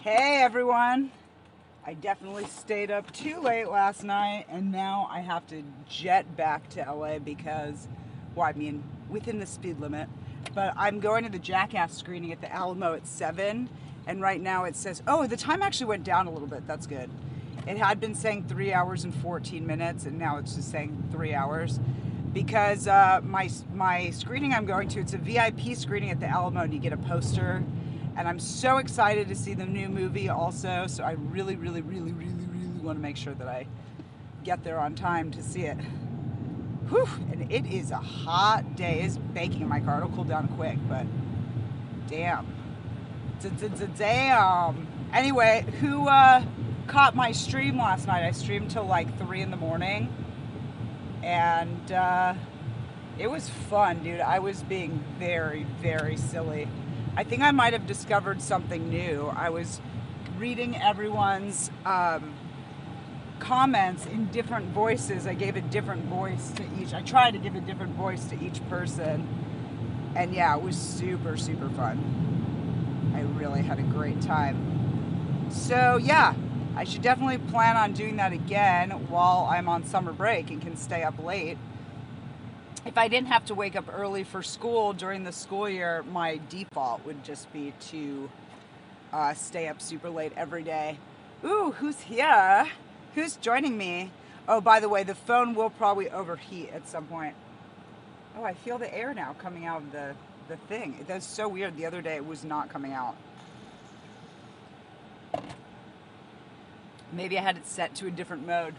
Hey everyone! I definitely stayed up too late last night and now I have to jet back to LA because, well, I mean, within the speed limit. But I'm going to the Jackass screening at the Alamo at 7, and right now it says, oh, the time actually went down a little bit. That's good. It had been saying 3 hours and 14 minutes, and now it's just saying 3 hours. Because my screening I'm going to, it's a VIP screening at the Alamo, and you get a poster. And I'm so excited to see the new movie also, so I really want to make sure that I get there on time to see it. Whew, and it is a hot day. It's baking in my car. It'll cool down quick, but damn. Damn. Anyway, who caught my stream last night? I streamed till like 3 in the morning, and it was fun, dude. I was being very silly. I think I might have discovered something new. I was reading everyone's comments in different voices. I gave a different voice to each. I tried to give a different voice to each person. And yeah, it was super fun. I really had a great time. So yeah, I should definitely plan on doing that again while I'm on summer break and can stay up late. If I didn't have to wake up early for school during the school year, my default would just be to stay up super late every day. Ooh, who's here? Who's joining me? Oh, by the way, the phone will probably overheat at some point. Oh, I feel the air now coming out of the thing. That's so weird. The other day it was not coming out. Maybe I had it set to a different mode.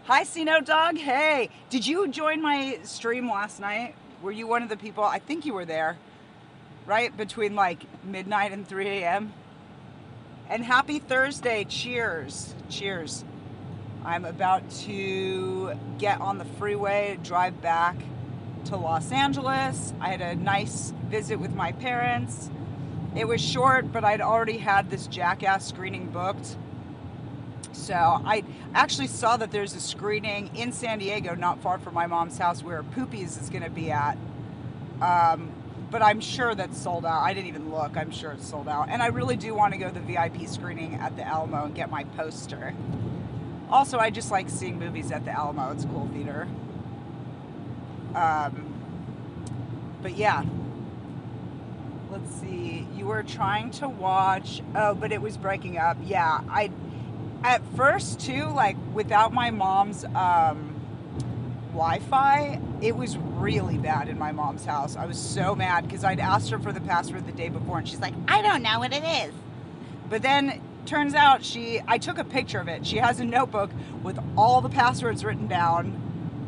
Hi, C-Note Dog. Hey, did you join my stream last night? Were you one of the people? I think you were there, right? Between like midnight and 3 a.m. And happy Thursday. Cheers. Cheers. I'm about to get on the freeway, drive back to Los Angeles. I had a nice visit with my parents. It was short, but I'd already had this Jackass screening booked. So I actually saw that there's a screening in San Diego, not far from my mom's house, where Poopies is going to be at. But I'm sure that's sold out. I didn't even look. I'm sure it's sold out. And I really do want to go to the VIP screening at the Alamo and get my poster. Also, I just like seeing movies at the Alamo. It's a cool theater. But yeah. Let's see. You were trying to watch. Oh, but it was breaking up. Yeah, at first too, like without my mom's Wi-Fi, it was really bad in my mom's house. I was so mad because I'd asked her for the password the day before and she's like, I don't know what it is. But then turns out I took a picture of it. She has a notebook with all the passwords written down.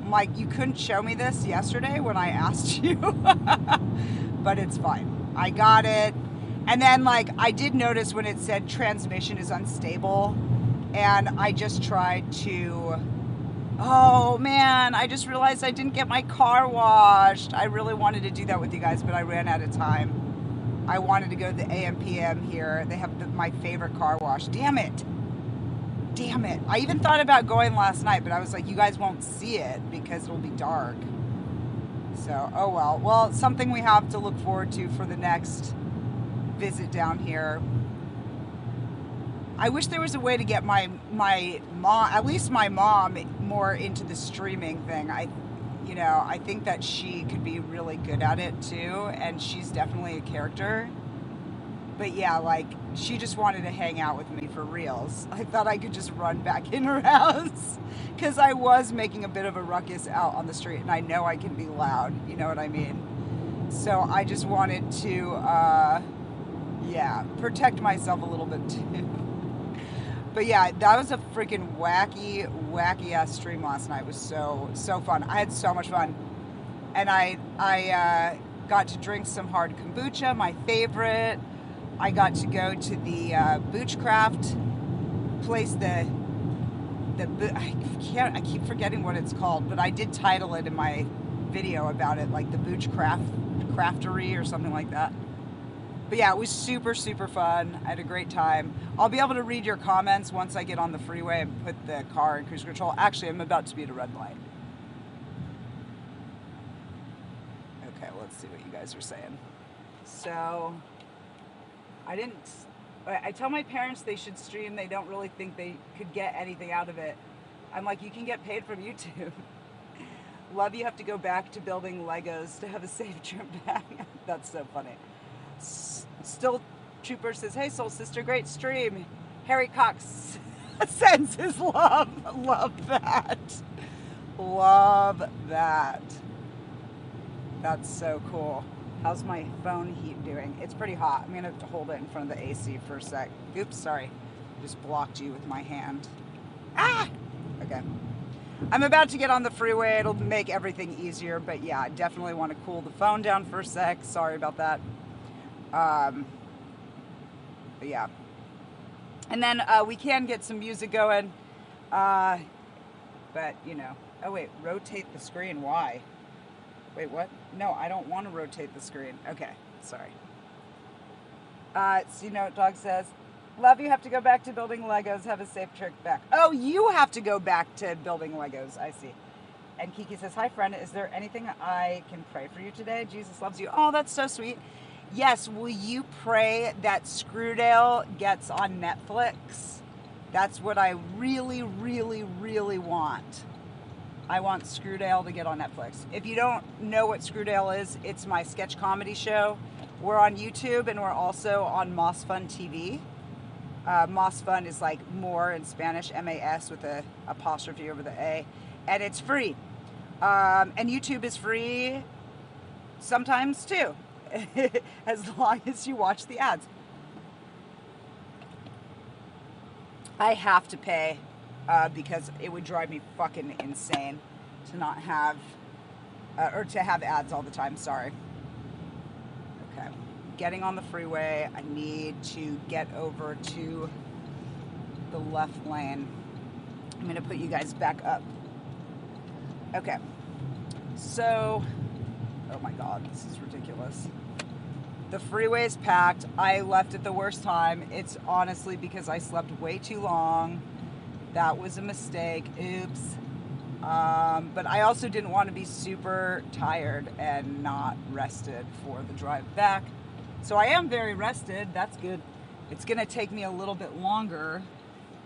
I'm like, you couldn't show me this yesterday when I asked you? But it's fine. I got it. And then like I did notice when it said transmission is unstable, and I just tried to, oh man, I just realized I didn't get my car washed. I really wanted to do that with you guys, but I ran out of time. I wanted to go to the AM/PM here. They have my favorite car wash. Damn it. Damn it. I even thought about going last night, but I was like, you guys won't see it because it'll be dark. So, oh well. Well, something we have to look forward to for the next visit down here. I wish there was a way to get my mom, at least my mom, more into the streaming thing. I think that she could be really good at it too, and she's definitely a character. But yeah, like she just wanted to hang out with me for reals. I thought I could just run back in her house because I was making a bit of a ruckus out on the street, and I know I can be loud. You know what I mean? So I just wanted to, protect myself a little bit too. But yeah, that was a freaking wacky ass stream last night. It was so fun. I had so much fun, and I got to drink some hard kombucha, my favorite. I got to go to the Boochcraft place. I keep forgetting what it's called, but I did title it in my video about it, like the Craftery or something like that. But yeah, it was super fun. I had a great time. I'll be able to read your comments once I get on the freeway and put the car in cruise control. Actually, I'm about to be at a red light. Okay, let's see what you guys are saying. So, I didn't I tell my parents they should stream. They don't really think they could get anything out of it. I'm like, you can get paid from YouTube. Love you have to go back to building Legos to have a safe trip back. That's so funny. Still Trooper says, hey, Soul Sister, great stream. Harry Cox sends his love. Love that. Love that. That's so cool. How's my phone heat doing? It's pretty hot. I'm going to hold it in front of the AC for a sec. Oops, sorry. Just blocked you with my hand. Ah! Okay. I'm about to get on the freeway. It'll make everything easier, but yeah, I definitely want to cool the phone down for a sec. Sorry about that. But yeah. And then we can get some music going. But, you know. Oh, wait. Rotate the screen. Why? Wait, what? No, I don't want to rotate the screen. Okay. Sorry. So you know what Dog says? Love you have to go back to building Legos. Have a safe trip back. Oh, you have to go back to building Legos. I see. And Kiki says, hi, friend. Is there anything I can pray for you today? Jesus loves you. Oh, that's so sweet. Yes. Will you pray that Screwdale gets on Netflix? That's what I really, really, really want. I want Screwdale to get on Netflix. If you don't know what Screwdale is, it's my sketch comedy show. We're on YouTube and we're also on Moss Fun TV. Moss Fun is like more in Spanish, M-A-S with a apostrophe over the A. And it's free. And YouTube is free sometimes too, as long as you watch the ads. I have to pay because it would drive me fucking insane to not have, or to have ads all the time, sorry. Okay. Getting on the freeway, I need to get over to the left lane. I'm gonna put you guys back up. Okay, so, oh my God, this is ridiculous. The freeway is packed. I left at the worst time. It's honestly because I slept way too long. That was a mistake, oops. But I also didn't want to be super tired and not rested for the drive back. So I am very rested, that's good. It's gonna take me a little bit longer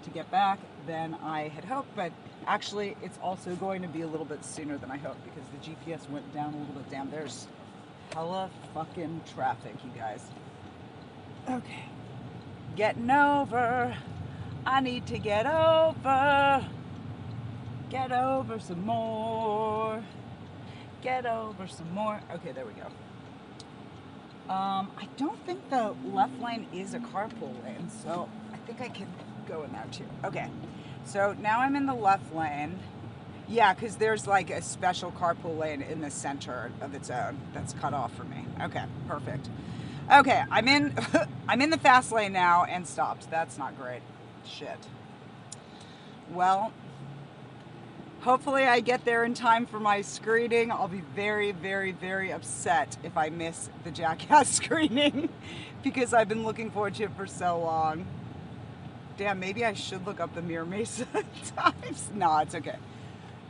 to get back than I had hoped, but actually it's also going to be a little bit sooner than I hoped because the GPS went down a little bit. Down. There's hella fucking traffic, you guys. Okay. Getting over. I need to get over. Get over some more. Get over some more. Okay, there we go. I don't think the left lane is a carpool lane, so I think I can go in there too. Okay, so now I'm in the left lane. Yeah, because there's like a special carpool lane in the center of its own that's cut off for me. Okay, perfect. Okay, I'm in I'm in the fast lane now and stopped. That's not great. Shit. Well, hopefully I get there in time for my screening. I'll be very, very, very upset if I miss the Jackass screening because I've been looking forward to it for so long. Damn, maybe I should look up the Mira Mesa times. No, it's okay.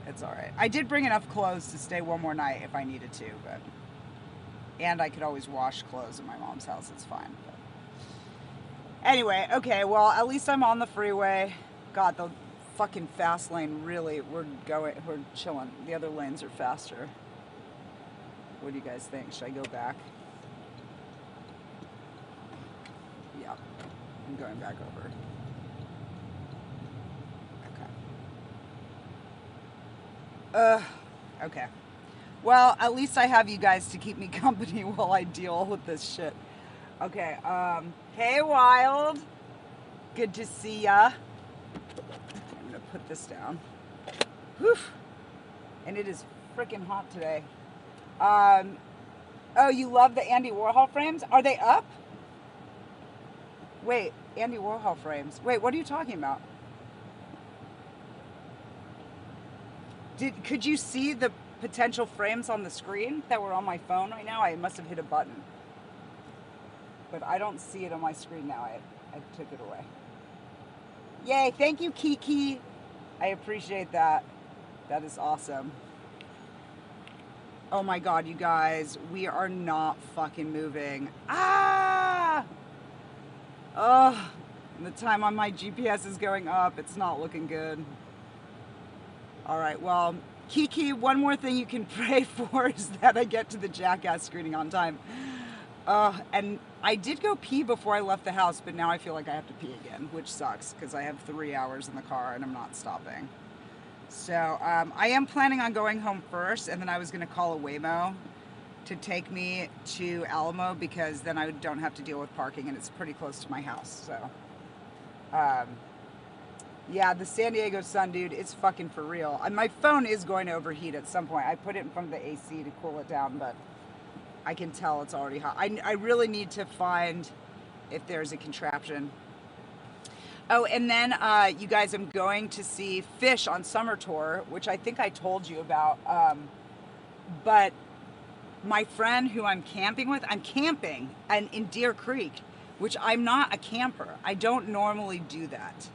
It's all right. I did bring enough clothes to stay one more night if I needed to, but and I could always wash clothes at my mom's house. It's fine. But anyway, okay. Well, at least I'm on the freeway. God, the fucking fast lane, really, we're chilling. The other lanes are faster. What do you guys think? Should I go back? Yeah, I'm going back over. Okay. Well, at least I have you guys to keep me company while I deal with this shit. Okay, hey Wild. Good to see ya. I'm gonna put this down. Whew. And it is freaking hot today. Oh, you love the Andy Warhol frames? Are they up? Wait, Andy Warhol frames. Wait, what are you talking about? Could you see the potential frames on the screen that were on my phone right now? I must have hit a button. But I don't see it on my screen now. I took it away. Yay, thank you, Kiki. I appreciate that. That is awesome. Oh my God, you guys, we are not fucking moving. Ah! Oh, the time on my GPS is going up. It's not looking good. All right, well, Kiki, one more thing you can pray for is that I get to the Jackass screening on time. And I did go pee before I left the house, but now I feel like I have to pee again, which sucks because I have 3 hours in the car and I'm not stopping. So I am planning on going home first, and then I was going to call a Waymo to take me to Alamo because then I don't have to deal with parking, and it's pretty close to my house. So, yeah, the San Diego sun, dude, it's fucking for real. My phone is going to overheat at some point. I put it in front of the AC to cool it down, but I can tell it's already hot. I really need to find if there's a contraption. Oh, and then you guys, I'm going to see Fish on Summer Tour, which I think I told you about. But my friend who I'm camping with, I'm camping in Deer Creek, which I'm not a camper. I don't normally do that.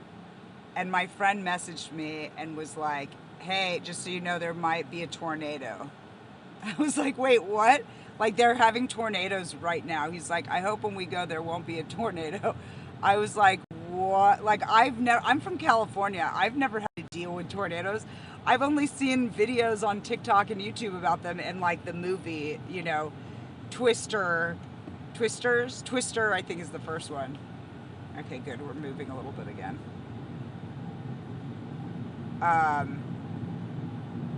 And my friend messaged me and was like, hey, just so you know, there might be a tornado. I was like, wait, what? Like, they're having tornadoes right now. He's like, I hope when we go there won't be a tornado. I was like, what? Like, I'm from California. I've never had to deal with tornadoes. I've only seen videos on TikTok and YouTube about them in like the movie, you know, Twister, I think is the first one. Okay, good. We're moving a little bit again.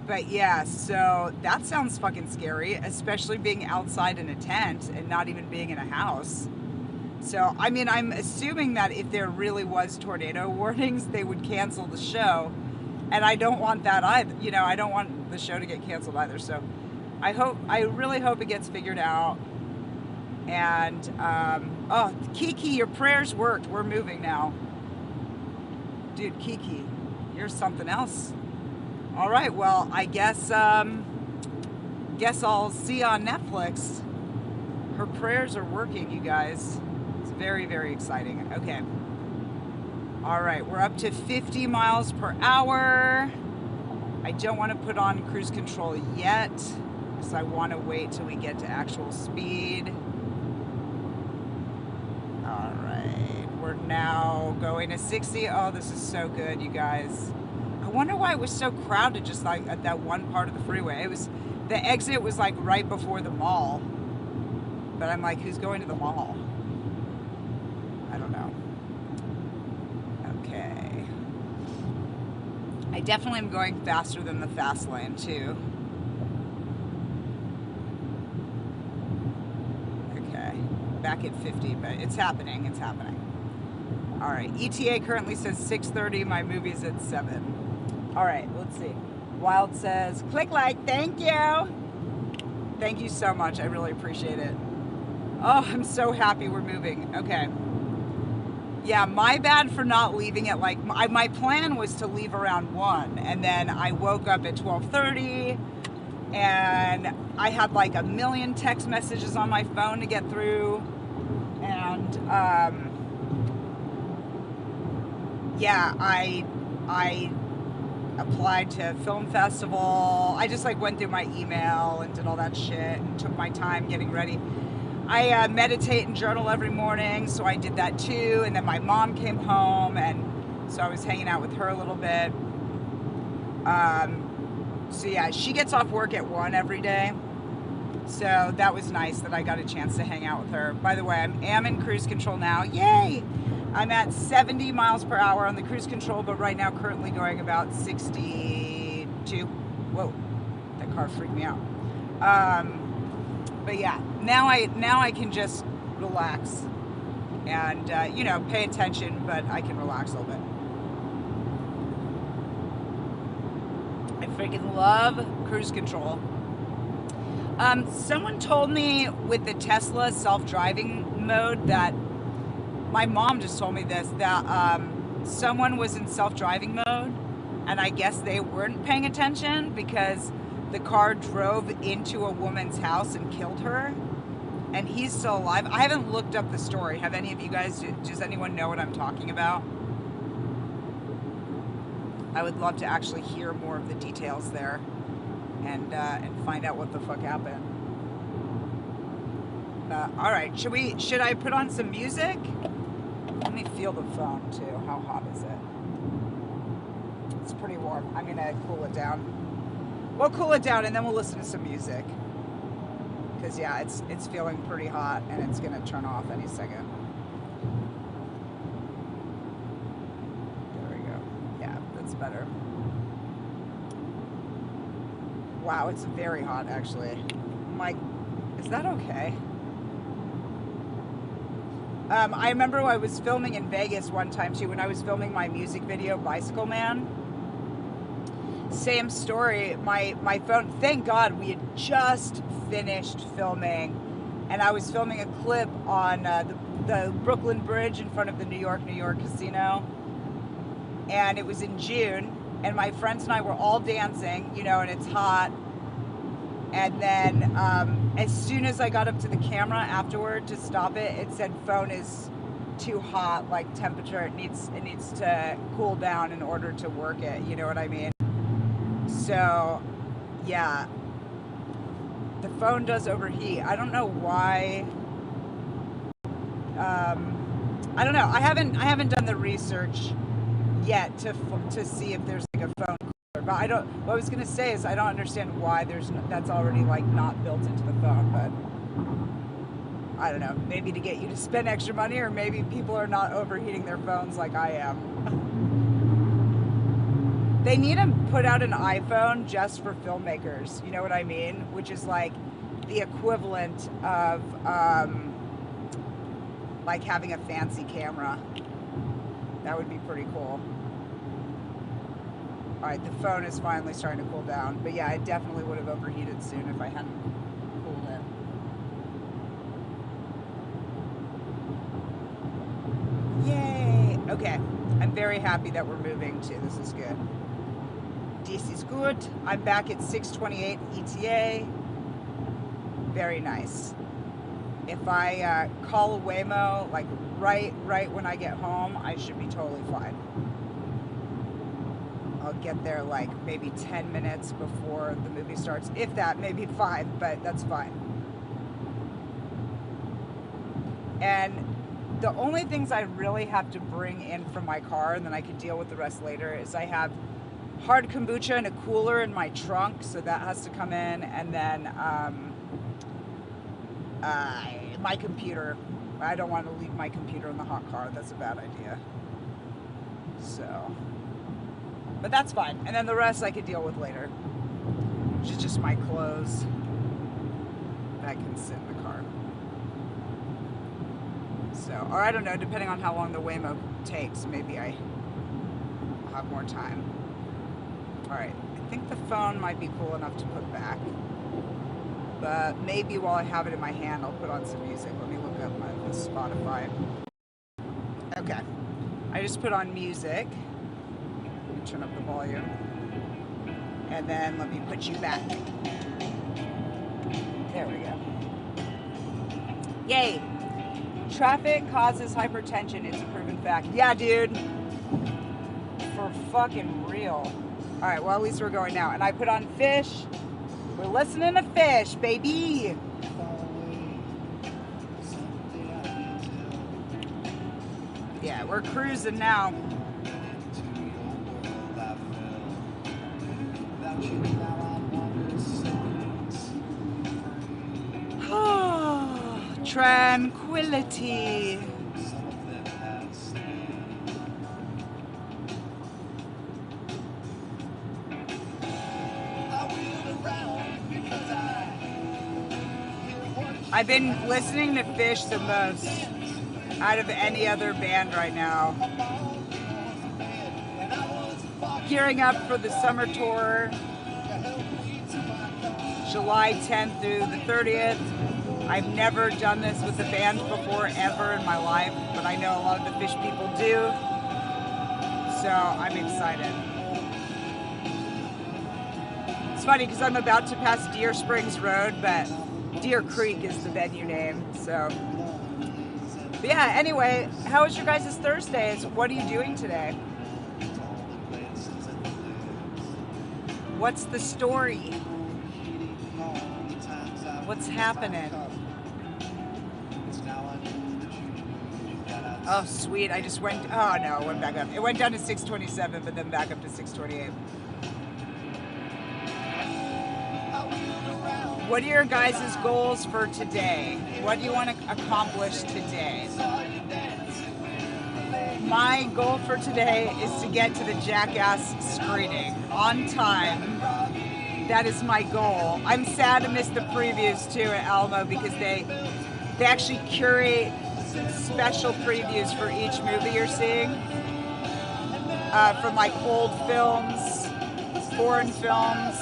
But yeah, so that sounds fucking scary, especially being outside in a tent and not even being in a house. So, I mean, I'm assuming that if there really was tornado warnings, they would cancel the show. And I don't want that either. You know, I don't want the show to get canceled either. So I really hope it gets figured out. And, oh, Kiki, your prayers worked. We're moving now. Dude, Kiki, you're something else. All right, well, I guess I'll see you on Netflix. Her prayers are working, you guys. It's very, very exciting. Okay. All right, we're up to 50 miles per hour. I don't want to put on cruise control yet because I want to wait till we get to actual speed. All right, we're now going to 60. Oh, this is so good, you guys. I wonder why it was so crowded just like at that one part of the freeway. The exit was like right before the mall. But I'm like, who's going to the mall? I don't know. Okay. I definitely am going faster than the fast lane too. Okay. Back at 50, but it's happening. It's happening. All right. ETA currently says 6:30. My movie's at 7. All right, let's see. Wild says, click like, thank you. Thank you so much. I really appreciate it. Oh, I'm so happy we're moving. Okay. Yeah, my bad for not leaving at like, my plan was to leave around 1, and then I woke up at 12:30, and I had like a million text messages on my phone to get through, and yeah, I applied to film festival. I just like went through my email and did all that shit and took my time getting ready. I meditate and journal every morning, so I did that too. And then my mom came home, and so I was hanging out with her a little bit. So yeah, she gets off work at 1 every day. So that was nice that I got a chance to hang out with her. By the way, I am in cruise control now. Yay! I'm at 70 miles per hour on the cruise control, but right now currently going about 62. Whoa, that car freaked me out. But yeah, now I can just relax and, you know, pay attention, but I can relax a little bit. I freaking love cruise control. Someone told me with the Tesla self-driving mode that, my mom just told me this, that someone was in self-driving mode, and I guess they weren't paying attention because the car drove into a woman's house and killed her, and he's still alive. I haven't looked up the story. Have any of you guys, does anyone know what I'm talking about? I would love to actually hear more of the details there and find out what the fuck happened. All right, should I put on some music? Let me feel the phone too. How hot is it? It's pretty warm. I'm gonna cool it down. We'll cool it down and then we'll listen to some music. Because yeah, it's feeling pretty hot and it's gonna turn off any second. There we go. Yeah, that's better. Wow, it's very hot actually. Is that okay? I remember I was filming in Vegas one time too, when I was filming my music video, Bicycle Man. Same story. My phone, thank God we had just finished filming, and I was filming a clip on the Brooklyn Bridge in front of the New York casino, and it was in June, and my friends and I were all dancing, you know, and it's hot. And then as soon as I got up to the camera afterward to stop it, it said phone is too hot, like temperature, it needs to cool down in order to work it, you know what I mean? So yeah, the phone does overheat. I don't know why. I don't know. I haven't done the research yet to see if there's like a phone cooler. But what I was gonna say is I don't understand why that's already like not built into the phone. But I don't know. Maybe to get you to spend extra money, or maybe people are not overheating their phones like I am. They need to put out an iPhone just for filmmakers, you know what I mean? Which is like the equivalent of like having a fancy camera. That would be pretty cool. All right, the phone is finally starting to cool down. But yeah, it definitely would have overheated soon if I hadn't cooled it. Yay! Okay, I'm very happy that we're moving too. This is good. This is good. I'm back at 628 ETA. Very nice. If I call a Waymo like right when I get home, I should be totally fine. I'll get there like maybe 10 minutes before the movie starts. If that, maybe 5, but that's fine. And the only things I really have to bring in from my car, and then I can deal with the rest later, is I have hard kombucha and a cooler in my trunk, so that has to come in, and then my computer. I don't want to leave my computer in the hot car. That's a bad idea. So, but that's fine. And then the rest I could deal with later, which is just my clothes that can sit in the car. So, or I don't know, depending on how long the Waymo takes, maybe I'll have more time. All right, I think the phone might be cool enough to put back, but maybe while I have it in my hand, I'll put on some music. Let me look up my Spotify. Okay, I just put on music. Let me turn up the volume, and then let me put you back. There we go. Yay! Traffic causes hypertension. It's a proven fact. Yeah, dude. For fucking real. All right, well, at least we're going now. And I put on Fish. We're listening to Fish, baby. Yeah, we're cruising now. Tranquility. I've been listening to Fish the most out of any other band right now. Gearing up for the summer tour, July 10th through the 30th. I've never done this with a band before, ever in my life, but I know a lot of the Fish people do, so I'm excited. It's funny because I'm about to pass Deer Springs Road, but Deer Creek is the venue name, so. But yeah, anyway, how was your guys' Thursdays? What are you doing today? What's the story? What's happening? Oh, sweet. I just went, oh no, it went back up. It went down to 627, but then back up to 628. What are your guys' goals for today? What do you want to accomplish today? My goal for today is to get to the Jackass screening on time. That is my goal. I'm sad to miss the previews too at Alamo because they actually curate special previews for each movie you're seeing, from like old films, foreign films,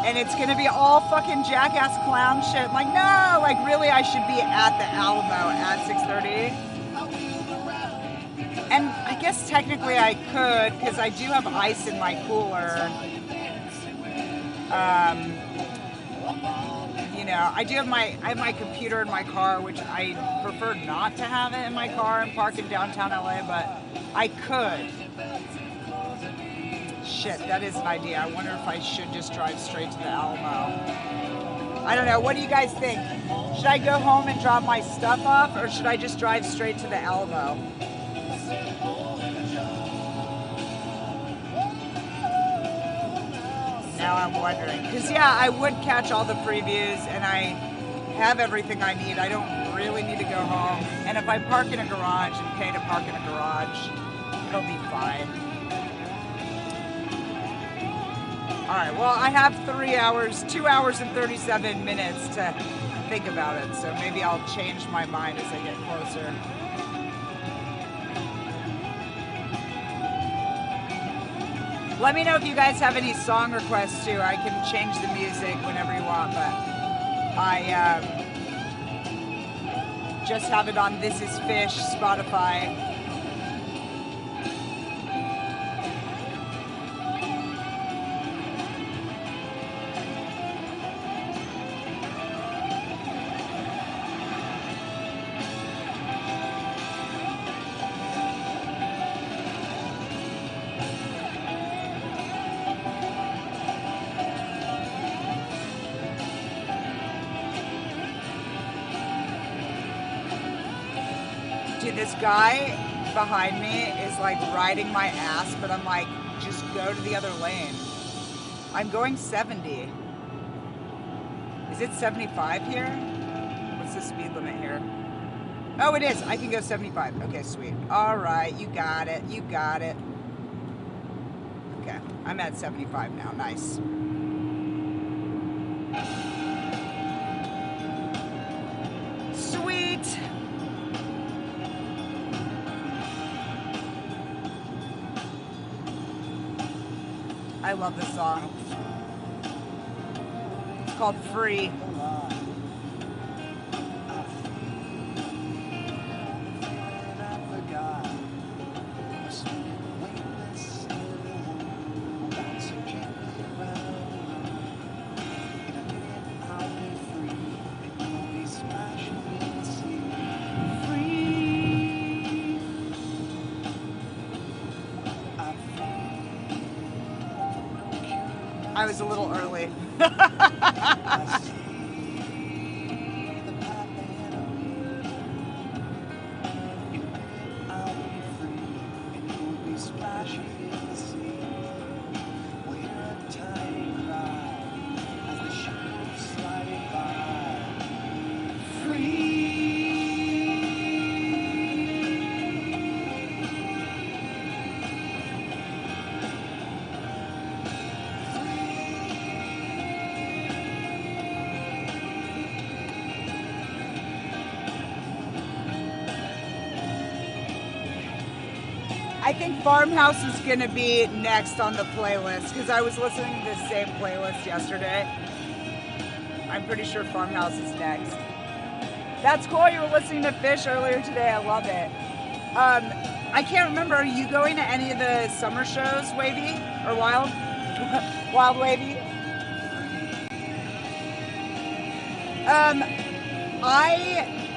and it's gonna be all fucking Jackass clown shit. I'm like, no, like really, I should be at the Alamo at 6:30. And I guess technically I could, because I do have ice in my cooler. You know, I have my computer in my car, which I prefer not to have it in my car and park in downtown LA, but I could. Shit, that is an idea. I wonder if I should just drive straight to the Alamo. I don't know. What do you guys think? Should I go home and drop my stuff off, or should I just drive straight to the Alamo? Now I'm wondering. Because, yeah, I would catch all the previews, and I have everything I need. I don't really need to go home. And if I park in a garage and pay to park in a garage, it'll be fine. All right, well, I have 3 hours, 2 hours and 37 minutes to think about it. So maybe I'll change my mind as I get closer. Let me know if you guys have any song requests too. I can change the music whenever you want, but I just have it on This Is Fish, Spotify. Dude, this guy behind me is like riding my ass, but I'm like, just go to the other lane. I'm going 70. Is it 75 here? What's the speed limit here? Oh, it is. I can go 75. Okay, sweet. All right, you got it. You got it. Okay, I'm at 75 now. Nice. Sweet. I love this song. It's called Free. I was a little early. I think Farmhouse is going to be next on the playlist because I was listening to the same playlist yesterday. I'm pretty sure Farmhouse is next. That's cool. You were listening to Fish earlier today. I love it. I can't remember. Are you going to any of the summer shows, Wavy or Wild? Wild Wavy? I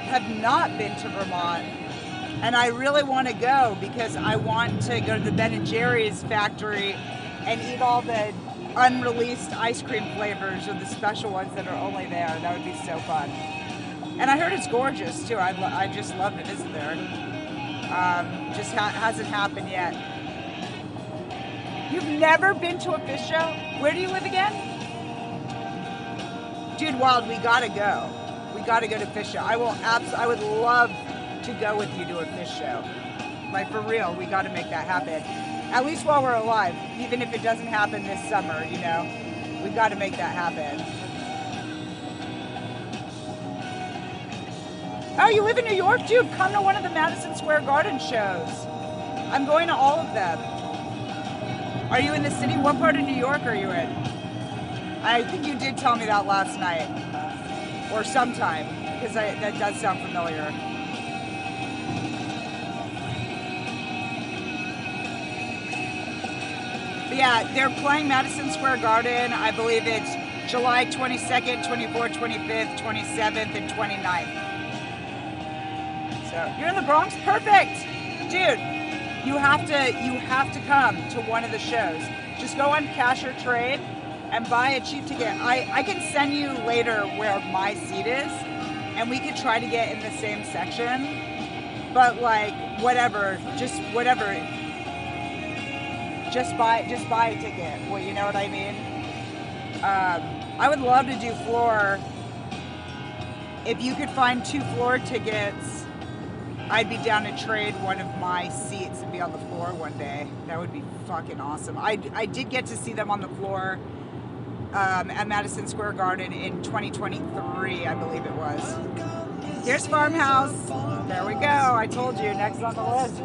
have not been to Vermont. And I really want to go because I want to go to the Ben & Jerry's factory and eat all the unreleased ice cream flavors or the special ones that are only there. That would be so fun. And I heard it's gorgeous too. I just love to visit there. Just hasn't happened yet. You've never been to a fish show? Where do you live again? Dude, Wild, we gotta go. We gotta go to fish show. I would love to go with you to a fish show. Like, for real, we gotta make that happen. At least while we're alive, even if it doesn't happen this summer, you know, we gotta make that happen. Oh, you live in New York? Dude, come to one of the Madison Square Garden shows. I'm going to all of them. Are you in the city? What part of New York are you in? I think you did tell me that last night. Or sometime, because that does sound familiar. But yeah, they're playing Madison Square Garden. I believe it's July 22nd, 24th, 25th, 27th, and 29th. So you're in the Bronx? Perfect! Dude, you have to come to one of the shows. Just go on Cash or Trade and buy a cheap ticket. I can send you later where my seat is, and we could try to get in the same section. But like, whatever, just whatever. Just buy a ticket. Well, you know what I mean? I would love to do floor. If you could find 2 floor tickets, I'd be down to trade one of my seats and be on the floor one day. That would be fucking awesome. I did get to see them on the floor at Madison Square Garden in 2023, I believe it was. Here's Farmhouse. There we go. I told you, next on the list.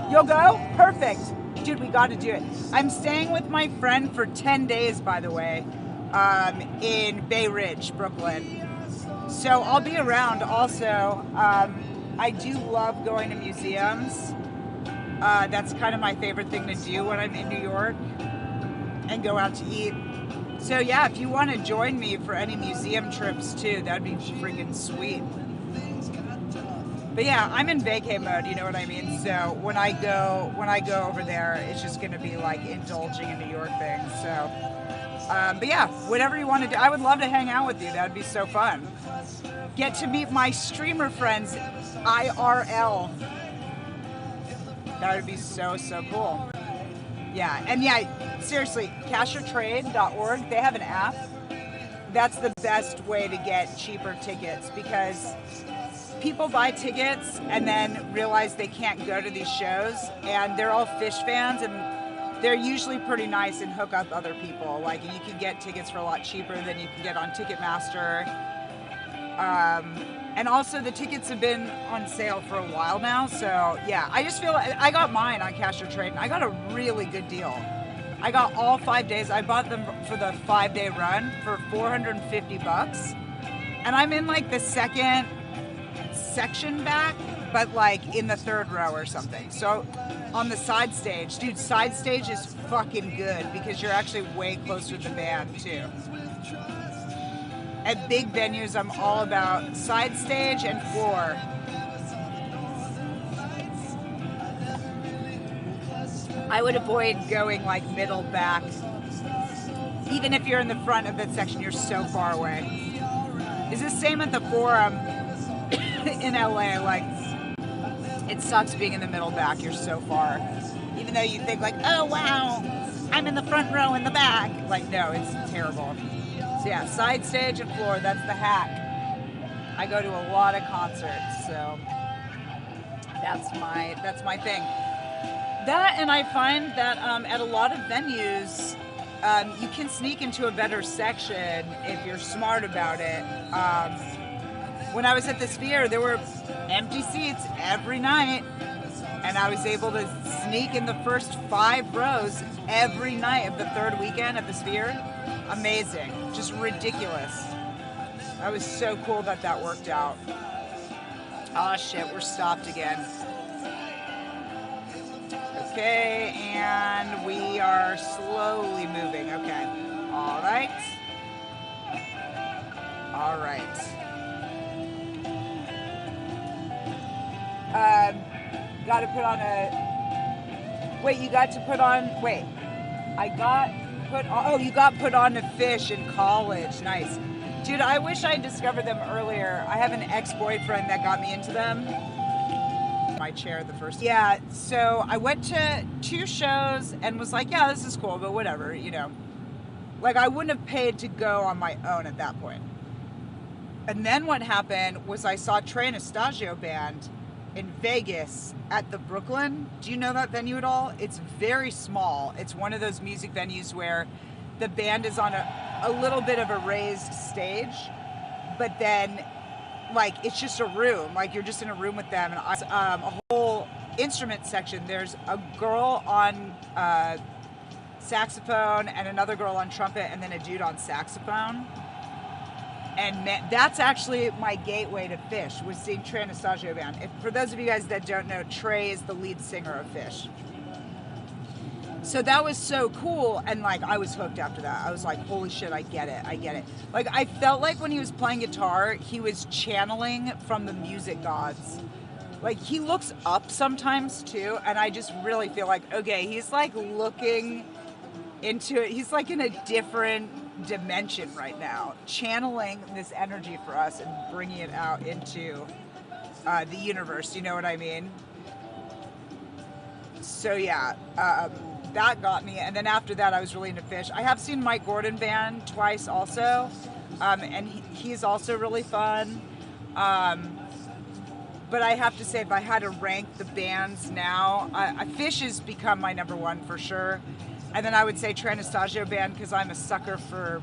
You'll go? Perfect. Dude, we got to do it. I'm staying with my friend for 10 days, by the way, in Bay Ridge, Brooklyn. So I'll be around also. I do love going to museums. That's kind of my favorite thing to do when I'm in New York, and go out to eat. So yeah, if you want to join me for any museum trips too, that'd be freaking sweet. But yeah, I'm in vacay mode, you know what I mean? So when I go over there, it's just gonna be like indulging in New York things. So, but yeah, whatever you want to do, I would love to hang out with you. That'd be so fun. Get to meet my streamer friends IRL. That would be so cool. Yeah, and yeah, seriously, cashortrade.org, they have an app. That's the best way to get cheaper tickets, because people buy tickets and then realize they can't go to these shows, and they're all Fish fans, and they're usually pretty nice and hook up other people. Like, you can get tickets for a lot cheaper than you can get on Ticketmaster. And also the tickets have been on sale for a while now. So yeah, I just feel I got mine on Cash or Trade, and I got a really good deal. I got all 5 days. I bought them for the 5-day run for $450. And I'm in like the second section back, but like in the 3rd row or something. So on the side stage, dude, side stage is fucking good because you're actually way closer to the band too. At big venues, I'm all about side stage and floor. I would avoid going like middle back. Even if you're in the front of that section, you're so far away. It's the same at the Forum in LA. Like, it sucks being in the middle back. You're so far. Even though you think like, oh wow, I'm in the front row in the back. Like, no, it's terrible. So yeah, side stage and floor, that's the hack. I go to a lot of concerts, so that's my thing. That, and I find that at a lot of venues, you can sneak into a better section if you're smart about it. When I was at the Sphere, there were empty seats every night, and I was able to sneak in the first 5 rows every night of the 3rd weekend at the Sphere. Amazing. Just ridiculous. That was so cool that worked out. Oh shit, we're stopped again. Okay, and we are slowly moving. Okay. All right. All right. Got to put on a... Wait, you got to put on... Wait. I got... Oh, you got put on to Fish in college. Nice. Dude, I wish I discovered them earlier. I have an ex-boyfriend that got me into them. My chair the first. Yeah, so I went to 2 shows and was like, yeah, this is cool, but whatever, you know. Like, I wouldn't have paid to go on my own at that point. And then what happened was I saw Trey Anastasio band in Vegas at the Brooklyn. Do you know that venue at all? It's very small. It's one of those music venues where the band is on a little bit of a raised stage, but then like it's just a room, like you're just in a room with them, and a whole instrument section. There's a girl on saxophone and another girl on trumpet and then a dude on saxophone. And that's actually my gateway to Phish, was seeing Trey Anastasio band. For those of you guys that don't know, Trey is the lead singer of Phish. So that was so cool, and like I was hooked after that. I was like, holy shit, I get it. Like I felt like when he was playing guitar, he was channeling from the music gods. Like he looks up sometimes too, and I just really feel like, okay, he's like looking into it. He's like in a different dimension right now, channeling this energy for us and bringing it out into the universe, you know what I mean? So yeah, that got me, and then after that I was really into Phish. I have seen Mike Gordon band twice also, and he's also really fun, but I have to say, if I had to rank the bands now, Phish has become my number one for sure. And then I would say Trey Anastasio band, because I'm a sucker for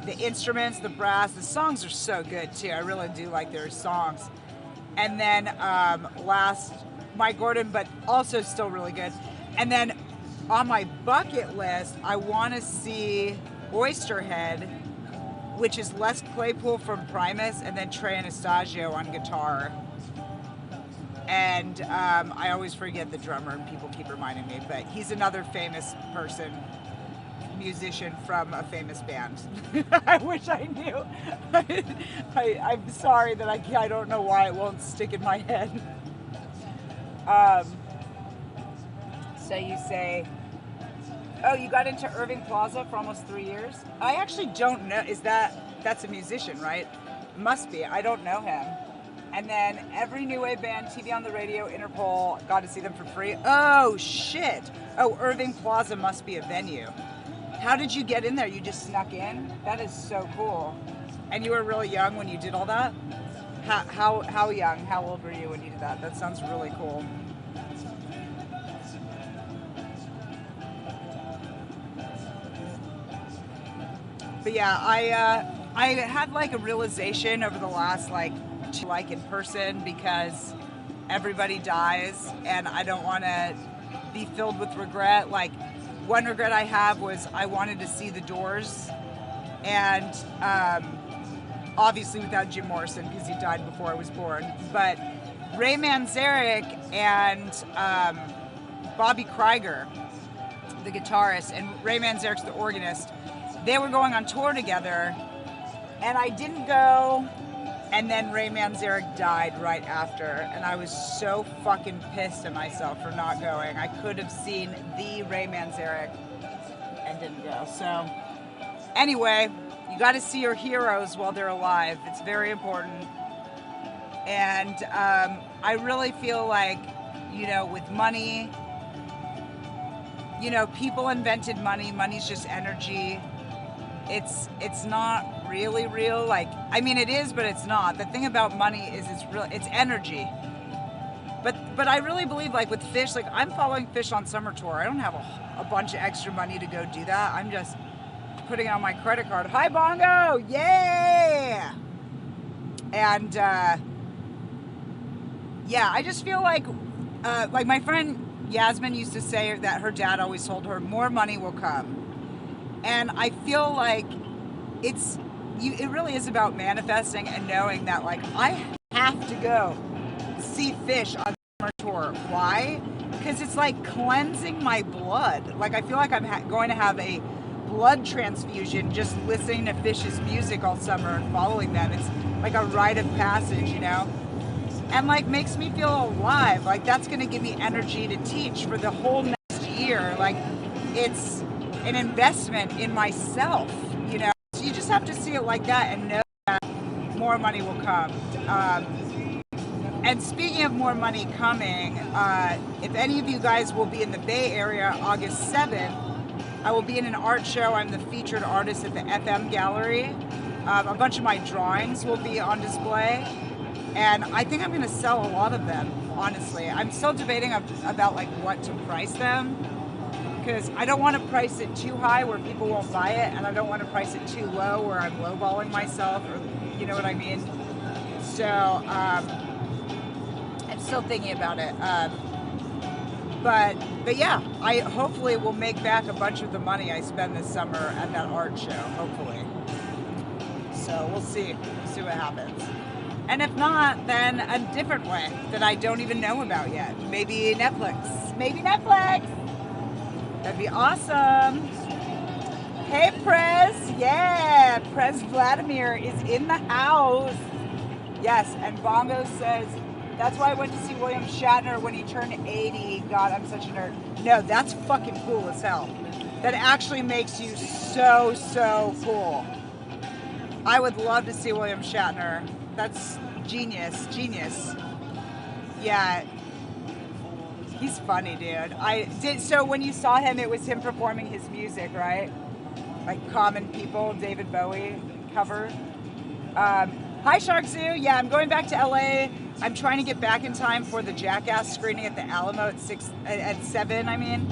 the instruments, the brass. The songs are so good too. I really do like their songs. And then last, Mike Gordon, but also still really good. And then on my bucket list, I want to see Oysterhead, which is Les Claypool from Primus, and then Trey Anastasio on guitar. And I always forget the drummer, and people keep reminding me, but he's another famous person, musician from a famous band. I wish I knew. I'm sorry that I don't know why it won't stick in my head. So you say, oh, you got into Irving Plaza for almost 3 years? I actually don't know. That's a musician, right? Must be. I don't know him. And then every new wave band, TV on the radio, Interpol, got to see them for free. Oh, shit. Oh, Irving Plaza must be a venue. How did you get in there? You just snuck in? That is so cool. And you were really young when you did all that? How young? How old were you when you did that? That sounds really cool. But yeah, I had like a realization over the last like in person, because everybody dies and I don't want to be filled with regret. Like one regret I have was I wanted to see the Doors, and obviously without Jim Morrison because he died before I was born, but Ray Manzarek and Bobby Krieger, the guitarist, and Ray Manzarek's the organist, they were going on tour together, and I didn't go. And then Ray Manzarek died right after, and I was so fucking pissed at myself for not going. I could have seen the Ray Manzarek and didn't go. So anyway, you got to see your heroes while they're alive. It's very important. And I really feel like, you know, with money, you know, people invented money. Money's just energy. It's not really real. Like, I mean, it is, but it's not. The thing about money is it's energy. But I really believe, like with Phish, like I'm following Phish on summer tour. I don't have a bunch of extra money to go do that. I'm just putting on my credit card. Hi, Bongo! Yeah! And yeah, I just feel like my friend Yasmin used to say that her dad always told her, more money will come. And I feel like it really is about manifesting and knowing that, like, I have to go see Phish on summer tour. Why? Because it's like cleansing my blood. Like, I feel like I'm going to have a blood transfusion just listening to Phish's music all summer and following them. It's like a rite of passage, you know? And like makes me feel alive. Like that's going to give me energy to teach for the whole next year. Like it's an investment in myself, you know? So you just have to see it like that and know more money will come. And speaking of more money coming, if any of you guys will be in the Bay Area August 7th, I will be in an art show. I'm the featured artist at the FM Gallery. A bunch of my drawings will be on display, and I think I'm going to sell a lot of them, honestly. I'm still debating about like what to price them, because I don't want to price it too high where people won't buy it, and I don't want to price it too low where I'm lowballing myself, or you know what I mean. So I'm still thinking about it. But yeah, I hopefully will make back a bunch of the money I spend this summer at that art show, hopefully. So we'll see what happens. And if not, then a different way that I don't even know about yet. Maybe Netflix. That'd be awesome. Hey, Prez. Yeah, Prez Vladimir is in the house. Yes, and Bongo says, that's why I went to see William Shatner when he turned 80. God, I'm such a nerd. No, that's fucking cool as hell. That actually makes you so cool. I would love to see William Shatner. That's genius. Yeah. He's funny, dude. So when you saw him, it was him performing his music, right? Like Common People, David Bowie cover. Hi, Shark Zoo. Yeah, I'm going back to LA. I'm trying to get back in time for the Jackass screening at the Alamo at 7, I mean.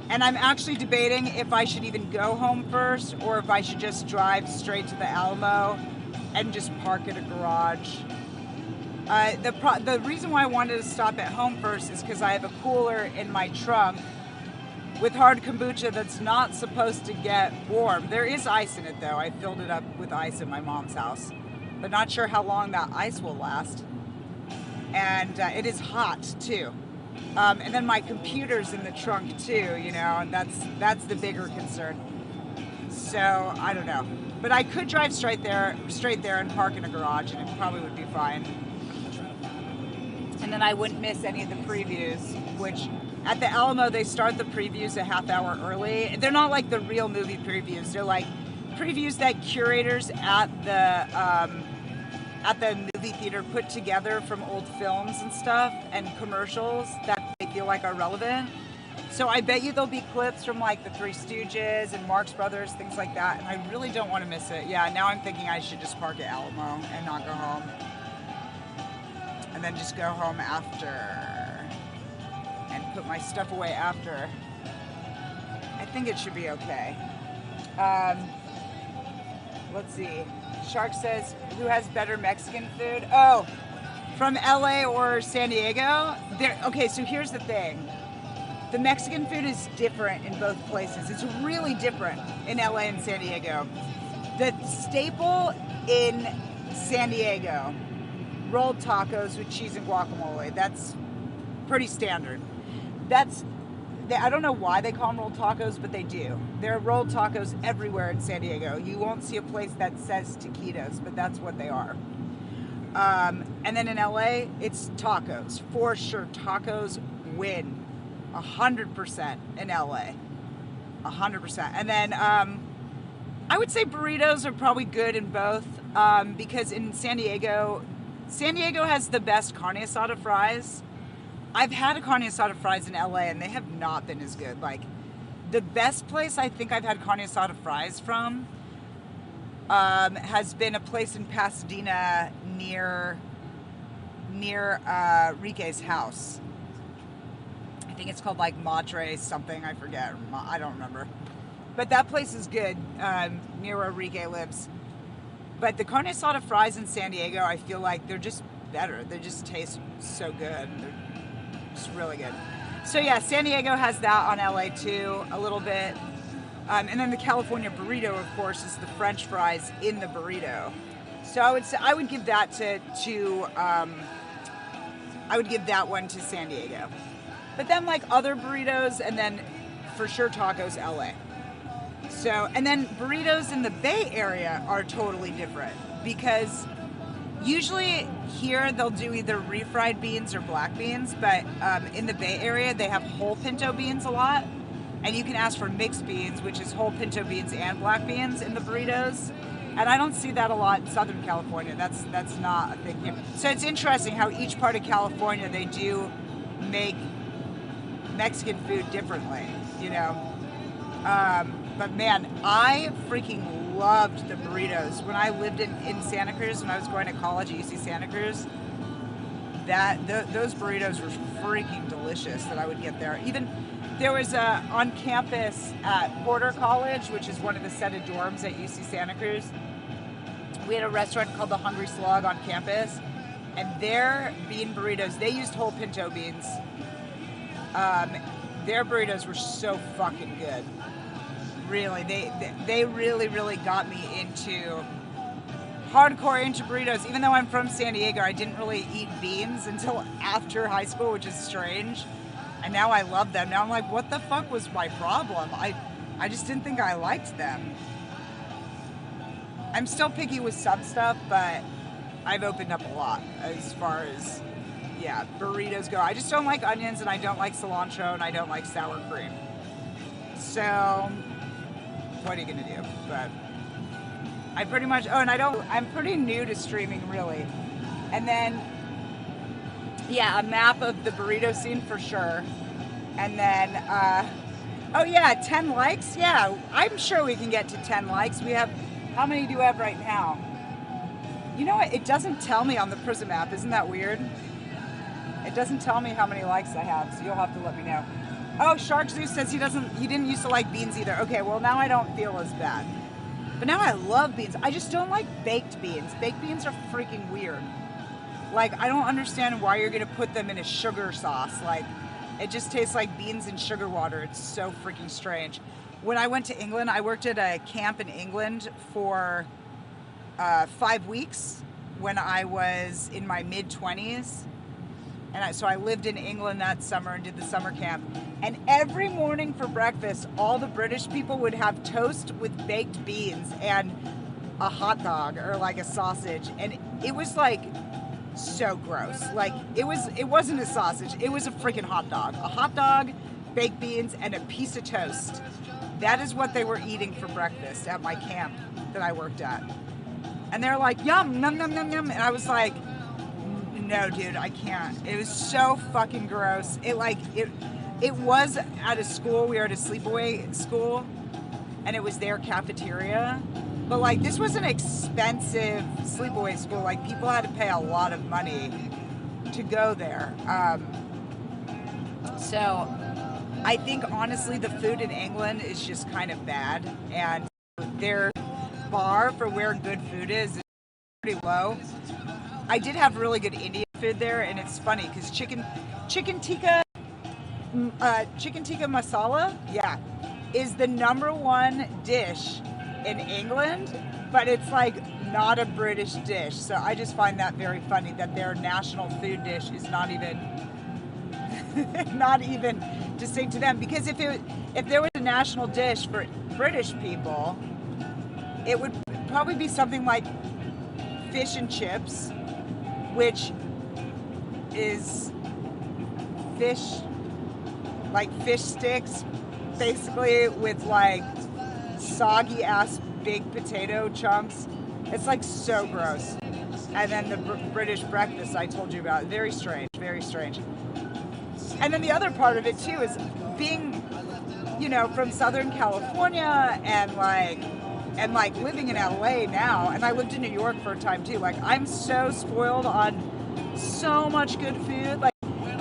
And I'm actually debating if I should even go home first or if I should just drive straight to the Alamo and just park at a garage. The reason why I wanted to stop at home first is because I have a cooler in my trunk with hard kombucha that's not supposed to get warm. There is ice in it though. I filled it up with ice at my mom's house, but not sure how long that ice will last. And it is hot too. And then my computer's in the trunk too, you know, and that's the bigger concern. So I don't know, but I could drive straight there and park in a garage, and it probably would be fine. And then I wouldn't miss any of the previews, which at the Alamo they start the previews a half hour early. They're not like the real movie previews. They're like previews that curators at the movie theater put together from old films and stuff and commercials that they feel like are relevant. So I bet you there'll be clips from like the Three Stooges and Marx Brothers, things like that, and I really don't want to miss it. Yeah, now I'm thinking I should just park at Alamo and not go home. And then just go home after and put my stuff away after. I think it should be okay. Let's see. Shark says, who has better Mexican food? Oh, from LA or San Diego? Okay, so here's the thing. The Mexican food is different in both places. It's really different in LA and San Diego. The staple in San Diego, rolled tacos with cheese and guacamole. That's pretty standard. I don't know why they call them rolled tacos, but they do. There are rolled tacos everywhere in San Diego. You won't see a place that says taquitos, but that's what they are. And then in LA, it's tacos. For sure, tacos win 100% in LA. 100%. And then I would say burritos are probably good in both because in San Diego has the best carne asada fries. I've had a carne asada fries in LA and they have not been as good. Like the best place I think I've had carne asada fries from has been a place in Pasadena near Rike's house. I think it's called like Madre something, I forget. I don't remember. But that place is good, near where Rike lives. But the carne asada fries in San Diego, I feel like they're just better. They just taste so good. They're just really good. So yeah, San Diego has that on LA too, a little bit. And then the California burrito, of course, is the French fries in the burrito. So I would give that I would give that one to San Diego. But then like other burritos, and then for sure tacos, LA. So, and then burritos in the Bay Area are totally different because usually here they'll do either refried beans or black beans, but in the Bay Area they have whole pinto beans a lot, and you can ask for mixed beans, which is whole pinto beans and black beans in the burritos. And I don't see that a lot in Southern California. That's not a thing here. So it's interesting how each part of California, they do make Mexican food differently, you know. But man, I freaking loved the burritos. When I lived in Santa Cruz, when I was going to college at UC Santa Cruz, those burritos were freaking delicious that I would get there. Even there was on campus at Porter College, which is one of the set of dorms at UC Santa Cruz, we had a restaurant called the Hungry Slug on campus, and their bean burritos, they used whole pinto beans. Their burritos were so fucking good. Really, they really, really got me into hardcore into burritos. Even though I'm from San Diego, I didn't really eat beans until after high school, which is strange. And now I love them. Now I'm like, what the fuck was my problem? I just didn't think I liked them. I'm still picky with some stuff, but I've opened up a lot as far as, yeah, burritos go. I just don't like onions, and I don't like cilantro, and I don't like sour cream. So, what are you gonna do? But I pretty much, I'm pretty new to streaming, really. And then, yeah, a map of the burrito scene for sure. And then, oh yeah, 10 likes? Yeah, I'm sure we can get to 10 likes. We have, how many do you have right now? You know what, it doesn't tell me on the Prism app, isn't that weird? It doesn't tell me how many likes I have, so you'll have to let me know. Oh, Shark Zeus says he didn't used to like beans either. Okay, well now I don't feel as bad. But now I love beans. I just don't like baked beans. Baked beans are freaking weird. Like, I don't understand why you're gonna put them in a sugar sauce. Like, it just tastes like beans and sugar water. It's so freaking strange. When I went to England, I worked at a camp in England for 5 weeks when I was in my mid-20s. And so I lived in England that summer and did the summer camp. And every morning for breakfast, all the British people would have toast with baked beans and a hot dog or like a sausage. And it was like so gross. Like it wasn't a sausage, it was a freaking hot dog. A hot dog, baked beans, and a piece of toast. That is what they were eating for breakfast at my camp that I worked at. And they're like, yum, num, num, num, num. And I was like, no, dude, I can't. It was so fucking gross. It was at a school. We were at a sleepaway school, and it was their cafeteria. But like, this was an expensive sleepaway school. Like, people had to pay a lot of money to go there. So I think honestly, the food in England is just kind of bad, and their bar for where good food is pretty low. I did have really good Indian food there, and it's funny because chicken tikka masala, yeah, is the #1 dish in England, but it's like not a British dish. So I just find that very funny that their national food dish is not even not even distinct to them. Because if there was a national dish for British people, it would probably be something like fish and chips, which is fish sticks, basically, with like soggy ass big potato chunks. It's like so gross. And then the British breakfast I told you about, very strange, very strange. And then the other part of it too is being, you know, from Southern California and like living in LA now, and I lived in New York for a time too. Like, I'm so spoiled on so much good food. Like,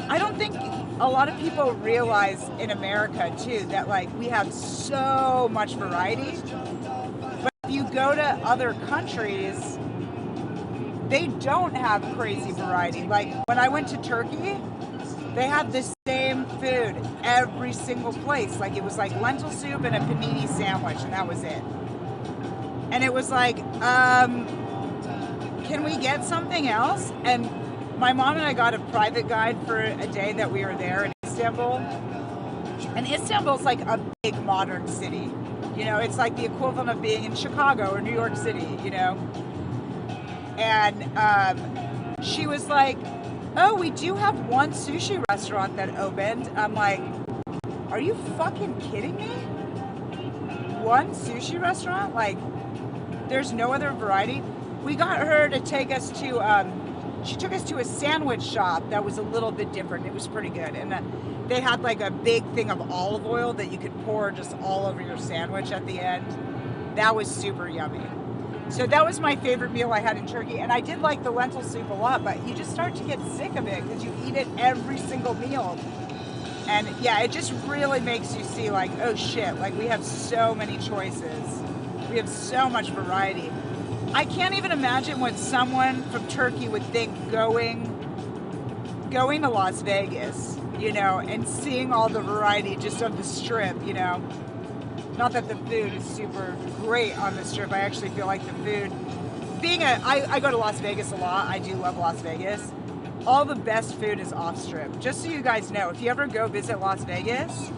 I don't think a lot of people realize in America too that like we have so much variety. But if you go to other countries, they don't have crazy variety. Like when I went to Turkey, they had the same food every single place. Like, it was like lentil soup and a panini sandwich, and that was it. And it was like, can we get something else? And my mom and I got a private guide for a day that we were there in Istanbul. And Istanbul's like a big modern city. You know, it's like the equivalent of being in Chicago or New York City, you know? And she was like, oh, we do have one sushi restaurant that opened. I'm like, are you fucking kidding me? One sushi restaurant? Like, there's no other variety. We got her to take us to, she took us to a sandwich shop that was a little bit different. It was pretty good. And they had like a big thing of olive oil that you could pour just all over your sandwich at the end. That was super yummy. So that was my favorite meal I had in Turkey. And I did like the lentil soup a lot, but you just start to get sick of it because you eat it every single meal. And yeah, it just really makes you see like, oh shit, like we have so many choices. We have so much variety. I can't even imagine what someone from Turkey would think going to Las Vegas, you know, and seeing all the variety just of the strip, you know. Not that the food is super great on the strip. I actually feel like the food, I go to Las Vegas a lot. I do love Las Vegas. All the best food is off strip. Just so you guys know, if you ever go visit Las Vegas,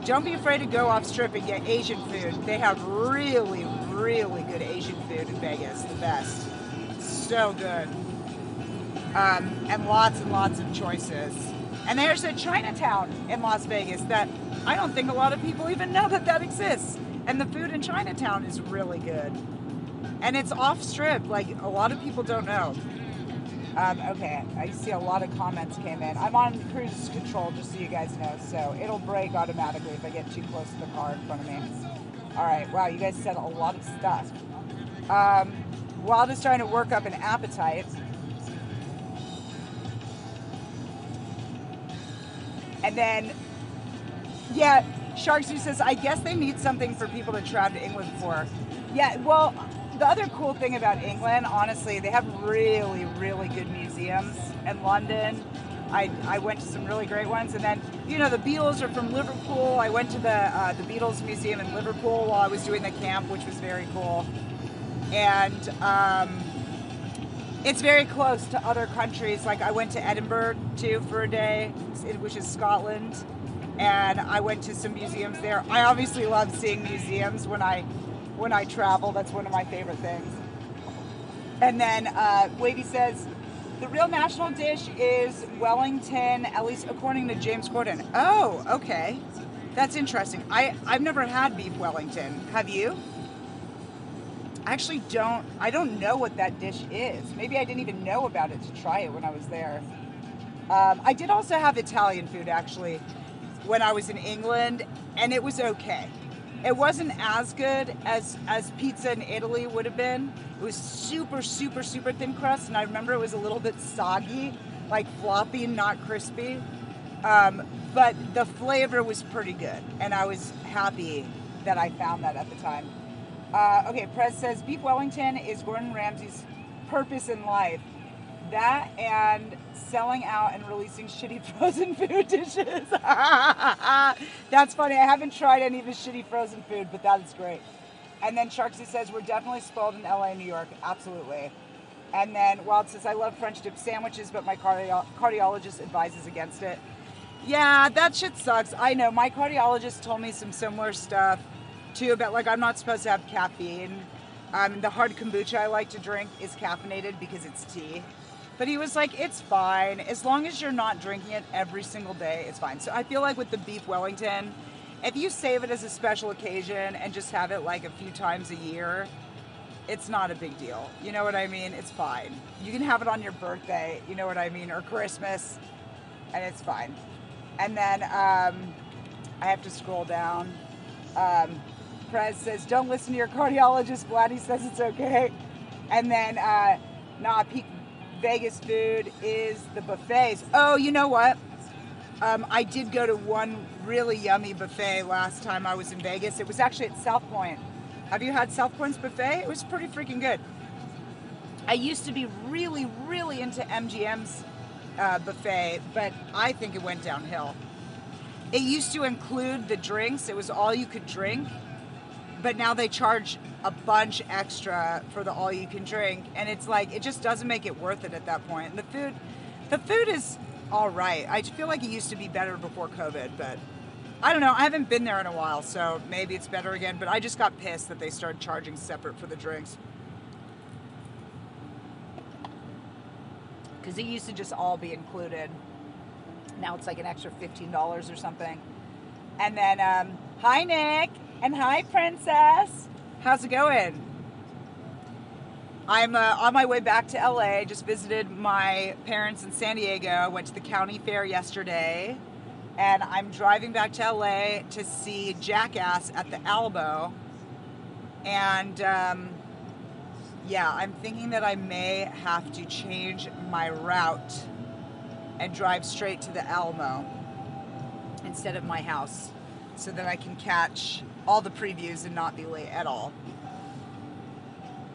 don't be afraid to go off strip and get Asian food. They have really, really good Asian food in Vegas, the best. So good. And lots of choices. And there's a Chinatown in Las Vegas that I don't think a lot of people even know that exists. And the food in Chinatown is really good. And it's off strip, like a lot of people don't know. Okay, I see a lot of comments came in. I'm on cruise control, just so you guys know, so it'll break automatically if I get too close to the car in front of me. All right, wow, you guys said a lot of stuff. While just trying to work up an appetite. And then, yeah, Sharks says, I guess they need something for people to travel to England for. Yeah, well, the other cool thing about England, honestly, they have really, really good museums in London. I went to some really great ones. And then, you know, the Beatles are from Liverpool. I went to the Beatles Museum in Liverpool while I was doing the camp, which was very cool. And it's very close to other countries. Like I went to Edinburgh, too, for a day, which is Scotland. And I went to some museums there. I obviously love seeing museums when I travel. That's one of my favorite things. And then Wavy says, the real national dish is Wellington, at least according to James Corden. Oh, okay. That's interesting. I've never had beef Wellington. Have you? I actually I don't know what that dish is. Maybe I didn't even know about it to try it when I was there. I did also have Italian food, actually, when I was in England, and it was okay. It wasn't as good as pizza in Italy would have been. It was super, super, super thin crust, and I remember it was a little bit soggy, like floppy and not crispy. But the flavor was pretty good, and I was happy that I found that at the time. Okay, Prez says, Beef Wellington is Gordon Ramsay's purpose in life. That and selling out and releasing shitty frozen food dishes. That's funny. I haven't tried any of his shitty frozen food, but that is great. And then Sharksy says, we're definitely spoiled in LA and New York. Absolutely. And then Wild says, I love French dip sandwiches, but my cardiologist advises against it. Yeah, that shit sucks. I know. My cardiologist told me some similar stuff, too, about like I'm not supposed to have caffeine. The hard kombucha I like to drink is caffeinated because it's tea. But he was like, it's fine. As long as you're not drinking it every single day, it's fine. So I feel like with the beef Wellington, if you save it as a special occasion and just have it like a few times a year, it's not a big deal. You know what I mean? It's fine. You can have it on your birthday, you know what I mean, or Christmas, and it's fine. And then I have to scroll down. Prez says, don't listen to your cardiologist. Vladdy says it's okay. And then, peak Vegas food is the buffets. Oh, you know what? I did go to one really yummy buffet last time I was in Vegas. It was actually at South Point. Have you had South Point's buffet? It was pretty freaking good. I used to be really, really into MGM's buffet, but I think it went downhill. It used to include the drinks. It was all you could drink. But now they charge a bunch extra for the all you can drink, and it's like it just doesn't make it worth it at that point. And the food is all right. I feel like it used to be better before COVID, but I don't know. I haven't been there in a while, so maybe it's better again. But I just got pissed that they started charging separate for the drinks, because it used to just all be included. Now it's like an extra $15 or something. And then hi Nick. And hi, Princess. How's it going? I'm on my way back to LA. Just visited my parents in San Diego. Went to the county fair yesterday. And I'm driving back to LA to see Jackass at the Alamo. And yeah, I'm thinking that I may have to change my route and drive straight to the Alamo instead of my house so that I can catch all the previews and not be late at all.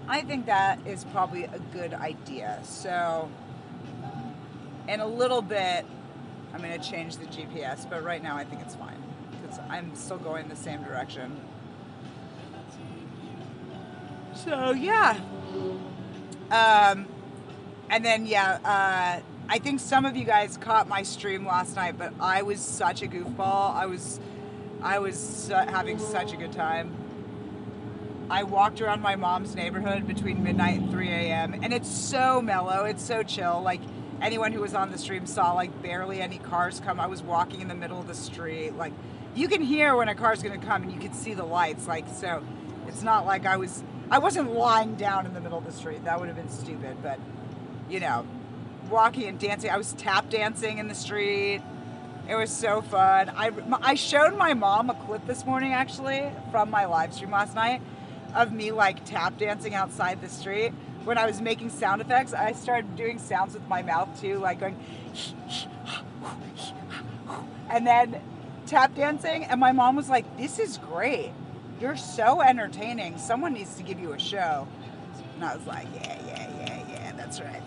I think that is probably a good idea. So in a little bit, I'm going to change the GPS, but right now I think it's fine because I'm still going the same direction. So yeah. And then I think some of you guys caught my stream last night, but I was such a goofball. I was having such a good time. I walked around my mom's neighborhood between midnight and 3 a.m. and it's so mellow, it's so chill. Like anyone who was on the stream saw like barely any cars come. I was walking in the middle of the street. Like you can hear when a car's gonna come and you can see the lights. Like, so it's not like I wasn't lying down in the middle of the street. That would have been stupid, but you know, walking and dancing. I was tap dancing in the street. It was so fun. I showed my mom a clip this morning actually from my live stream last night of me like tap dancing outside the street. When I was making sound effects, I started doing sounds with my mouth too, like going and then tap dancing, and my mom was like, "This is great. You're so entertaining. Someone needs to give you a show." And I was like, yeah, that's right.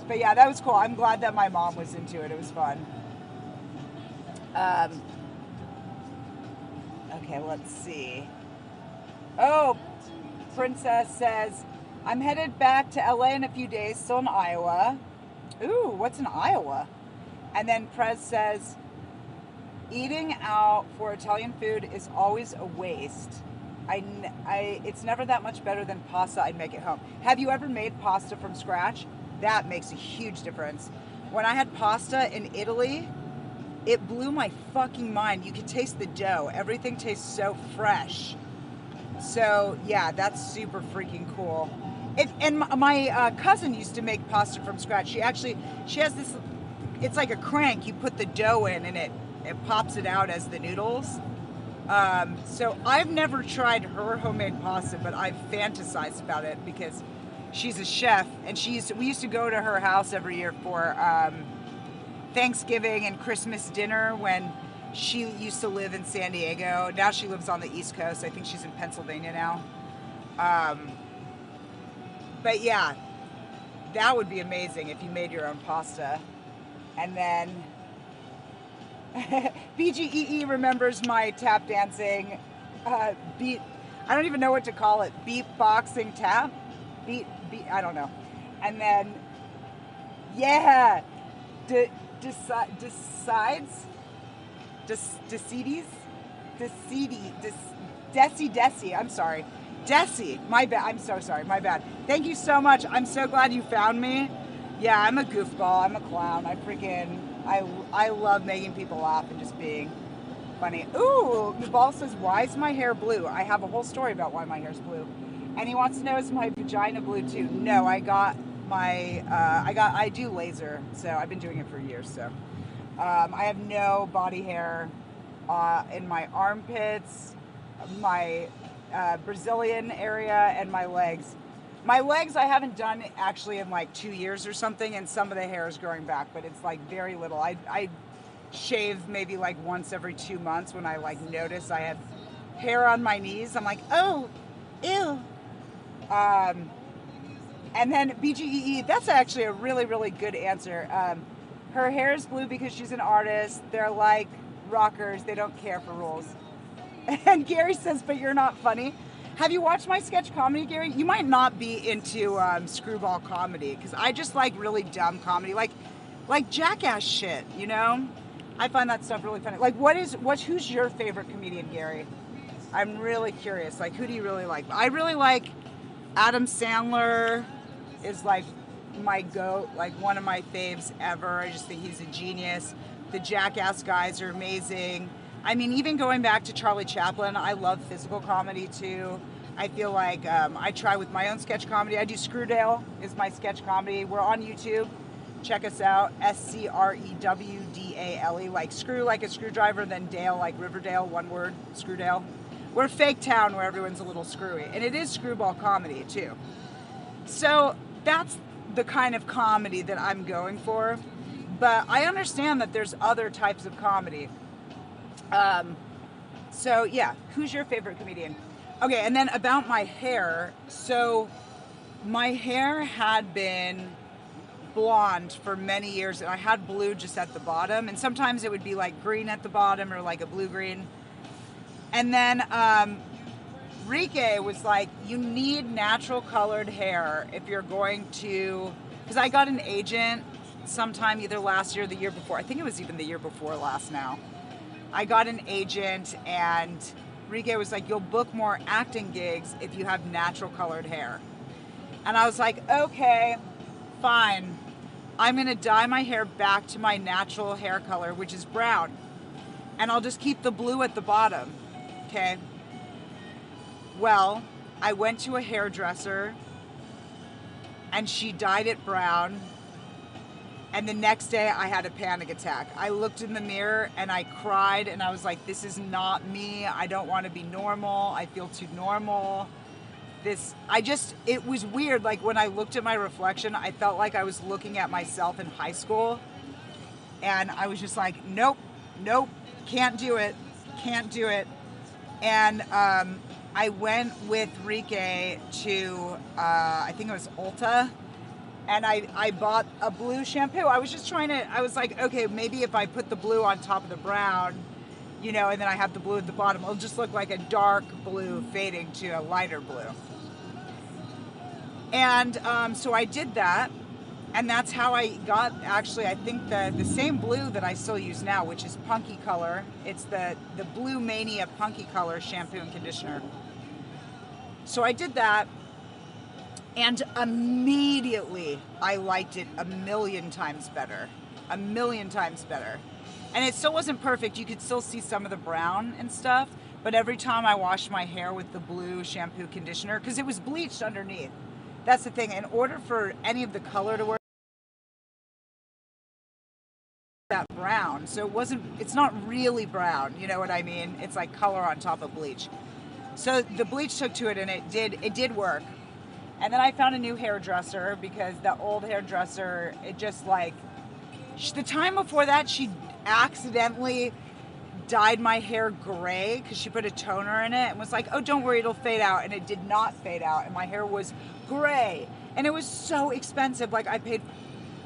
But yeah, that was cool. I'm glad that my mom was into it. It was fun. Okay, let's see. Oh, Princess says, I'm headed back to LA in a few days, still in Iowa. Ooh, what's in Iowa? And then Prez says, eating out for Italian food is always a waste. It's never that much better than pasta I'd make at home. Have you ever made pasta from scratch? That makes a huge difference. When I had pasta in Italy, it blew my fucking mind. You could taste the dough. Everything tastes so fresh. So yeah, that's super freaking cool. And my cousin used to make pasta from scratch. She has this, it's like a crank. You put the dough in and it pops it out as the noodles. So I've never tried her homemade pasta, but I've fantasized about it because she's a chef, and we used to go to her house every year for Thanksgiving and Christmas dinner when she used to live in San Diego. Now she lives on the East Coast. I think she's in Pennsylvania now. But yeah, that would be amazing if you made your own pasta. And then BGEE remembers my tap dancing beat. I don't even know what to call it. Beatboxing tap? Beat, I don't know. And then, yeah, Desi, I'm sorry. Desi, my bad, I'm so sorry, my bad. Thank you so much, I'm so glad you found me. Yeah, I'm a goofball, I'm a clown, I love making people laugh and just being funny. Ooh, Nabal says, why is my hair blue? I have a whole story about why my hair's blue. And he wants to know, is my vagina blue too? No, I do laser, so I've been doing it for years, so. I have no body hair in my armpits, my Brazilian area, and my legs. My legs I haven't done actually in like 2 years or something, and some of the hair is growing back, but it's like very little. I shave maybe like once every 2 months when I like notice I have hair on my knees. I'm like, oh, ew. And then BGEE, that's actually a really, really good answer. Her hair is blue because she's an artist. They're like rockers. They don't care for rules. And Gary says, but you're not funny. Have you watched my sketch comedy, Gary? You might not be into screwball comedy because I just like really dumb comedy, like Jackass shit, you know? I find that stuff really funny. Like, who's your favorite comedian, Gary? I'm really curious. Like, who do you really like? I really like Adam Sandler is like my goat, like one of my faves ever. I just think he's a genius. The Jackass guys are amazing. I mean, even going back to Charlie Chaplin, I love physical comedy too. I feel like I try with my own sketch comedy. I do Screwdale is my sketch comedy. We're on YouTube. Check us out. Screwdale, like screw like a screwdriver, then Dale like Riverdale, one word, Screwdale. We're a fake town where everyone's a little screwy. And it is screwball comedy too. So that's the kind of comedy that I'm going for. But I understand that there's other types of comedy. So yeah, who's your favorite comedian? Okay, and then about my hair. So my hair had been blonde for many years, and I had blue just at the bottom, and sometimes it would be like green at the bottom or like a blue-green. And then Rike was like, you need natural colored hair if you're going to, because I got an agent sometime either last year or the year before. I think it was even the year before last now. I got an agent, and Rike was like, you'll book more acting gigs if you have natural colored hair. And I was like, okay, fine. I'm gonna dye my hair back to my natural hair color, which is brown. And I'll just keep the blue at the bottom, okay? Well, I went to a hairdresser and she dyed it brown. And the next day I had a panic attack. I looked in the mirror and I cried and I was like, this is not me. I don't want to be normal. I feel too normal. It was weird. Like when I looked at my reflection, I felt like I was looking at myself in high school. And I was just like, nope, can't do it. And I went with Rike to, I think it was Ulta. And I bought a blue shampoo. I was like, okay, maybe if I put the blue on top of the brown, and then I have the blue at the bottom, it'll just look like a dark blue fading to a lighter blue. And so I did that, and that's how I got, actually, I think the same blue that I still use now, which is Punky Color. It's the Blue Mania Punky Color shampoo and conditioner. So I did that. And immediately, I liked it a million times better. And it still wasn't perfect. You could still see some of the brown and stuff. But every time I washed my hair with the blue shampoo conditioner, because it was bleached underneath. That's the thing. In order for any of the color to work, that brown. So it's not really brown. You know what I mean? It's like color on top of bleach. So the bleach took to it, and it did work. And then I found a new hairdresser because the old hairdresser, it just like, the time before that, she accidentally dyed my hair gray because she put a toner in it and was like, oh, don't worry, it'll fade out. And it did not fade out. And my hair was gray. And it was so expensive. Like I paid,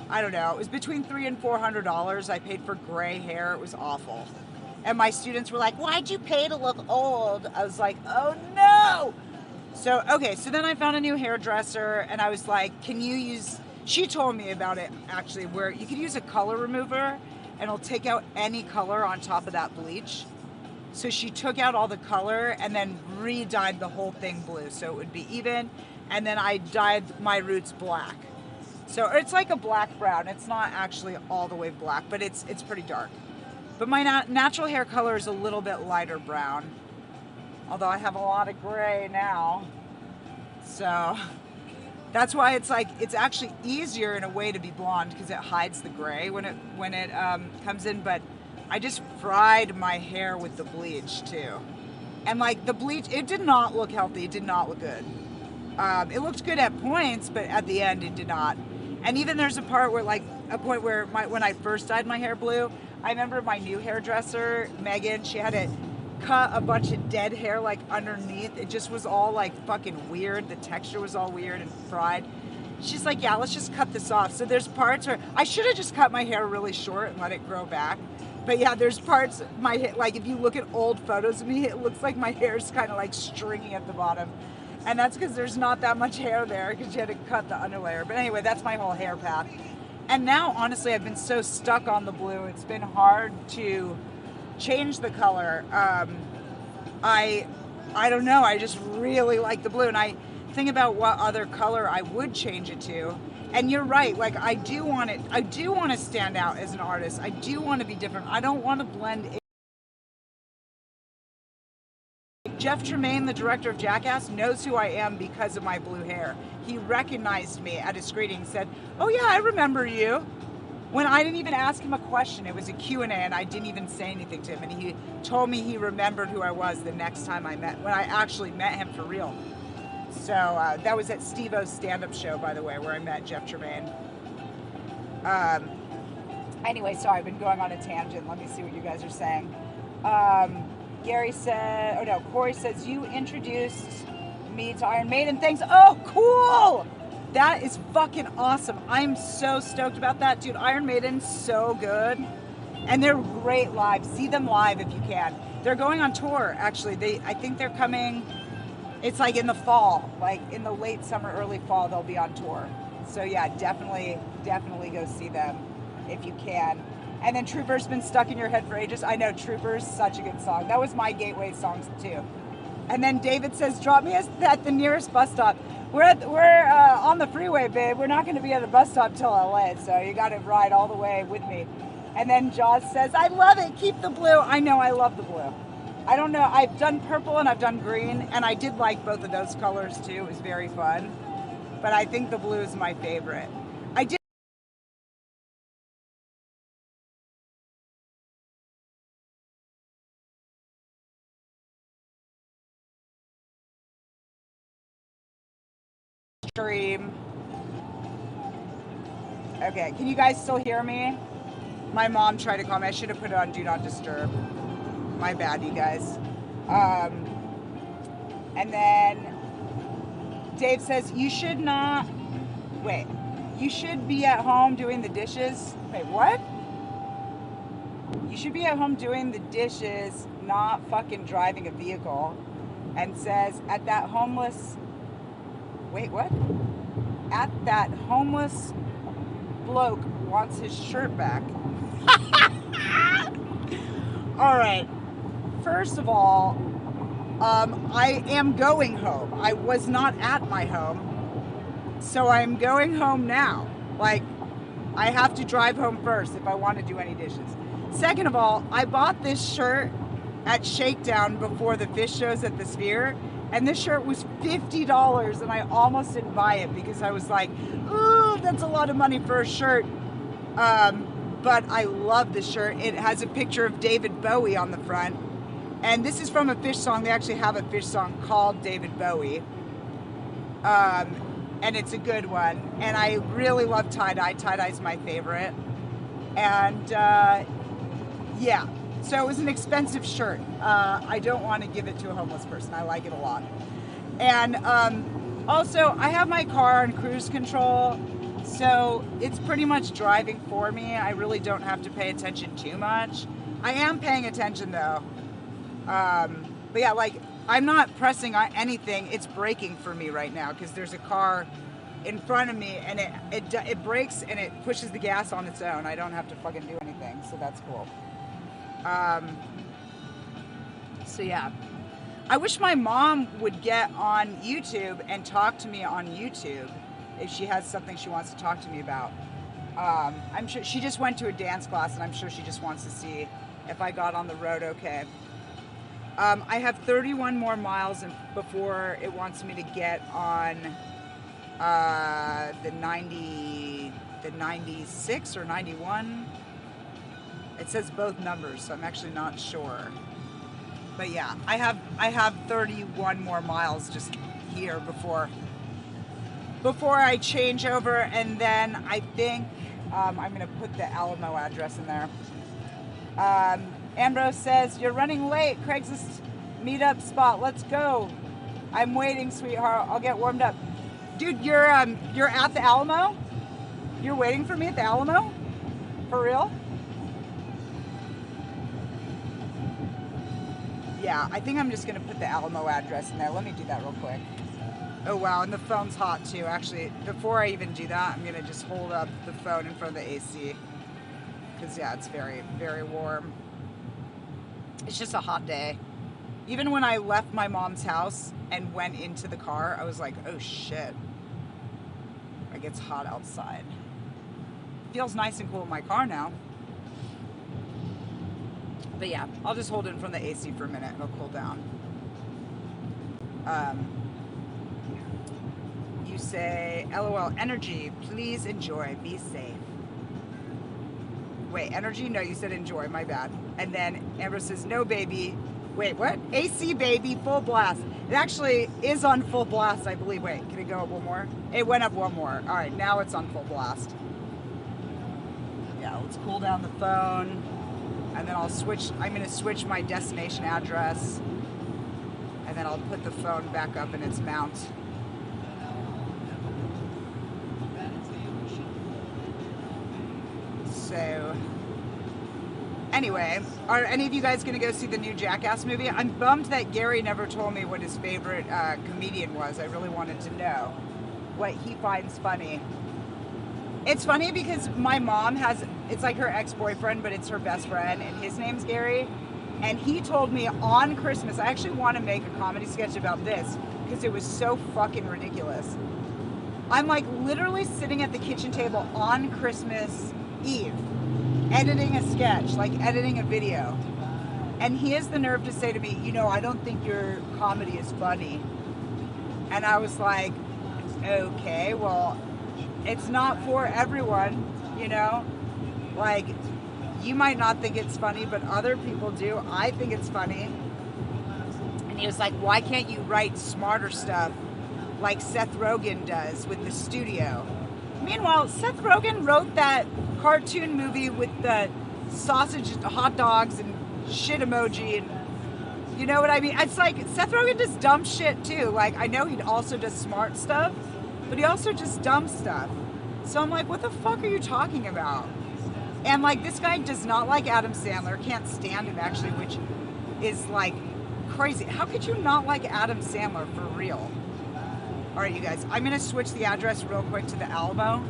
I don't know, it was between $300 and $400 I paid for gray hair. It was awful. And my students were like, why'd you pay to look old? I was like, oh no. So then I found a new hairdresser, and I was like, she told me about it actually, where you could use a color remover and it'll take out any color on top of that bleach. So she took out all the color and then re-dyed the whole thing blue so it would be even, and then I dyed my roots black. So it's like a black brown. It's not actually all the way black, but it's pretty dark. But my natural hair color is a little bit lighter brown. Although I have a lot of gray now. So that's why it's actually easier in a way to be blonde because it hides the gray when it comes in. But I just fried my hair with the bleach too. And like the bleach, it did not look healthy. It did not look good. It looked good at points, but at the end it did not. And even there's a point where when I first dyed my hair blue, I remember my new hairdresser, Megan, she had it cut a bunch of dead hair like underneath. It just was all like fucking weird. The texture was all weird and fried. She's like, yeah, let's just cut this off. So there's parts where I should have just cut my hair really short and let it grow back. But yeah, there's parts, like if you look at old photos of me, it looks like my hair's kind of like stringy at the bottom. And that's because there's not that much hair there because you had to cut the underlayer. But anyway, that's my whole hair path. And now, honestly, I've been so stuck on the blue, it's been hard to change the color. I don't know, I just really like the blue, and I think about what other color I would change it to. And you're right, like I do want to stand out as an artist. I do want to be different. I don't want to blend in Jeff Tremaine, the director of Jackass, knows who I am because of my blue hair. He recognized me at a screening, said, "Oh yeah, I remember you." When I didn't even ask him a question, it was a Q&A, and I didn't even say anything to him, and he told me he remembered who I was the next time when I actually met him for real. So that was at Steve-O's stand-up show, by the way, where I met Jeff Tremaine. Anyway, sorry, I've been going on a tangent. Let me see what you guys are saying. Gary said, oh no, Corey says, you introduced me to Iron Maiden. Thanks. Oh, cool. That is fucking awesome. I'm so stoked about that, dude. Iron Maiden's so good. And they're great live. See them live if you can. They're going on tour, actually. I think they're coming, it's like in the fall, like in the late summer, early fall, they'll be on tour. So yeah, definitely go see them if you can. And then Trooper's been stuck in your head for ages. I know, Trooper's such a good song. That was my gateway songs too. And then David says, drop me at the nearest bus stop. We're on the freeway, babe. We're not going to be at a bus stop till LA, so you got to ride all the way with me. And then Jaws says, I love it. Keep the blue. I know, I love the blue. I don't know. I've done purple and I've done green, and I did like both of those colors too. It was very fun. But I think the blue is my favorite. I did stream. Okay, can you guys still hear me? My mom tried to call me. I should have put it on Do Not Disturb. My bad, you guys. And then Dave says, you should not, wait, you should be at home doing the dishes. Wait, what? You should be at home doing the dishes, not fucking driving a vehicle. And says, at that homeless, wait, what? At that homeless bloke wants his shirt back. All right. First of all, I am going home. I was not at my home, so I'm going home now. Like, I have to drive home first if I want to do any dishes. Second of all, I bought this shirt at Shakedown before the fish shows at the Sphere, and this shirt was $50, and I almost didn't buy it because I was like, ooh, that's a lot of money for a shirt. But I love this shirt. It has a picture of David Bowie on the front. And this is from a Fish song. They actually have a Fish song called David Bowie. And it's a good one. And I really love tie-dye. Tie-dye's my favorite. And yeah, so it was an expensive shirt. I don't want to give it to a homeless person. I like it a lot. And also, I have my car on cruise control, so it's pretty much driving for me. I really don't have to pay attention too much. I am paying attention though. But yeah, like, I'm not pressing on anything. It's braking for me right now because there's a car in front of me, and it brakes and it pushes the gas on its own. I don't have to fucking do anything, so that's cool. So yeah, I wish my mom would get on YouTube and talk to me on YouTube if she has something she wants to talk to me about. I'm sure she just went to a dance class, and I'm sure she just wants to see if I got on the road okay. I have 31 more miles before it wants me to get on the 96 or 91. It says both numbers, so I'm actually not sure. But yeah, I have 31 more miles just here before I change over, and then I think I'm gonna put the Alamo address in there. Ambrose says, you're running late. Craigslist meetup spot. Let's go. I'm waiting, sweetheart. I'll get warmed up. Dude, you're at the Alamo? You're waiting for me at the Alamo? For real? Yeah, I think I'm just going to put the Alamo address in there. Let me do that real quick. Oh, wow, and the phone's hot, too. Actually, before I even do that, I'm going to just hold up the phone in front of the AC. Because, yeah, it's very, very warm. It's just a hot day. Even when I left my mom's house and went into the car, I was like, oh, shit. Like, it's hot outside. Feels nice and cool in my car now. But yeah, I'll just hold it in front of the AC for a minute. It'll cool down. You say, LOL, energy, please enjoy, be safe. Wait, energy? No, you said enjoy, my bad. And then Amber says, no, baby. Wait, what? AC, baby, full blast. It actually is on full blast, I believe. Wait, can it go up one more? It went up one more. All right, now it's on full blast. Yeah, let's cool down the phone. And then I'm going to switch my destination address. And then I'll put the phone back up in its mount. So, anyway, are any of you guys going to go see the new Jackass movie? I'm bummed that Gary never told me what his favorite comedian was. I really wanted to know what he finds funny. It's funny because my mom it's like her ex-boyfriend, but it's her best friend, and his name's Gary. And he told me on Christmas, I actually want to make a comedy sketch about this because it was so fucking ridiculous. I'm like literally sitting at the kitchen table on Christmas Eve, editing a sketch, like editing a video. And he has the nerve to say to me, I don't think your comedy is funny. And I was like, okay, well, it's not for everyone, Like, you might not think it's funny, but other people do. I think it's funny. And he was like, why can't you write smarter stuff like Seth Rogen does with the studio? Meanwhile, Seth Rogen wrote that cartoon movie with the sausage and hot dogs and shit emoji, and you know what I mean? It's like Seth Rogen does dumb shit too. Like, I know he also does smart stuff, but he also does dumb stuff. So I'm like, what the fuck are you talking about? And like, this guy does not like Adam Sandler, can't stand him actually, which is like crazy. How could you not like Adam Sandler for real? All right, you guys, I'm gonna switch the address real quick to the Alamo,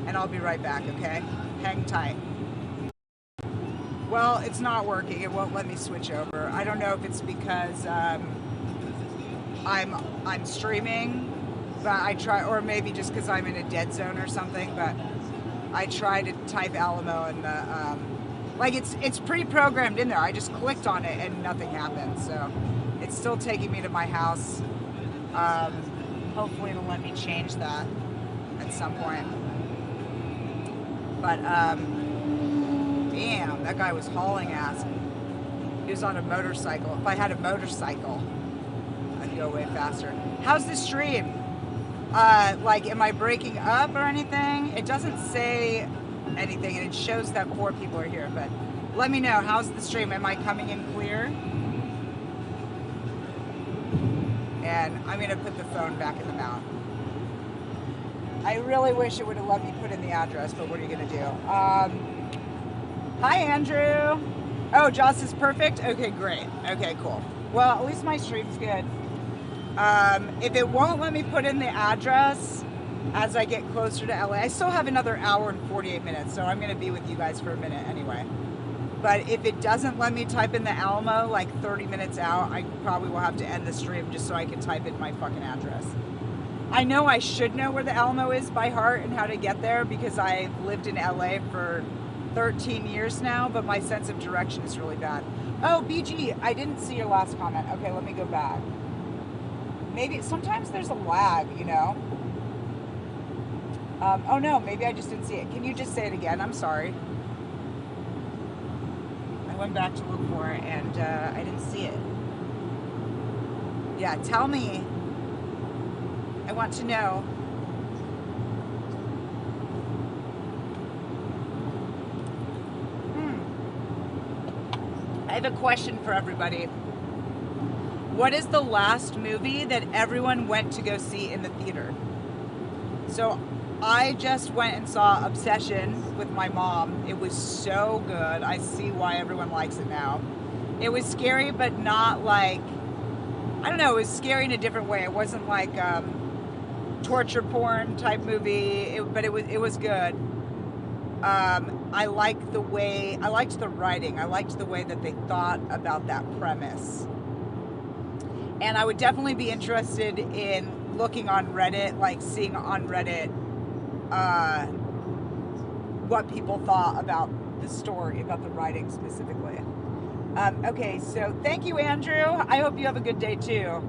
and I'll be right back, okay? Hang tight. Well, it's not working. It won't let me switch over. I don't know if it's because I'm streaming, but I try, or maybe just because I'm in a dead zone or something. But I try to type Alamo and the like it's pre-programmed in there. I just clicked on it and nothing happened. So it's still taking me to my house. Hopefully it'll let me change that at some point. But damn, that guy was hauling ass. He was on a motorcycle. If I had a motorcycle, I'd go way faster. How's the stream? Like, am I breaking up or anything? It doesn't say anything, and it shows that 4 people are here, but let me know. How's the stream? Am I coming in clear? And I'm going to put the phone back in the mount. I really wish it would have let me put in the address, but what are you going to do? Hi, Andrew. Oh, Joss is perfect? Okay, great. Okay, cool. Well, at least my stream's good. If it won't let me put in the address as I get closer to LA, I still have another hour and 48 minutes, so I'm going to be with you guys for a minute anyway. But if it doesn't let me type in the Alamo like 30 minutes out, I probably will have to end the stream just so I can type in my fucking address. I know I should know where the Alamo is by heart and how to get there because I've lived in LA for 13 years now, but my sense of direction is really bad. Oh, BG, I didn't see your last comment. Okay, let me go back. Maybe sometimes there's a lag, oh no, maybe I just didn't see it. Can you just say it again? I'm sorry. I went back to look for it and I didn't see it. Yeah, tell me. I want to know. I have a question for everybody. What is the last movie that everyone went to go see in the theater? So I just went and saw Obsession with my mom. It was so good. I see why everyone likes it now. It was scary, but not like, I don't know, it was scary in a different way. It wasn't like torture porn type movie, but it was good. I liked the writing. I liked the way that they thought about that premise. And I would definitely be interested in looking on Reddit, like seeing on Reddit what people thought about the story, about the writing specifically. Okay, so thank you, Andrew. I hope you have a good day too.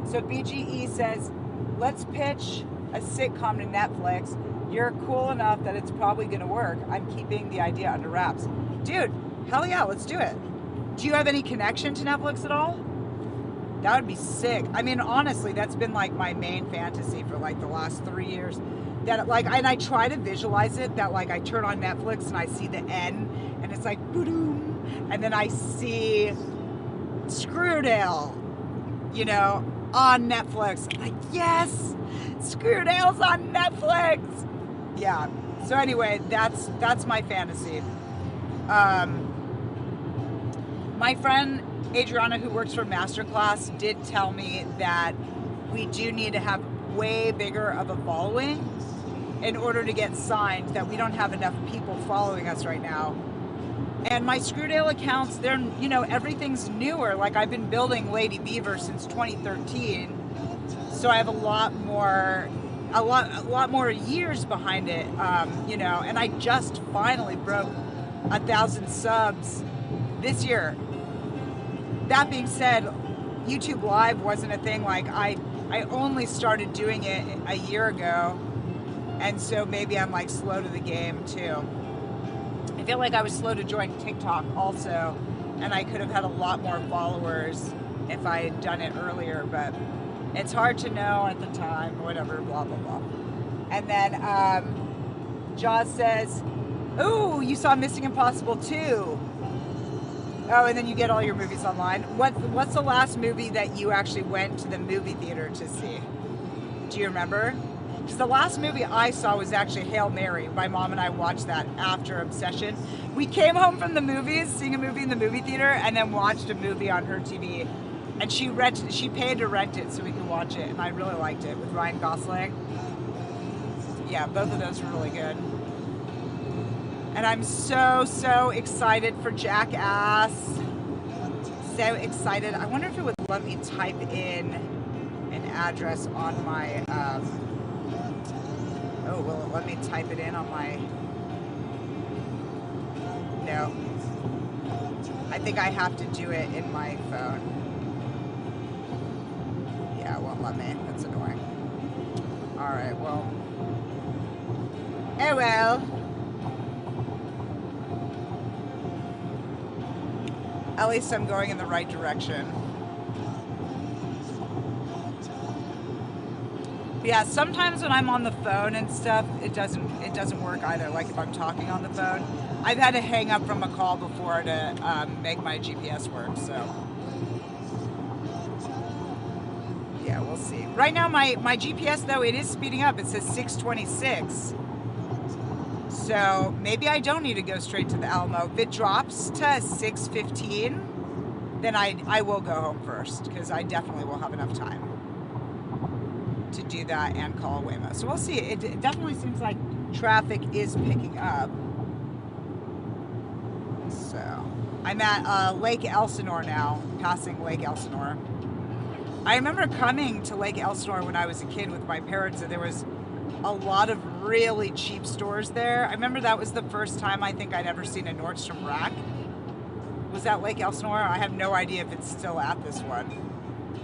So BGE says, let's pitch a sitcom to Netflix. You're cool enough that it's probably going to work. I'm keeping the idea under wraps. Dude, hell yeah, let's do it. Do you have any connection to Netflix at all? That would be sick. I mean, honestly, that's been like my main fantasy for like the last 3 years. That like, and I try to visualize it that like I turn on Netflix and I see the N and it's like boom, and then I see Screwdale, you know, on Netflix. I'm like, yes, Screwdale's on Netflix. Yeah. So anyway, that's my fantasy. My friend Adriana, who works for Masterclass, did tell me that we do need to have way bigger of a following in order to get signed, that we don't have enough people following us right now. And my Screwdale accounts, they're, you know, everything's newer. Like I've been building Lady Beaver since 2013. So I have a lot more years behind it, you know, and I just finally broke 1,000 subs this year. That being said, YouTube Live wasn't a thing. Like I only started doing it a year ago, and so maybe I'm like slow to the game too. I feel like I was slow to join TikTok also, and I could have had a lot more followers if I had done it earlier, but it's hard to know at the time, whatever, blah, blah, blah. And then Jaws says, ooh, you saw Missing Impossible 2. Oh, and then you get all your movies online. What's the last movie that you actually went to the movie theater to see? Do you remember? Because the last movie I saw was actually Hail Mary. My mom and I watched that after Obsession. We came home from the movies, seeing a movie in the movie theater, and then watched a movie on her TV. And she paid to rent it so we could watch it, and I really liked it with Ryan Gosling. Yeah, both of those were really good. And I'm so excited for Jackass. So excited. I wonder if it would let me type in an address on my, oh, will it let me type it in on my, no. I think I have to do it in my phone. Yeah, it won't let me. That's annoying. All right, well. Oh well. At least I'm going in the right direction. But yeah, sometimes when I'm on the phone and stuff, it doesn't work either. Like if I'm talking on the phone, I've had to hang up from a call before to make my GPS work. So yeah, we'll see. Right now, my GPS though, it is speeding up. It says 626. So maybe I don't need to go straight to the Alamo. If it drops to 6:15, then I will go home first, because I definitely will have enough time to do that and call Waymo. So we'll see. It definitely seems like traffic is picking up. So I'm at Lake Elsinore now, passing Lake Elsinore. I remember coming to Lake Elsinore when I was a kid with my parents, and there was a lot of really cheap stores there. I remember that was the first time I think I'd ever seen a Nordstrom Rack. Was that Lake Elsinore? I have no idea if it's still at this one.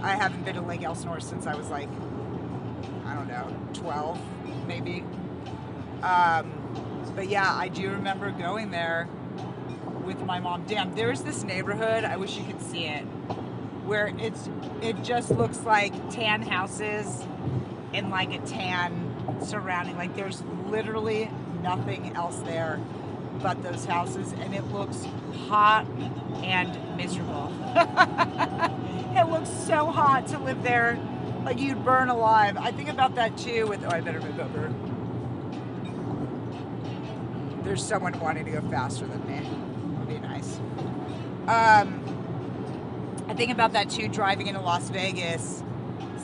I haven't been to Lake Elsinore since I was like, I don't know, 12 maybe. But yeah, I do remember going there with my mom. Damn, there's this neighborhood, I wish you could see it, where it just looks like tan houses and like a tan surrounding, like there's literally nothing else there but those houses, and it looks hot and miserable. It looks so hot to live there, like you'd burn alive. I think about that too with, oh, I better move over. There's someone wanting to go faster than me. Would be nice. I think about that too, driving into Las Vegas,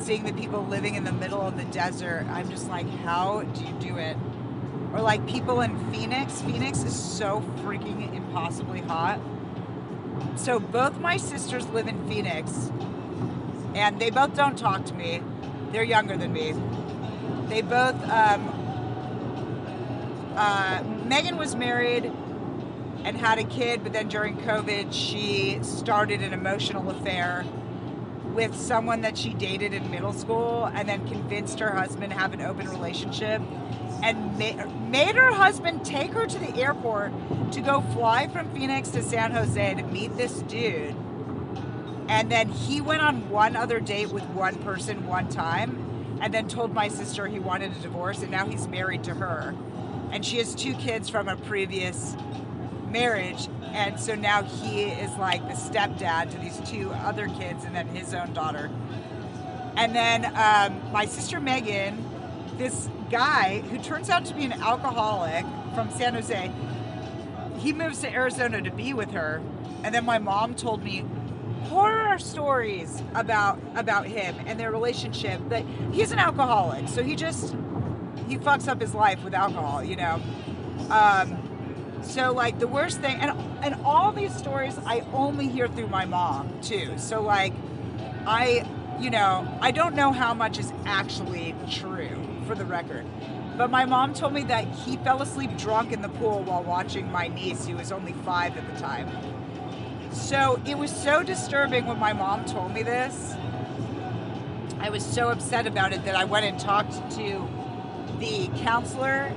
seeing the people living in the middle of the desert. I'm just like, how do you do it? Or like people in Phoenix. Phoenix is so freaking impossibly hot. So both my sisters live in Phoenix, and they both don't talk to me. They're younger than me. They both, Megan was married and had a kid, but then during COVID, she started an emotional affair with someone that she dated in middle school, and then convinced her husband to have an open relationship, and made her husband take her to the airport to go fly from Phoenix to San Jose to meet this dude. And then he went on one other date with one person one time, and then told my sister he wanted a divorce, and now he's married to her. And she has 2 kids from a previous marriage, and so now he is like the stepdad to these 2 other kids and then his own daughter. And then my sister Megan, this guy who turns out to be an alcoholic from San Jose, he moves to Arizona to be with her, and then my mom told me horror stories about him and their relationship. That he's an alcoholic, so he fucks up his life with alcohol, you know. So like the worst thing, and all these stories I only hear through my mom too. So like I don't know how much is actually true, for the record. But my mom told me that he fell asleep drunk in the pool while watching my niece, who was only 5 at the time. So it was so disturbing when my mom told me this. I was so upset about it that I went and talked to the counselor,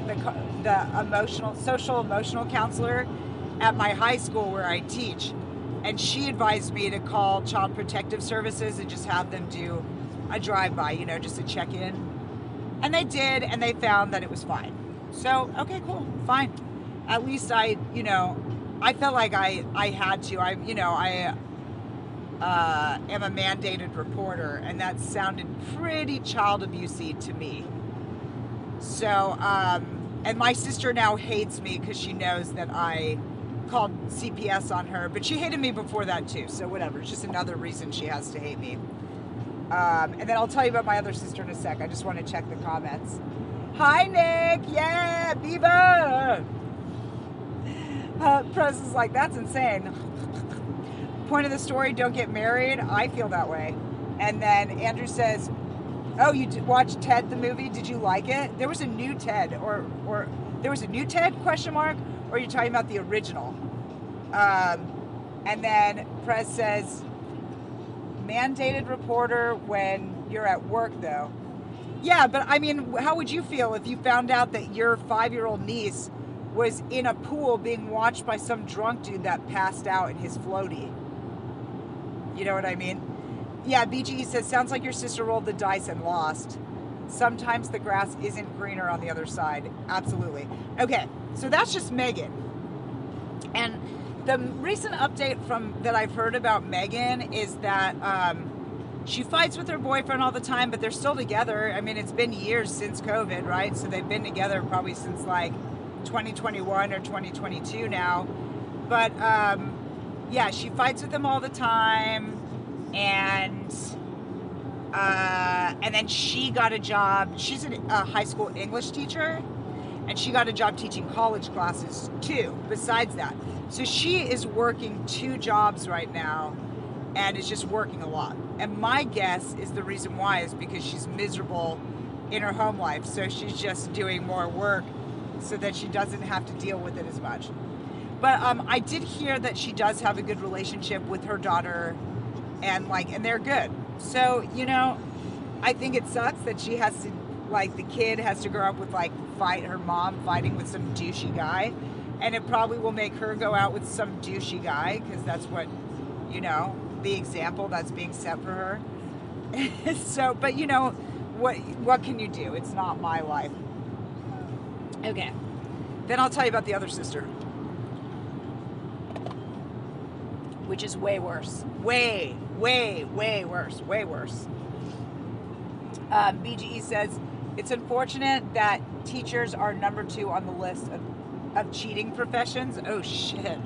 the social emotional counselor at my high school where I teach. And she advised me to call Child Protective Services and just have them do a drive-by, you know, just to check in. And they did, and they found that it was fine. So, okay, cool, fine. At least I felt like I had to. I am a mandated reporter, and that sounded pretty child abusey to me. So, and my sister now hates me because she knows that I called CPS on her, but she hated me before that too, so whatever. It's just another reason she has to hate me. And then I'll tell you about my other sister in a sec. I just want to check the comments. Hi, Nick. Yeah, Biba. Press is like, that's insane. Point of the story, don't get married. I feel that way. And then Andrew says, oh, you watched Ted the movie? Did you like it? There was a new Ted, or there was a new Ted, question mark? Or are you talking about the original? And then Press says, mandated reporter when you're at work, though. Yeah, but I mean, how would you feel if you found out that your 5-year-old niece was in a pool being watched by some drunk dude that passed out in his floaty? You know what I mean? Yeah, BGE says, sounds like your sister rolled the dice and lost. Sometimes the grass isn't greener on the other side. Absolutely. Okay, so that's just Megan. And the recent update that I've heard about Megan is that she fights with her boyfriend all the time, but they're still together. I mean, it's been years since COVID, right? So they've been together probably since like 2021 or 2022 now. But yeah, she fights with him all the time, and then she got a job. She's a high school English teacher, and she got a job teaching college classes too, besides that. So she is working 2 jobs right now, and is just working a lot. And my guess is the reason why is because she's miserable in her home life. So she's just doing more work so that she doesn't have to deal with it as much. But I did hear that she does have a good relationship with her daughter, and they're good. So, you know, I think it sucks that she has to, the kid has to grow up with her mom fighting with some douchey guy. And it probably will make her go out with some douchey guy, because that's what, you know, the example that's being set for her. So, but you know, what can you do? It's not my life. Okay. Then I'll tell you about the other sister, which is way worse. Way worse. Way worse. BGE says, it's unfortunate that teachers are number 2 on the list of cheating professions. Oh shit.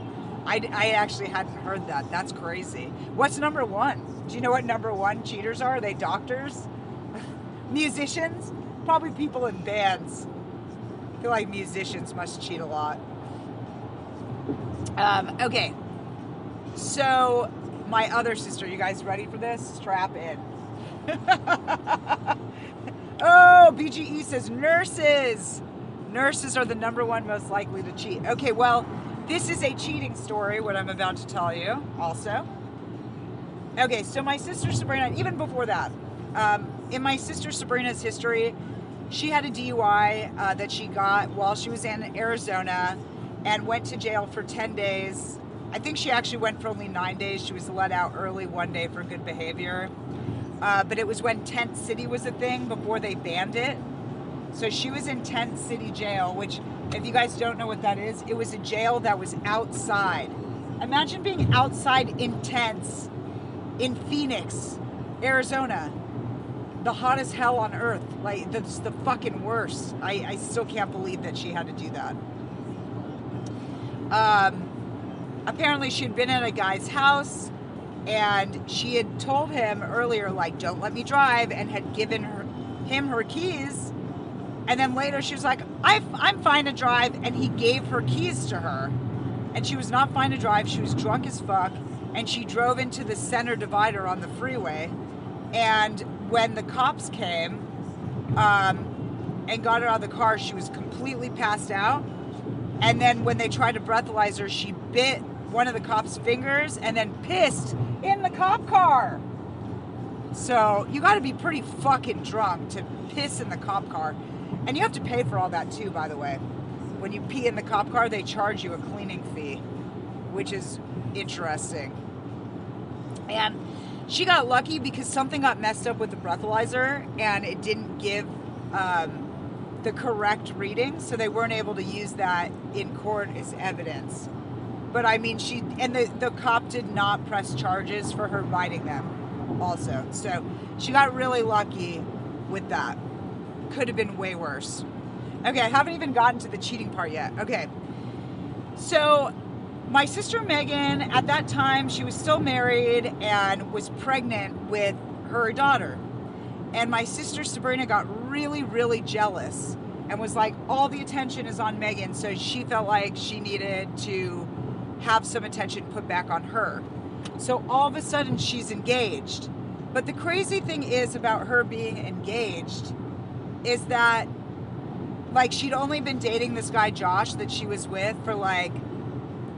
I actually hadn't heard that. That's crazy. What's number 1? Do you know what number 1 cheaters are? Are they doctors? Musicians? Probably people in bands. I feel like musicians must cheat a lot. Okay. So, my other sister, you guys ready for this? Strap in. Oh, BGE says nurses. Nurses are the number 1 most likely to cheat. Okay, well, This is a cheating story, what I'm about to tell you, also. Okay, so my sister Sabrina, even before that, in my sister Sabrina's history, she had a DUI that she got while she was in Arizona and went to jail for 10 days. I think she actually went for only 9 days. She was let out early one day for good behavior. But it was when Tent City was a thing before they banned it. So she was in Tent City Jail, which, if you guys don't know what that is, it was a jail that was outside. Imagine being outside in tents in Phoenix, Arizona. The hottest hell on earth. Like, that's the fucking worst. I still can't believe that she had to do that. Apparently she had been at a guy's house and she had told him earlier, like, don't let me drive, and had given him her keys. And then later she was like, I'm fine to drive, and he gave her keys to her. And she was not fine to drive. She was drunk as fuck, and she drove into the center divider on the freeway. And when the cops came and got her out of the car, she was completely passed out. And then when they tried to breathalyze her, she bit one of the cops' fingers and then pissed in the cop car. So you got to be pretty fucking drunk to piss in the cop car. And you have to pay for all that too, by the way. When you pee in the cop car, they charge you a cleaning fee, which is interesting. And she got lucky because something got messed up with the breathalyzer and it didn't give the correct reading, so they weren't able to use that in court as evidence. But I mean, the cop did not press charges for her biting them also. So she got really lucky with that. Could have been way worse. Okay, I haven't even gotten to the cheating part yet. Okay, so my sister Megan, at that time, she was still married and was pregnant with her daughter. And my sister Sabrina got really, really jealous and was like, all the attention is on Megan, so she felt like she needed to have some attention put back on her. So all of a sudden she's engaged. But the crazy thing is about her being engaged is that, like, she'd only been dating this guy Josh that she was with for like,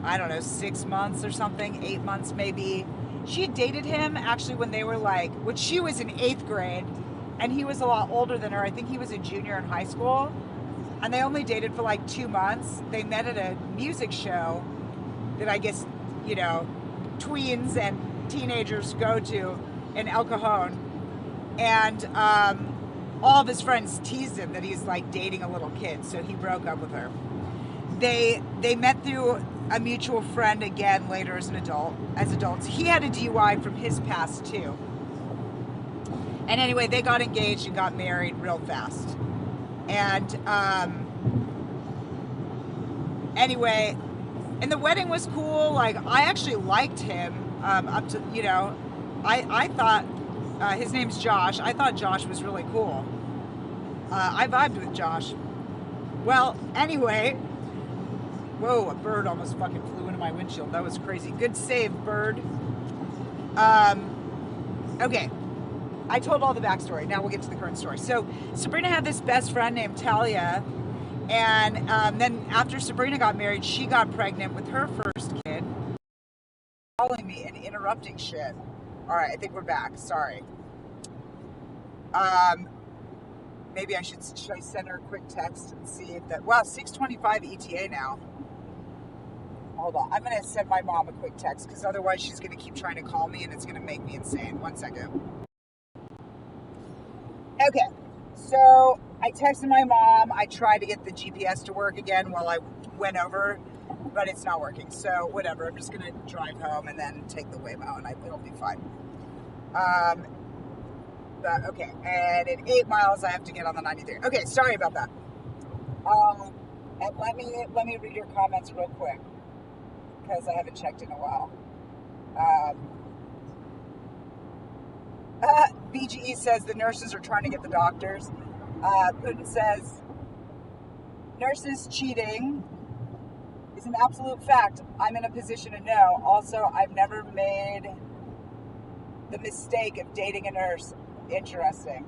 I don't know, 6 months or something, 8 months maybe. She had dated him actually when they were like, when she was in 8th grade, and he was a lot older than her. I think he was a junior in high school. And they only dated for like 2 months. They met at a music show that I guess, you know, tweens and teenagers go to in El Cajon. And all of his friends teased him that he's like dating a little kid, so he broke up with her. They met through a mutual friend again later as adults. He had a DUI from his past too. And anyway, they got engaged and got married real fast. And anyway, and the wedding was cool. Like, I actually liked him up to, you know, I thought, his name's Josh. I thought Josh was really cool. I vibed with Josh. Well, anyway, whoa, a bird almost fucking flew into my windshield. That was crazy. Good save, bird. Okay. I told all the backstory. Now we'll get to the current story. So Sabrina had this best friend named Talia, and then after Sabrina got married, she got pregnant with her first kid. Calling me and interrupting shit. All right, I think we're back. Sorry. Maybe should I send her a quick text and see if that, wow, 6:25 ETA now. Hold on, I'm gonna send my mom a quick text because otherwise she's gonna keep trying to call me and it's gonna make me insane. 1 second. Okay, so I texted my mom. I tried to get the GPS to work again while I went over, but it's not working. So whatever, I'm just gonna drive home and then take the Waymo and it'll be fine. But okay, and in 8 miles I have to get on the 93. Okay, sorry about that. And let me read your comments real quick because I haven't checked in a while. BGE says the nurses are trying to get the doctors. Putin says nurses cheating is an absolute fact. I'm in a position to know. Also, I've never made the mistake of dating a nurse. Interesting.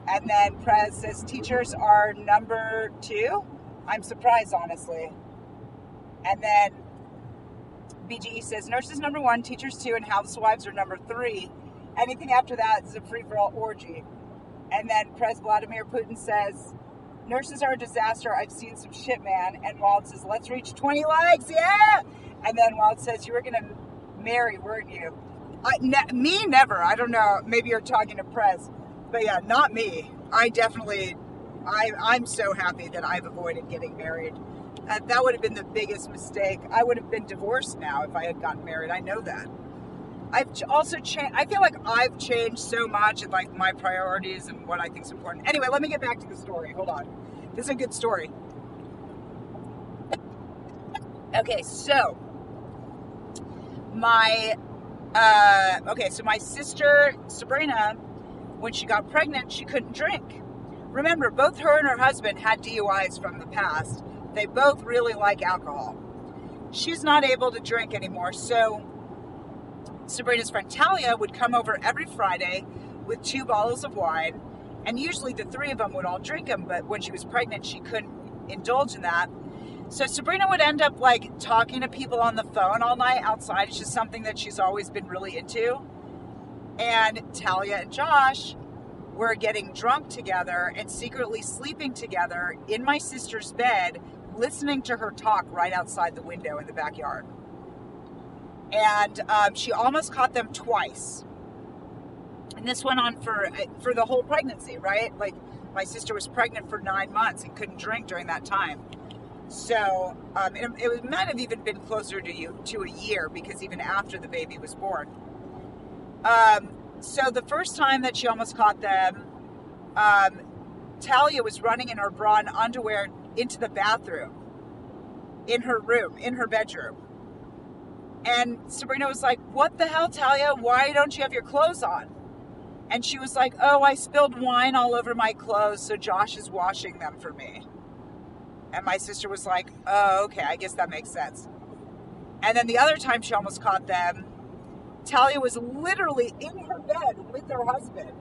And then Prez says teachers are number 2. I'm surprised, honestly. And then BGE says nurses number 1, teachers 2, and housewives are number 3. Anything after that is a free-for-all orgy. And then Pres Vladimir Putin says, nurses are a disaster. I've seen some shit, man. And Wild says, let's reach 20 likes. Yeah. And then Wild says, you were going to marry, weren't you? Me, never. I don't know. Maybe you're talking to Pres. But yeah, not me. I'm so happy that I've avoided getting married. That would have been the biggest mistake. I would have been divorced now if I had gotten married. I know that. I've also changed. I feel like I've changed so much in like my priorities and what I think is important. Anyway, let me get back to the story. Hold on. This is a good story. Okay, so my sister Sabrina, when she got pregnant, she couldn't drink. Remember, both her and her husband had DUIs from the past. They both really like alcohol. She's not able to drink anymore, so Sabrina's friend Talia would come over every Friday with 2 bottles of wine, and usually the 3 of them would all drink them, but when she was pregnant, she couldn't indulge in that. So Sabrina would end up like talking to people on the phone all night outside. It's just something that she's always been really into. And Talia and Josh were getting drunk together and secretly sleeping together in my sister's bed, listening to her talk right outside the window in the backyard. And she almost caught them twice. And this went on for the whole pregnancy, right? Like my sister was pregnant for 9 months and couldn't drink during that time. So it might have even been closer to a year, because even after the baby was born. So the first time that she almost caught them, Talia was running in her bra and underwear into the bathroom in her room, in her bedroom. And Sabrina was like, what the hell, Talia? Why don't you have your clothes on? And she was like, oh, I spilled wine all over my clothes, so Josh is washing them for me. And my sister was like, oh, okay, I guess that makes sense. And then the other time she almost caught them, Talia was literally in her bed with her husband,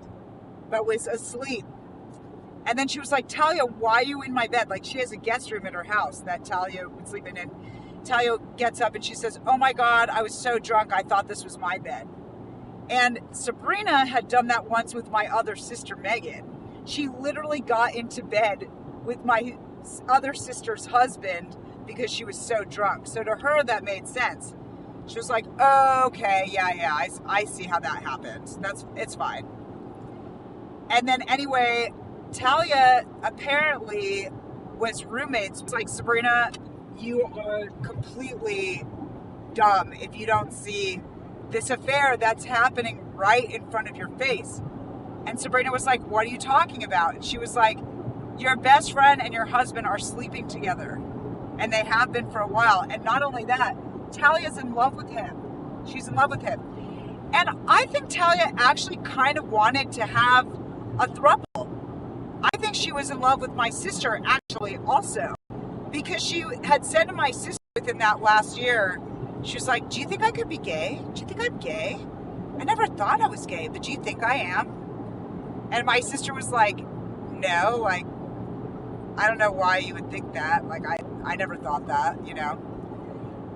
but was asleep. And then she was like, Talia, why are you in my bed? Like, she has a guest room in her house that Talia would sleep in. And Talia gets up and she says, oh my God, I was so drunk, I thought this was my bed. And Sabrina had done that once with my other sister, Megan. She literally got into bed with my other sister's husband because she was so drunk. So to her, that made sense. She was like, oh, okay, yeah, I see how that happened. It's fine. And then anyway, Talia apparently was roommates. It's like, Sabrina, you are completely dumb if you don't see this affair that's happening right in front of your face. And Sabrina was like, what are you talking about? And she was like, your best friend and your husband are sleeping together. And they have been for a while. And not only that, Talia's in love with him. She's in love with him. And I think Talia actually kind of wanted to have a throuple. I think she was in love with my sister actually also. Because she had said to my sister within that last year, she was like, do you think I could be gay? Do you think I'm gay? I never thought I was gay, but do you think I am? And my sister was like, no, like, I don't know why you would think that. Like, I never thought that, you know?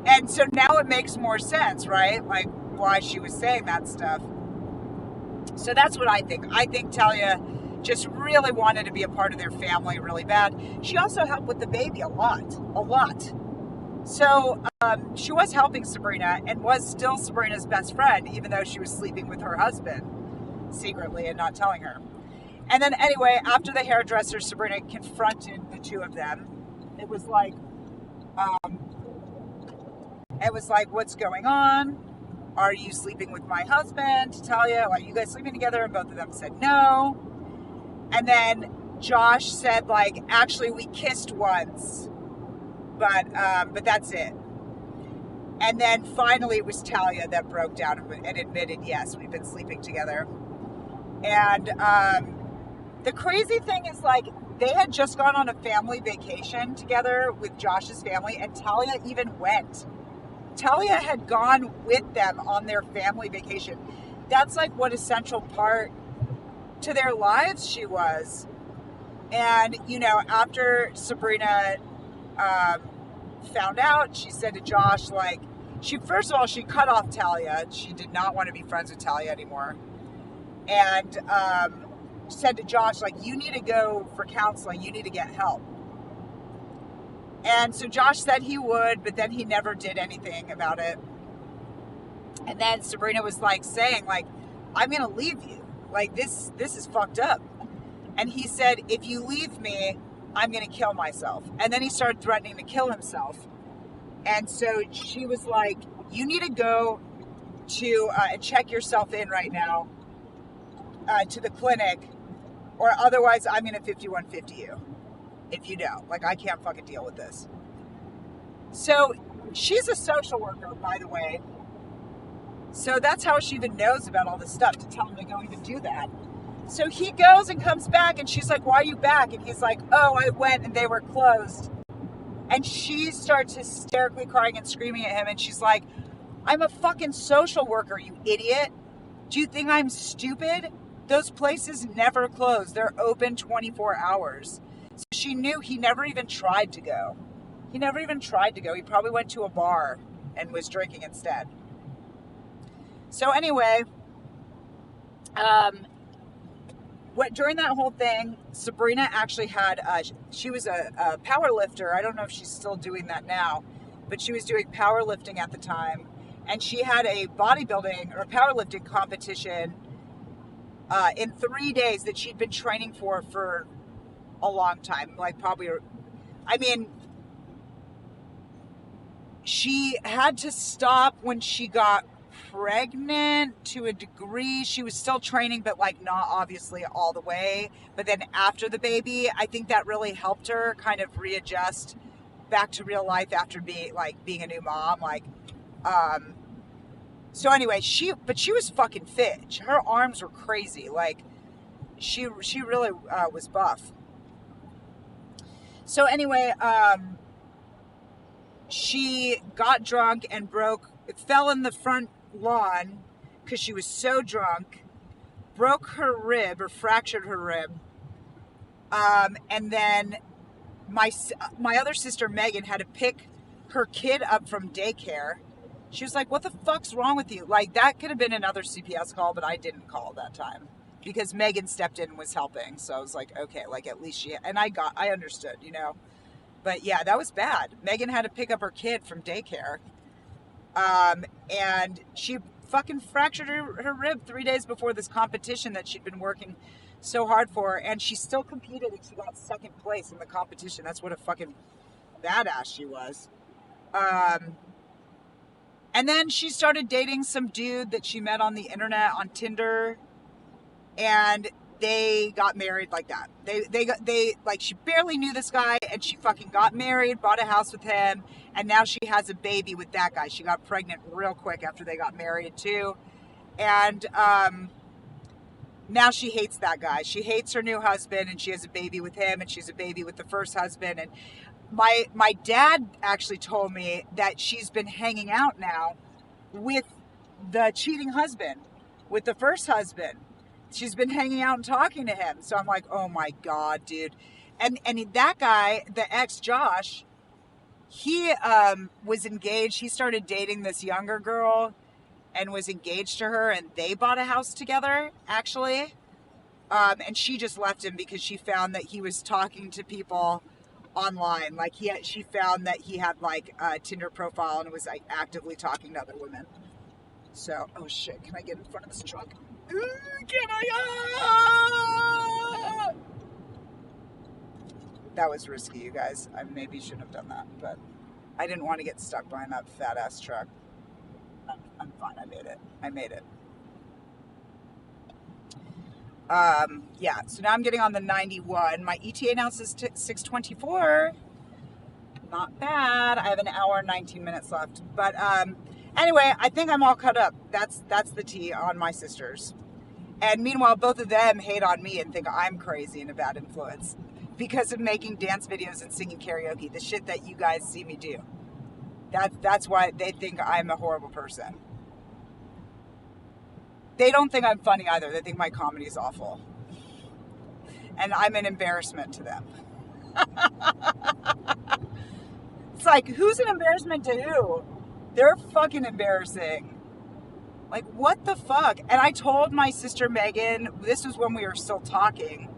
And so now it makes more sense, right? Like, why she was saying that stuff. So that's what I think. I think Talia just really wanted to be a part of their family really bad. She also helped with the baby a lot. So she was helping Sabrina and was still Sabrina's best friend, even though she was sleeping with her husband secretly and not telling her. And then anyway, after the hairdresser, Sabrina confronted the two of them. It was like, what's going on? Are you sleeping with my husband? Talia, are you guys sleeping together? And both of them said no. And then Josh said, like, actually we kissed once, but that's it. And then finally it was Talia that broke down and admitted, yes, we've been sleeping together. And the crazy thing is, like, they had just gone on a family vacation together with Josh's family, and Talia even went. Talia had gone with them on their family vacation. That's like what a central part to their lives she was. And, you know, after Sabrina found out, she said to Josh, like, first of all, she cut off Talia. She did not want to be friends with Talia anymore. And said to Josh, like, you need to go for counseling. You need to get help. And so Josh said he would, but then he never did anything about it. And then Sabrina was like saying, like, I'm going to leave you. Like, this is fucked up. And he said, if you leave me, I'm going to kill myself. And then he started threatening to kill himself. And so she was like, you need to go to and check yourself in right now to the clinic, or otherwise I'm going to 5150 you if you don't. Like, I can't fucking deal with this. So she's a social worker, by the way. So that's how she even knows about all this stuff, to tell him to go even do that. So he goes and comes back, and she's like, why are you back? And he's like, oh, I went and they were closed. And she starts hysterically crying and screaming at him. And she's like, I'm a fucking social worker, you idiot. Do you think I'm stupid? Those places never close. They're open 24 hours. So she knew he never even tried to go. He never even tried to go. He probably went to a bar and was drinking instead. So anyway, during that whole thing, Sabrina actually had, she was a power lifter. I don't know if she's still doing that now, but she was doing powerlifting at the time. And she had a bodybuilding or a powerlifting competition in 3 days that she'd been training for a long time. Like, probably, I mean, she had to stop when she got pregnant to a degree. She was still training, but like not obviously all the way. But then after the baby, I think that really helped her kind of readjust back to real life after being a new mom. So anyway, she was fucking fit. Her arms were crazy. Like, she really was buff. So anyway, she got drunk and fell in the front lawn because she was so drunk, broke her rib or fractured her rib. And then my other sister, Megan, had to pick her kid up from daycare. She was like, what the fuck's wrong with you? Like, that could have been another CPS call, but I didn't call that time because Megan stepped in and was helping. So I was like, okay, like, at least I understood, you know. But yeah, that was bad. Megan had to pick up her kid from daycare. And she fucking fractured her rib 3 days before this competition that she'd been working so hard for. And she still competed, and she got second place in the competition. That's what a fucking badass she was. And then she started dating some dude that she met on the internet on Tinder, and they got married like that. They she barely knew this guy, and she fucking got married, bought a house with him, and now she has a baby with that guy. She got pregnant real quick after they got married too. And now she hates that guy. She hates her new husband, and she has a baby with him, and she's a baby with the first husband. And my dad actually told me that she's been hanging out now with the cheating husband, with the first husband. She's been hanging out and talking to him. So I'm like, oh my God, dude. And that guy, the ex Josh, he was engaged. He started dating this younger girl and was engaged to her, and they bought a house together, actually. And she just left him because she found that he was talking to people online. Like, she found that he had like a Tinder profile and was like actively talking to other women. So, oh shit, can I get in front of this truck? Can I? That was risky, you guys. I maybe shouldn't have done that, but I didn't want to get stuck behind that fat ass truck. I'm fine. I made it. Yeah, so now I'm getting on the 91. My ETA now says 6:24. Not bad. I have an hour and 19 minutes left. But anyway, I think I'm all cut up. That's the tea on my sisters. And meanwhile, both of them hate on me and think I'm crazy and a bad influence because of making dance videos and singing karaoke, the shit that you guys see me do. That's why they think I'm a horrible person. They don't think I'm funny either. They think my comedy is awful. And I'm an embarrassment to them. It's like, who's an embarrassment to who? They're fucking embarrassing. Like, what the fuck? And I told my sister Megan, this was when we were still talking.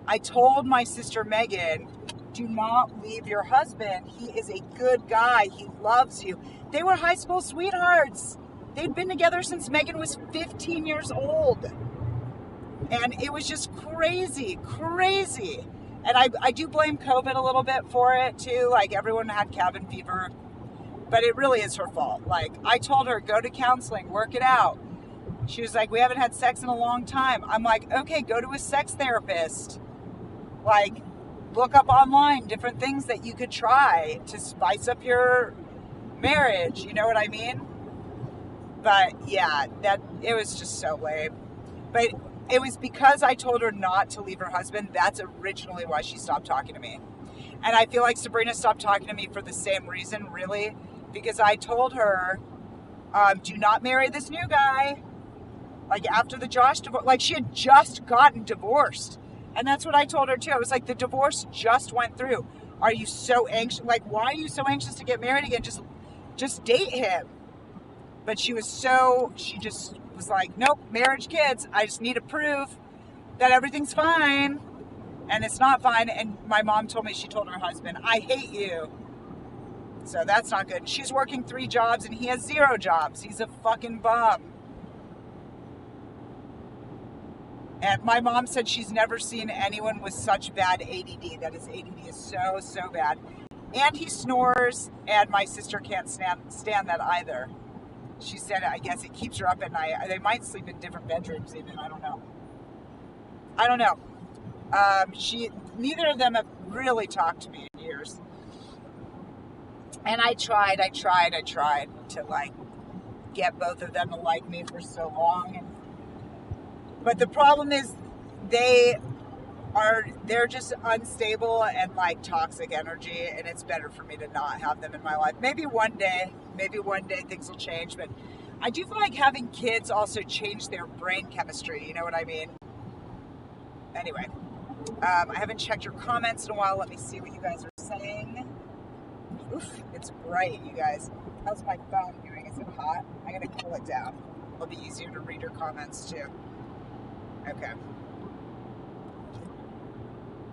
I told my sister Megan, do not leave your husband. He is a good guy. He loves you. They were high school sweethearts. They'd been together since Megan was 15 years old. And it was just crazy, crazy. And I do blame COVID a little bit for it too. Like, everyone had cabin fever. But it really is her fault. Like, I told her, go to counseling, work it out. She was like, we haven't had sex in a long time. I'm like, okay, go to a sex therapist. Like, look up online different things that you could try to spice up your marriage. You know what I mean? But yeah, it was just so lame. But it was because I told her not to leave her husband. That's originally why she stopped talking to me. And I feel like Sabrina stopped talking to me for the same reason, really. Because I told her, do not marry this new guy. Like, after the Josh divorce, like, she had just gotten divorced. And that's what I told her too. I was like, the divorce just went through. Are you so anxious? Like, why are you so anxious to get married again? Just date him. But she just was like, nope, marriage, kids. I just need to prove that everything's fine. And it's not fine. And my mom told me, she told her husband, I hate you. So that's not good. She's working 3 jobs and he has 0 jobs. He's a fucking bum. And my mom said she's never seen anyone with such bad ADD. That his ADD is so, so bad. And he snores, and my sister can't stand that either. She said, I guess it keeps her up at night. They might sleep in different bedrooms even. I don't know. Neither of them have really talked to me in years. And I tried to, like, get both of them to like me for so long. But the problem is they're just unstable and, like, toxic energy, and it's better for me to not have them in my life. Maybe one day things will change, but I do feel like having kids also change their brain chemistry, you know what I mean? Anyway, I haven't checked your comments in a while. Let me see what you guys are saying. Oof, it's bright, you guys. How's my phone doing? Is it hot? I'm gonna cool it down. It'll be easier to read your comments too. Okay.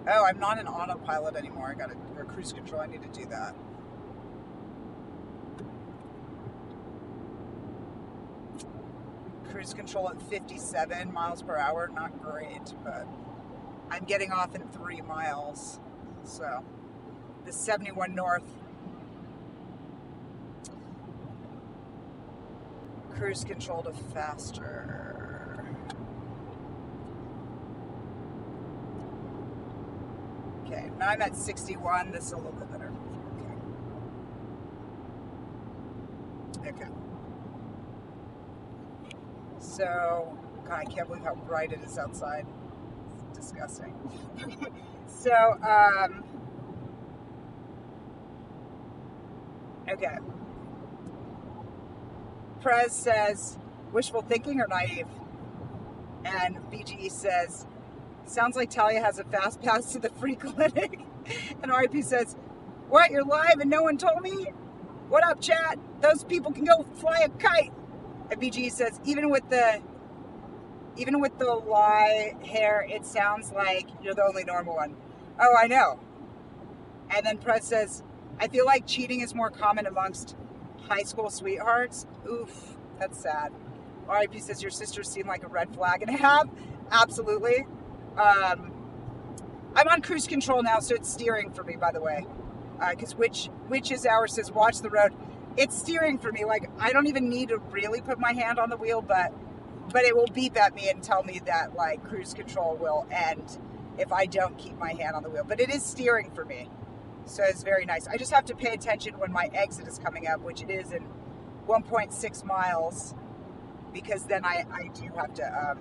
Oh, I'm not in autopilot anymore. Or cruise control. I need to do that. Cruise control at 57 miles per hour. Not great, but I'm getting off in 3 miles. So, the 71 north. Cruise control to faster. Okay, now I'm at 61. This is a little bit better. Okay. So, God, I can't believe how bright it is outside. It's disgusting. So, okay. Prez says, wishful thinking or naive? And BGE says, sounds like Talia has a fast pass to the free clinic. And RIP says, what, you're live and no one told me? What up, chat? Those people can go fly a kite. And BGE says, even with the lie hair, it sounds like you're the only normal one. Oh, I know. And then Prez says, I feel like cheating is more common amongst high school sweethearts. Oof, that's sad. RIP says, your sisters seem like a red flag. And I have, absolutely. I'm on cruise control now, so it's steering for me, by the way. Because which is ours says, watch the road. It's steering for me. Like, I don't even need to really put my hand on the wheel, but it will beep at me and tell me that, like, cruise control will end if I don't keep my hand on the wheel. But it is steering for me. So it's very nice. I just have to pay attention when my exit is coming up, which it is in 1.6 miles, because then I do have to,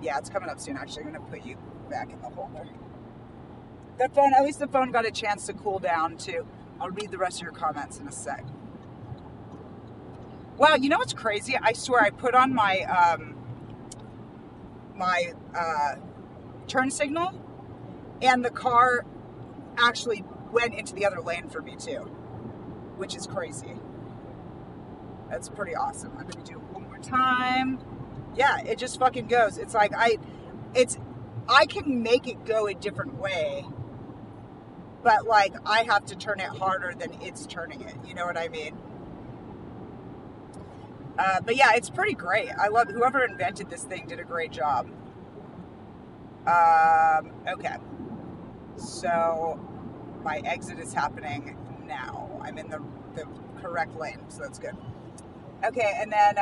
yeah, it's coming up soon. Actually, I'm going to put you back in the holder. The phone, at least the phone got a chance to cool down too. I'll read the rest of your comments in a sec. Wow, you know what's crazy? I swear I put on my, turn signal, and the car actually went into the other lane for me too, which is crazy. That's pretty awesome. I'm gonna do it one more time. Yeah, it just fucking goes. It's like I can make it go a different way, but like I have to turn it harder than it's turning it. You know what I mean? But yeah, it's pretty great. I love whoever invented this thing did a great job. Okay, so my exit is happening now. I'm in the correct lane, so that's good. Okay, and then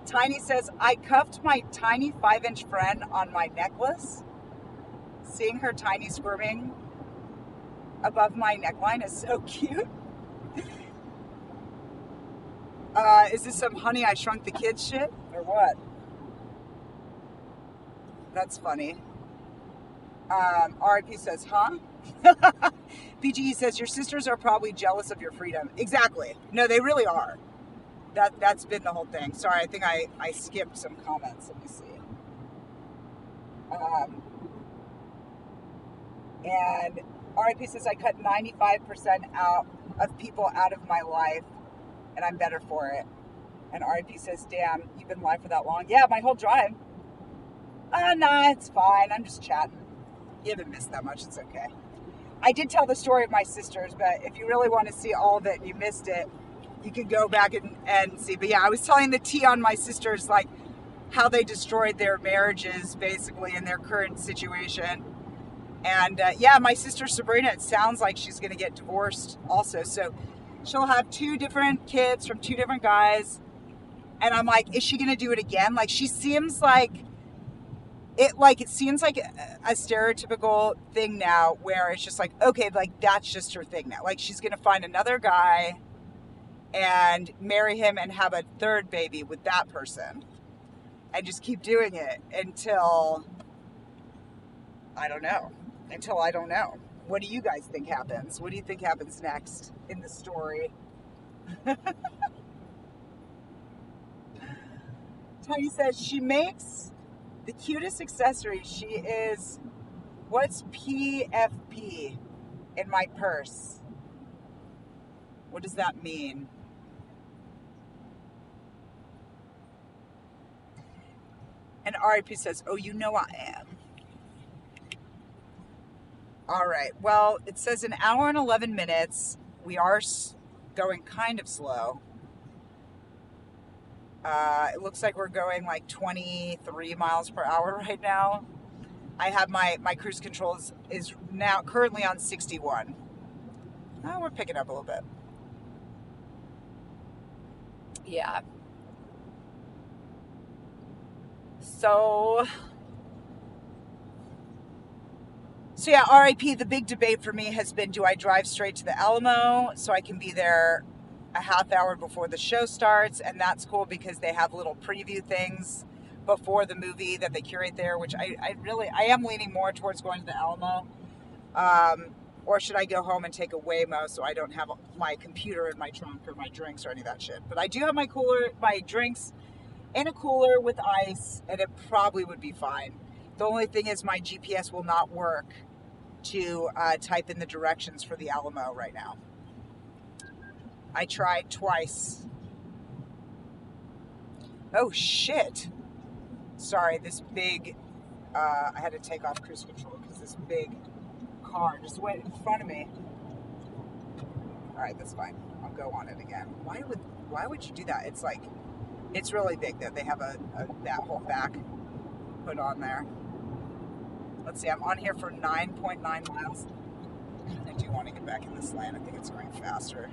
Tiny says, I cuffed my tiny 5-inch friend on my necklace. Seeing her tiny squirming above my neckline is so cute. Is this some Honey, I Shrunk the Kids shit? Or what? That's funny. RIP says, huh? PGE says, your sisters are probably jealous of your freedom. Exactly. No, they really are. That's been the whole thing. Sorry, I think I skipped some comments. Let me see. And RIP says, I cut 95% out of people out of my life, and I'm better for it. And RIP says, damn, you've been live for that long? Yeah, my whole drive. Nah, it's fine. I'm just chatting. You haven't missed that much. It's okay. I did tell the story of my sisters, but if you really want to see all of it and you missed it, you can go back and see. But yeah, I was telling the tea on my sisters, like how they destroyed their marriages basically in their current situation. And yeah, my sister Sabrina, it sounds like she's going to get divorced also. So she'll have 2 different kids from 2 different guys. And I'm like, is she going to do it again? Like, she seems like it seems like a stereotypical thing now where it's just like, okay, like that's just her thing now. Like, she's going to find another guy and marry him and have a 3rd baby with that person and just keep doing it until I don't know. What do you guys think happens? What do you think happens next in the story? Tony says she makes the cutest accessories. She is, what's PFP in my purse? What does that mean? And RIP says, oh, you know I am. All right. Well, it says an hour and 11 minutes. We are going kind of slow. It looks like we're going like 23 miles per hour right now. I have my cruise control is now currently on 61. Oh, we're picking up a little bit. Yeah. So yeah, RIP, the big debate for me has been, do I drive straight to the Alamo so I can be there a half hour before the show starts? And that's cool because they have little preview things before the movie that they curate there, which I am leaning more towards going to the Alamo. Or should I go home and take a Waymo so I don't have my computer in my trunk or my drinks or any of that shit? But I do have my drinks in a cooler with ice, and it probably would be fine. The only thing is my GPS will not work to type in the directions for the Alamo right now. I tried twice. Oh shit. Sorry, this big, I had to take off cruise control because this big car just went in front of me. All right, that's fine. I'll go on it again. Why would you do that? It's like, it's really big that they have that whole back put on there. Let's see, I'm on here for 9.9 miles. I do want to get back in this lane. I think it's going faster.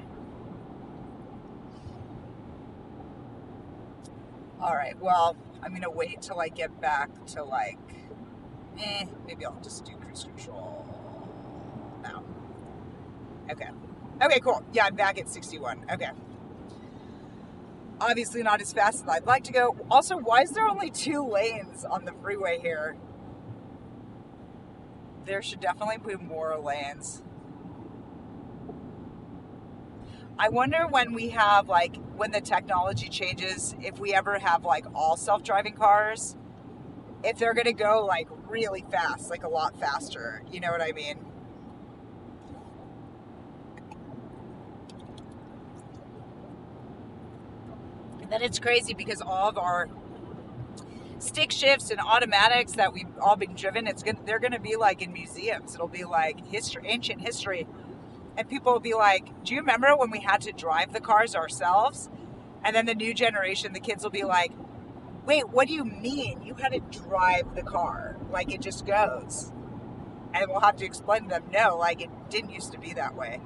All right, well, I'm going to wait till I get back to like, maybe I'll just do cruise control now. Okay. Okay, cool. Yeah, I'm back at 61. Okay. Obviously not as fast as I'd like to go. Also, why is there only 2 lanes on the freeway here? There should definitely be more lanes. I wonder when we have, like, when the technology changes, if we ever have, like, all self-driving cars, if they're going to go, like, really fast, like a lot faster. You know what I mean? then it's crazy because all of our stick shifts and automatics that we've all been driven, they're gonna be like in museums. It'll be like history, ancient history, and people will be like, "Do you remember when we had to drive the cars ourselves?" And then the new generation, the kids will be like, "Wait, what do you mean you had to drive the car? Like it just goes?" And we'll have to explain to them, "No, like it didn't used to be that way."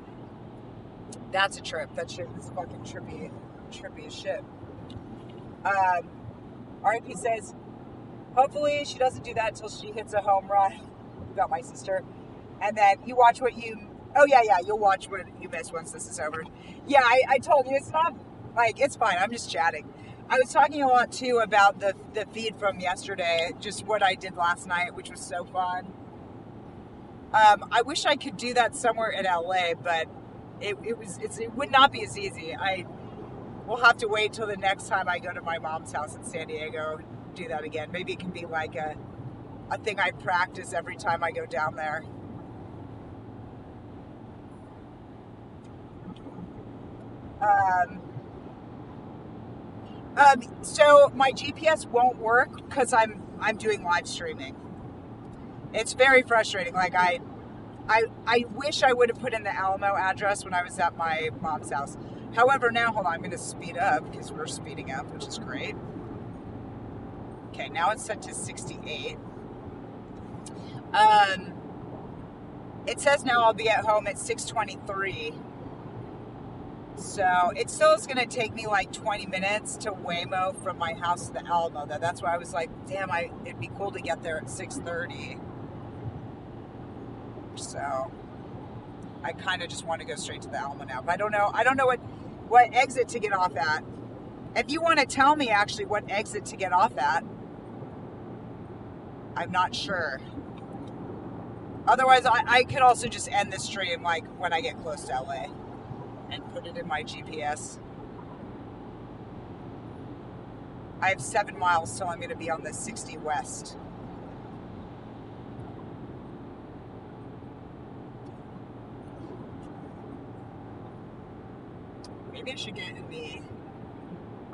That's a trip. That shit is fucking trippy as shit. RIP says, hopefully she doesn't do that until she hits a home run. About my sister. And then you watch what you... Oh, yeah, you'll watch what you miss once this is over. Yeah, I told you, it's not... Like, it's fine. I'm just chatting. I was talking a lot, too, about the feed from yesterday. Just what I did last night, which was so fun. I wish I could do that somewhere in LA, but it would not be as easy. We'll have to wait till the next time I go to my mom's house in San Diego to do that again. Maybe it can be like a thing I practice every time I go down there. So my GPS won't work because I'm doing live streaming. It's very frustrating. Like I wish I would have put in the Alamo address when I was at my mom's house. However, now, hold on, I'm going to speed up because we're speeding up, which is great. Okay, now it's set to 68. It says now I'll be at home at 6:23. So it still is going to take me like 20 minutes to Waymo from my house to the Alamo, though. That's why I was like, damn, it'd be cool to get there at 6:30. So I kind of just want to go straight to the Alamo now. But I don't know what exit to get off at. If you want to tell me actually what exit to get off at, I'm not sure. Otherwise, I could also just end the stream like when I get close to LA and put it in my GPS. I have 7 miles till I'm going to be on the 60 West. Maybe I should get in the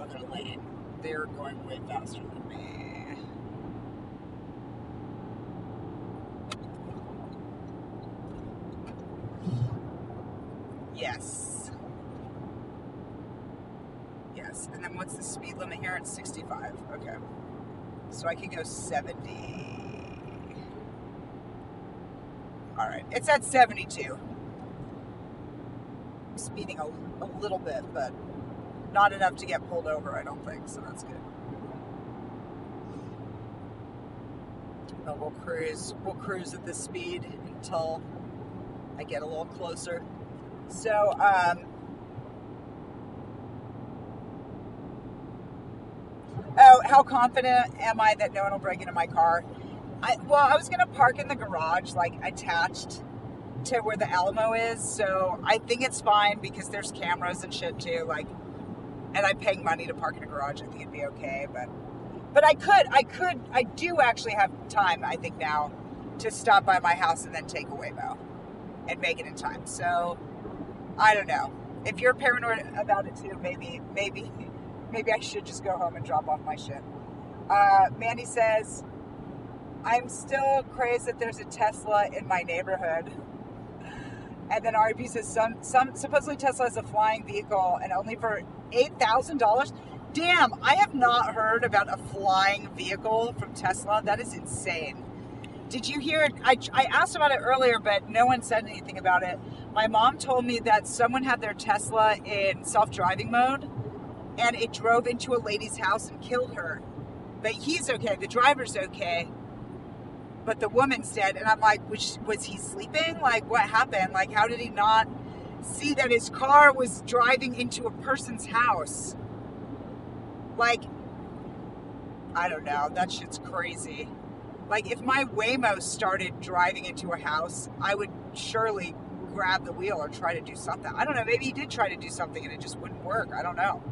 other lane. They're going way faster than me. Yes. Yes. And then what's the speed limit here? It's 65. Okay. So I can go 70. All right. It's at 72. I'm speeding a little bit, but not enough to get pulled over, I don't think. So that's good. But we'll cruise at this speed until I get a little closer. So, how confident am I that no one will break into my car? I was going to park in the garage, like attached to where the Alamo is. So I think it's fine because there's cameras and shit too. Like, and I'm paying money to park in a garage. I think it'd be okay. But I do actually have time, I think now, to stop by my house and then take a Waymo and make it in time. So I don't know. If you're paranoid about it too, maybe I should just go home and drop off my shit. Mandy says, I'm still crazed that there's a Tesla in my neighborhood. And then RB says, some supposedly Tesla is a flying vehicle and only for $8,000. Damn, I have not heard about a flying vehicle from Tesla. That is insane. Did you hear it? I asked about it earlier, but no one said anything about it. My mom told me that someone had their Tesla in self-driving mode and it drove into a lady's house and killed her. But he's okay. The driver's okay. But the woman's dead. And I'm like, was he sleeping? Like, what happened? Like, how did he not see that his car was driving into a person's house? Like, I don't know. That shit's crazy. Like, if my Waymo started driving into a house, I would surely grab the wheel or try to do something. I don't know. Maybe he did try to do something and it just wouldn't work. I don't know.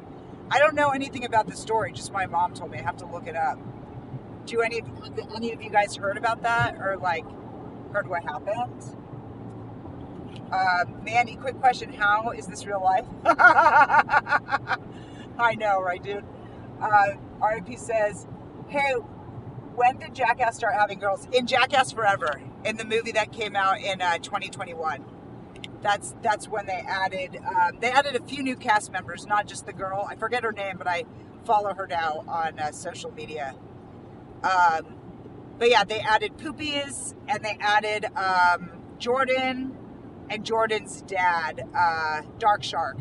I don't know anything about the story. Just my mom told me. I have to look it up. Do any of you guys heard about that or like heard what happened? Mandy, quick question. How is this real life? I know, right, dude? RIP says, hey, when did Jackass start having girls? In Jackass Forever, in the movie that came out in 2021. That's when they added a few new cast members, not just the girl. I forget her name, but I follow her now on social media. But yeah, they added Poopies, and they added Jordan and Jordan's dad, Dark Shark.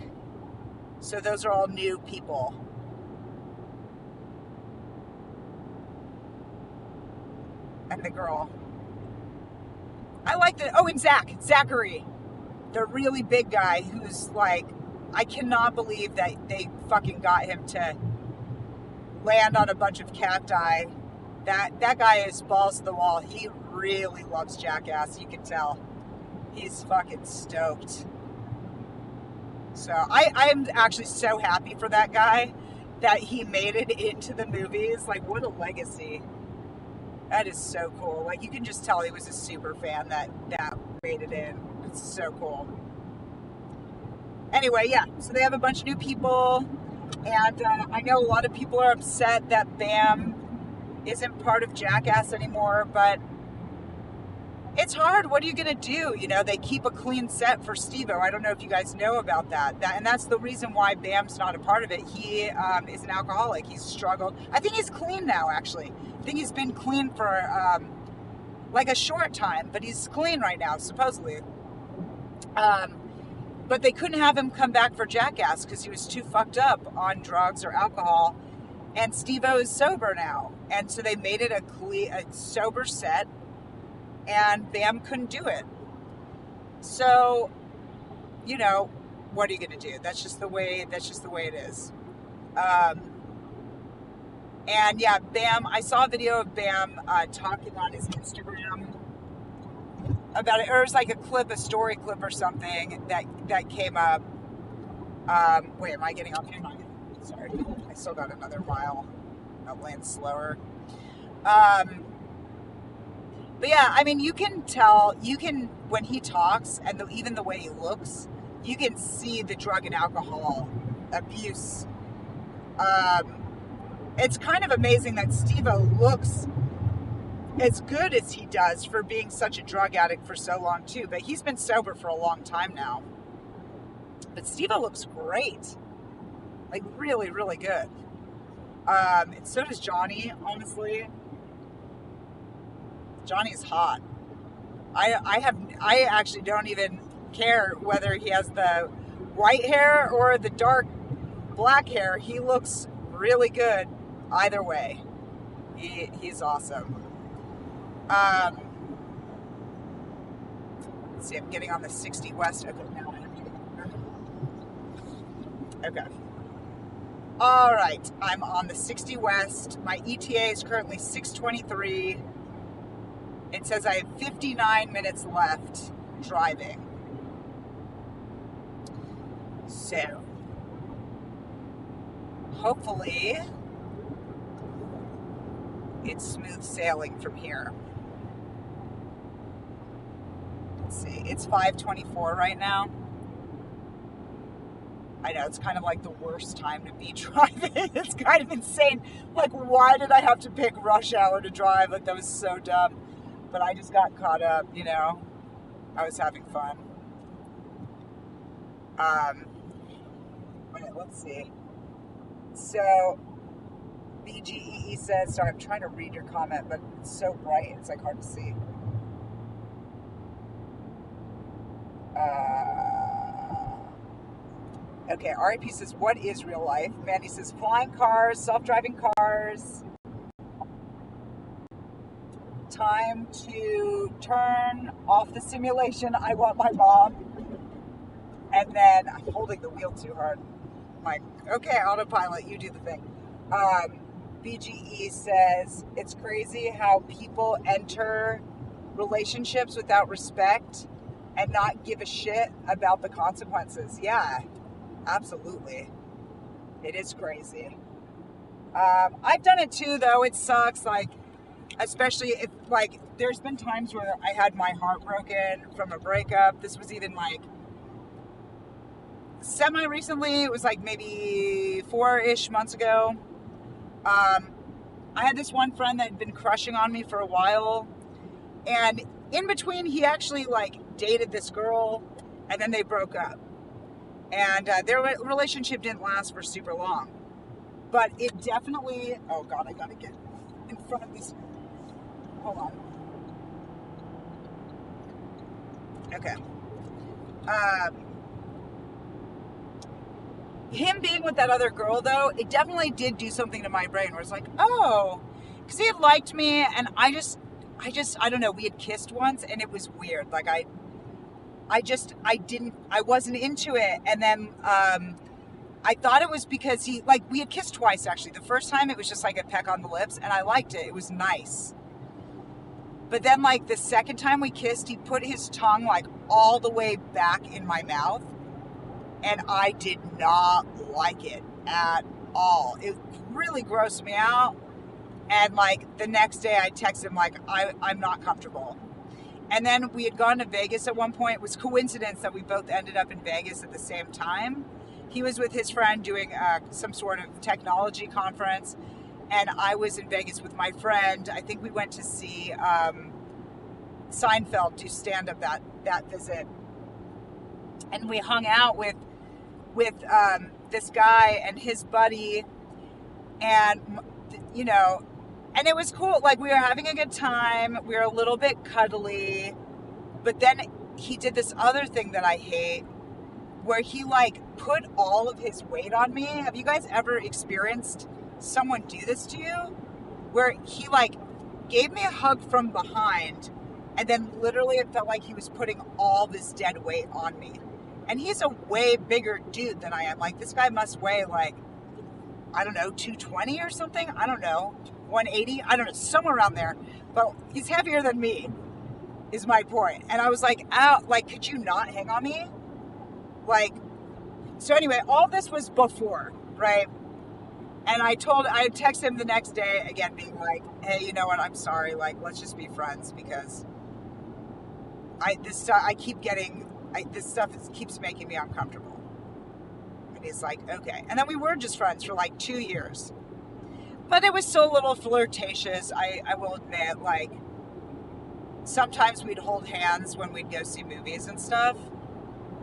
So those are all new people. And the girl. I like the, oh, and Zachary, the really big guy who's like, I cannot believe that they fucking got him to land on a bunch of cacti. That guy is balls to the wall. He really loves Jackass. You can tell. He's fucking stoked. So I am actually so happy for that guy that he made it into the movies. Like, what a legacy. That is so cool. Like, you can just tell he was a super fan that made it in. It's so cool. Anyway, yeah, so they have a bunch of new people, and I know a lot of people are upset that BAM isn't part of Jackass anymore, but it's hard. What are you going to do? You know, they keep a clean set for Steve-O. I don't know if you guys know about that. And that's the reason why BAM's not a part of it. He is an alcoholic. He's struggled. I think he's clean now, actually. I think he's been clean for like a short time, but he's clean right now, supposedly. But they couldn't have him come back for Jackass because he was too fucked up on drugs or alcohol. And Steve-O is sober now. And so they made it a sober set. And BAM couldn't do it. So, you know, what are you going to do? That's just the way it is. And yeah, BAM, I saw a video of BAM talking on his Instagram about it. Or it was like a story clip or something that came up. Wait, am I getting off here? Sorry. I still got another mile. I'll land slower. But yeah, I mean, you can tell, when he talks and even the way he looks, you can see the drug and alcohol abuse. It's kind of amazing that Steve-O looks as good as he does for being such a drug addict for so long too, but he's been sober for a long time now. But Steve-O looks great. Like, really, really good. And so does Johnny, honestly. Johnny's hot. I actually don't even care whether he has the white hair or the dark black hair. He looks really good either way. He's awesome. Let's see, I'm getting on the 60 West. Okay, now. Okay. All right, I'm on the 60 West. My ETA is currently 6:23. It says I have 59 minutes left driving. So, hopefully, it's smooth sailing from here. Let's see, it's 5:24 right now. I know, it's kind of like the worst time to be driving. It's kind of insane. Like, why did I have to pick rush hour to drive? Like, that was so dumb. But I just got caught up, you know. I was having fun. Wait, let's see. So, BGEE says, sorry, I'm trying to read your comment, but it's so bright, it's like hard to see. Okay, RIP says, what is real life? Mandy says, flying cars, self-driving cars. Time to turn off the simulation. I want my mom. And then I'm holding the wheel too hard. I'm like, okay, autopilot, you do the thing. BGE says, it's crazy how people enter relationships without respect and not give a shit about the consequences. Yeah, absolutely. It is crazy. I've done it too, though. It sucks. Like, especially if, like, there's been times where I had my heart broken from a breakup. This was even like semi-recently, it was like maybe 4-ish months ago, um, I had this one friend that had been crushing on me for a while, and in between, he actually like dated this girl, and then they broke up. And their relationship didn't last for super long. But it definitely, oh God, I gotta get in front of this. Hold on. Okay. Him being with that other girl, though, it definitely did do something to my brain where it's like, oh, because he had liked me, and I don't know, we had kissed once, and it was weird. Like, I wasn't into it. And then, I thought it was because we had kissed twice, actually. The first time, it was just like a peck on the lips, and I liked it. It was nice. But then, like, the second time we kissed, he put his tongue, like, all the way back in my mouth, and I did not like it at all. It really grossed me out. And, like, the next day, I texted him, like, I'm not comfortable. And then we had gone to Vegas at one point. It was coincidence that we both ended up in Vegas at the same time. He was with his friend doing some sort of technology conference, and I was in Vegas with my friend. I think we went to see Seinfeld do stand-up that visit. And we hung out with this guy and his buddy, and, you know, and it was cool. Like, we were having a good time. We were a little bit cuddly. But then he did this other thing that I hate, where he, like, put all of his weight on me. Have you guys ever experienced someone do this to you? Where he, like, gave me a hug from behind, and then literally it felt like he was putting all this dead weight on me. And he's a way bigger dude than I am. Like, this guy must weigh, like, I don't know, 220 or something? I don't know. 180? I don't know, somewhere around there. But he's heavier than me, is my point. And I was like, ow, like, could you not hang on me? Like, so anyway, all this was before, right? And I texted him the next day, again, being like, hey, you know what, I'm sorry, like, let's just be friends, because this stuff keeps making me uncomfortable. And he's like, okay. And then we were just friends for like 2 years. But it was still a little flirtatious, I will admit. Like, sometimes we'd hold hands when we'd go see movies and stuff.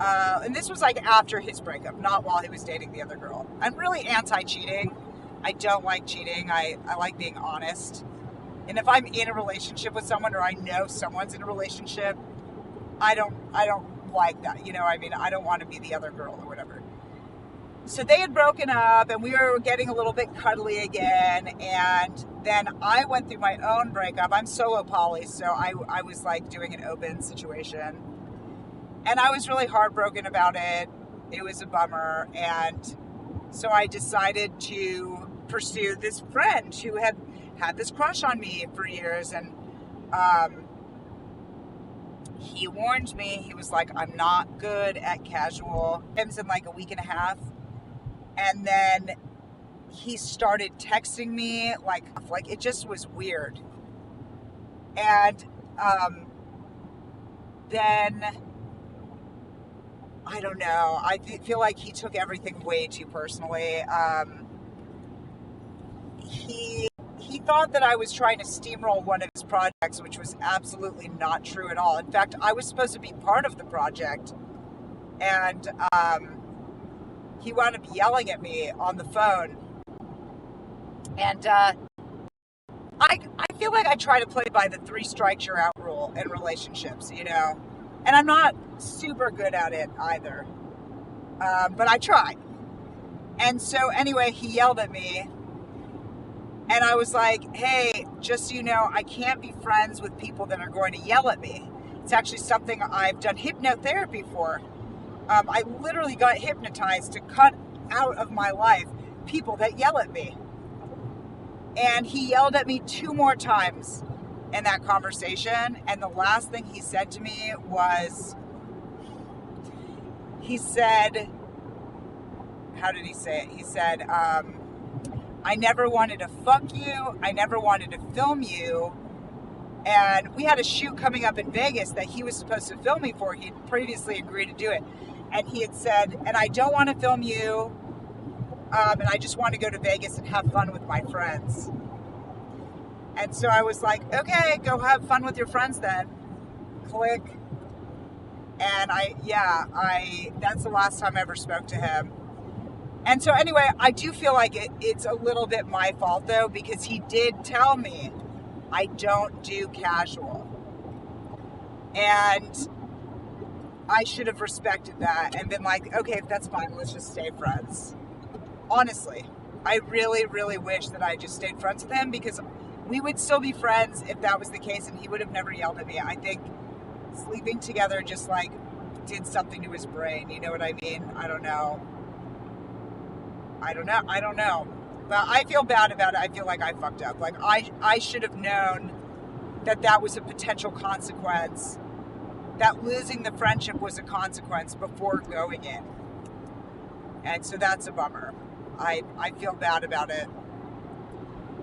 And this was like after his breakup, not while he was dating the other girl. I'm really anti-cheating. I don't like cheating. I like being honest. And if I'm in a relationship with someone, or I know someone's in a relationship, I don't like that. You know, I mean, I don't want to be the other girl or whatever. So they had broken up, and we were getting a little bit cuddly again. And then I went through my own breakup. I'm solo poly, so I was like doing an open situation. And I was really heartbroken about it. It was a bummer. And so I decided to pursue this friend who had this crush on me for years. And he warned me. He was like, I'm not good at casual. It was in like a week and a half. And then he started texting me like it just was weird. And then I don't know. I feel like he took everything way too personally. He thought that I was trying to steamroll one of his projects, which was absolutely not true at all. In fact, I was supposed to be part of the project, and he wound up yelling at me on the phone. And I feel like I try to play by the 3 strikes you're out rule in relationships, you know. And I'm not super good at it either. But I try. And so anyway, he yelled at me. And I was like, hey, just so you know, I can't be friends with people that are going to yell at me. It's actually something I've done hypnotherapy for. I literally got hypnotized to cut out of my life people that yell at me. And he yelled at me 2 more times in that conversation. And the last thing he said to me was, he said, how did he say it? He said, I never wanted to fuck you. I never wanted to film you. And we had a shoot coming up in Vegas that he was supposed to film me for. He'd previously agreed to do it. and he had said, and I don't want to film you, and I just want to go to Vegas and have fun with my friends. And so I was like, okay, go have fun with your friends then. Click. And that's the last time I ever spoke to him. And so anyway, I do feel like it's a little bit my fault though, because he did tell me I don't do casual. And I should have respected that and been like, okay, if that's fine, let's just stay friends. Honestly, I really, really wish that I just stayed friends with him, because we would still be friends if that was the case, and he would have never yelled at me. I think sleeping together just like did something to his brain. You know what I mean? I don't know. But I feel bad about it. I feel like I fucked up. Like I should have known that was a potential consequence, that losing the friendship was a consequence before going in. And so that's a bummer. I feel bad about it.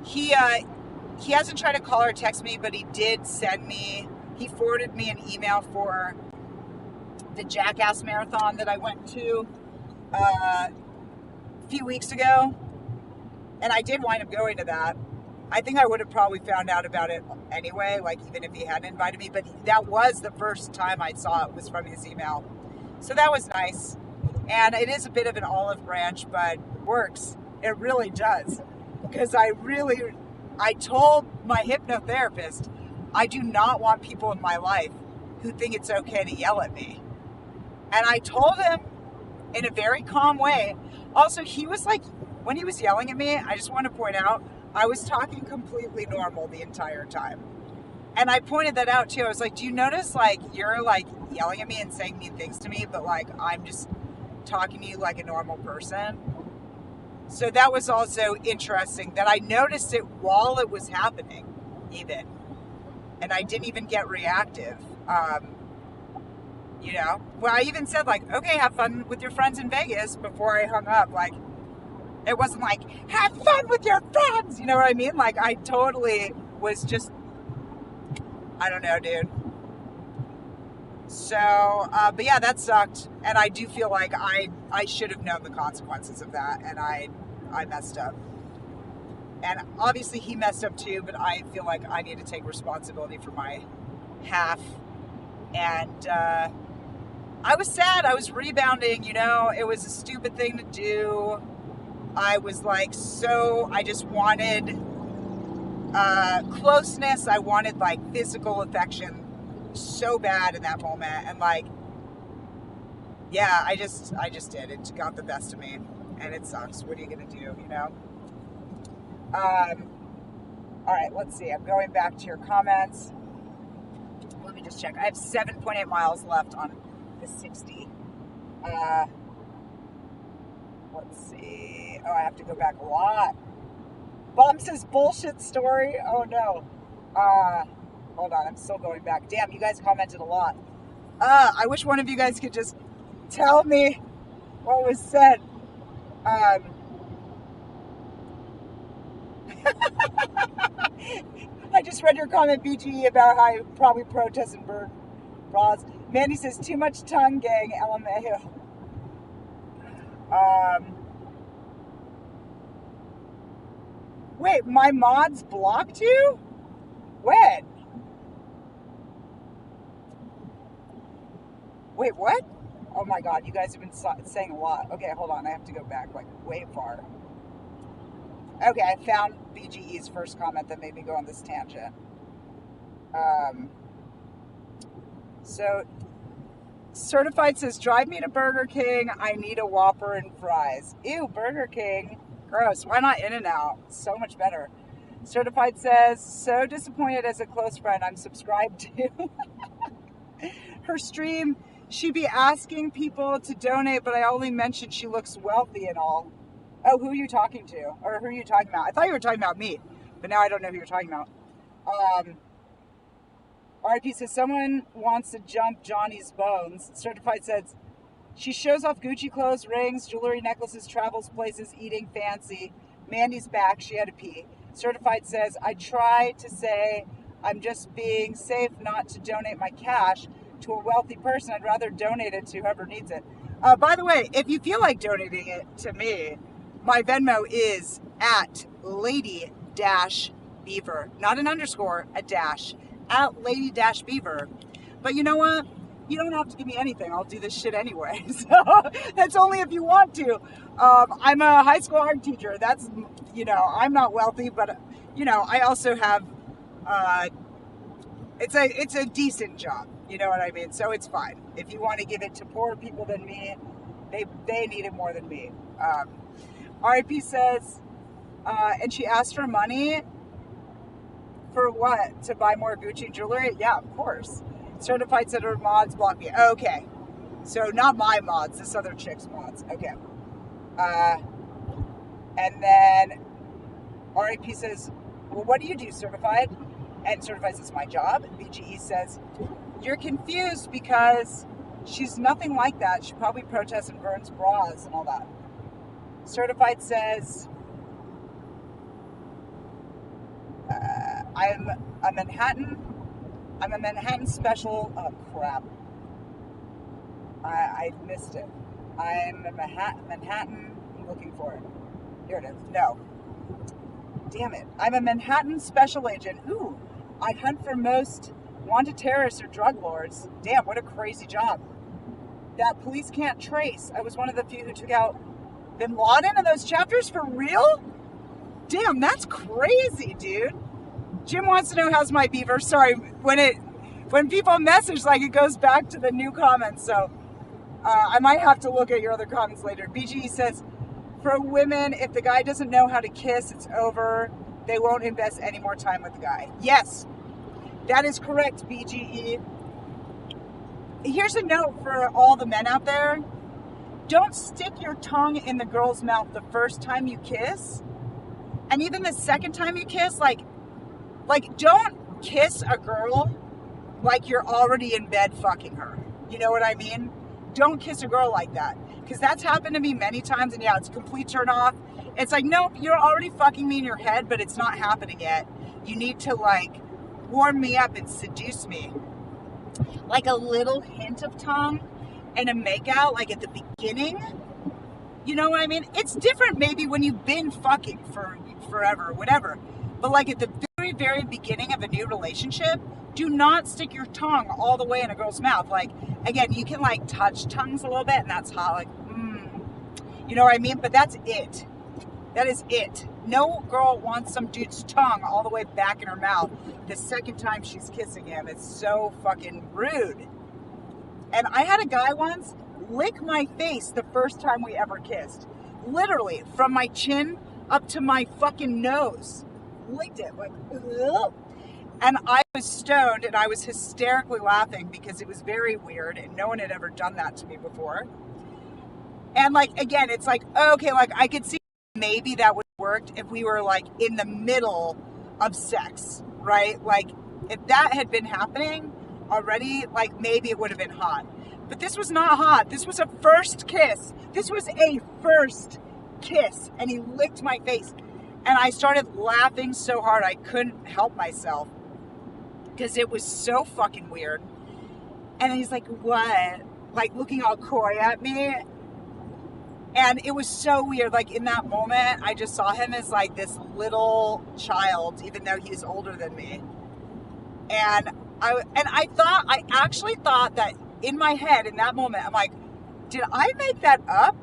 He hasn't tried to call or text me, but he did he forwarded me an email for the Jackass Marathon that I went to a few weeks ago. And I did wind up going to that. I think I would have probably found out about it anyway, like even if he hadn't invited me. But that was the first time I saw it, was from his email. So that was nice. And it is a bit of an olive branch, but works. It really does. Because I told my hypnotherapist, I do not want people in my life who think it's okay to yell at me. And I told him in a very calm way. Also, he was like, when he was yelling at me, I just want to point out, I was talking completely normal the entire time. And I pointed that out too. I was like, do you notice like you're like yelling at me and saying mean things to me, but like I'm just talking to you like a normal person? So that was also interesting that I noticed it while it was happening even. And I didn't even get reactive. Well, I even said like, okay, have fun with your friends in Vegas before I hung up. Like, it wasn't like, have fun with your friends. You know what I mean? Like, I totally was just, I don't know, dude. So, but yeah, that sucked. And I do feel like I should have known the consequences of that. And I messed up. And obviously he messed up too, but I feel like I need to take responsibility for my half. And I was sad. I was rebounding, it was a stupid thing to do. I was like, I just wanted closeness. I wanted like physical affection so bad in that moment. And like, yeah, I just did. It got the best of me, and it sucks. What are you going to do, all right, let's see. I'm going back to your comments. Let me just check. I have 7.8 miles left on the 60. Let's see. Oh, I have to go back a lot. Bomb says bullshit story. Oh no. Hold on. I'm still going back. Damn, you guys commented a lot. I wish one of you guys could just tell me what was said. I just read your comment, BGE, about how I probably protest and burn bras. Mandy says, too much tongue, gang, LMAO. Wait, my mods blocked you? When? Wait, what? Oh my god, you guys have been saying a lot. Okay, hold on, I have to go back, like, way far. Okay, I found BGE's first comment that made me go on this tangent. So, Certified says, drive me to Burger King. I need a Whopper and fries. Ew, Burger King. Gross. Why not In-N-Out? So much better. Certified says, so disappointed as a close friend I'm subscribed to. Her stream, she'd be asking people to donate, but I only mentioned she looks wealthy and all. Oh, who are you talking to? Or who are you talking about? I thought you were talking about me, but now I don't know who you're talking about. RIP says, someone wants to jump Johnny's bones. Certified says, she shows off Gucci clothes, rings, jewelry, necklaces, travels places, eating fancy. Mandy's back. She had to pee. Certified says, I try to say I'm just being safe not to donate my cash to a wealthy person. I'd rather donate it to whoever needs it. By the way, if you feel like donating it to me, my Venmo is at Lady-Beaver. Not an underscore, a dash. At Lady-Beaver. But you know what? You don't have to give me anything. I'll do this shit anyway. So that's only if you want to. I'm a high school art teacher. That's, I'm not wealthy, but, I also have, it's a decent job. You know what I mean? So it's fine. If you want to give it to poorer people than me, they need it more than me. RIP says, and she asked for money for what? To buy more Gucci jewelry? Yeah, of course. Certified said her mods blocked me. Okay. So not my mods, this other chick's mods. Okay. And then RIP says, well, what do you do, Certified? And Certified says, my job. BGE says, you're confused because she's nothing like that. She probably protests and burns bras and all that. Certified says, I'm a Manhattan special. Oh, crap. I missed it. I'm a Manhattan. I'm looking for it. Here it is. No. Damn it. I'm a Manhattan special agent. Ooh. I hunt for most wanted terrorists or drug lords. Damn, what a crazy job. That police can't trace. I was one of the few who took out Bin Laden in those chapters for real? Damn, that's crazy, dude. Jim wants to know how's my beaver. Sorry, when people message, like, it goes back to the new comments. So I might have to look at your other comments later. BGE says, for women, if the guy doesn't know how to kiss, it's over. They won't invest any more time with the guy. Yes, that is correct, BGE. Here's a note for all the men out there. Don't stick your tongue in the girl's mouth the first time you kiss. And even the second time you kiss, like don't kiss a girl like you're already in bed fucking her. You know what I mean? Don't kiss a girl like that. Because that's happened to me many times, and yeah, it's a complete turn off. It's like, nope, you're already fucking me in your head, but it's not happening yet. You need to, like, warm me up and seduce me. Like a little hint of tongue and a makeout, like at the beginning. You know what I mean? It's different maybe when you've been fucking for forever, whatever. But like at the very, very beginning of a new relationship, do not stick your tongue all the way in a girl's mouth. Like, again, you can like touch tongues a little bit, and that's hot. Like, you know what I mean? But that's it. That is it. No girl wants some dude's tongue all the way back in her mouth the second time she's kissing him. It's so fucking rude. And I had a guy once lick my face the first time we ever kissed. Literally, from my chin up to my fucking nose. Licked it. Like, ugh. And I was stoned and I was hysterically laughing because it was very weird and no one had ever done that to me before. And like, again, it's like, okay, like I could see maybe that would have worked if we were like in the middle of sex, right? Like if that had been happening already, like maybe it would have been hot. But this was not hot. This was a first kiss. This was a first kiss. And he licked my face. And I started laughing so hard I couldn't help myself. Because it was so fucking weird. And he's like, what? Like looking all coy at me. And it was so weird. Like in that moment, I just saw him as like this little child, even though he's older than me. And I actually thought that in my head in that moment, I'm like, did I make that up?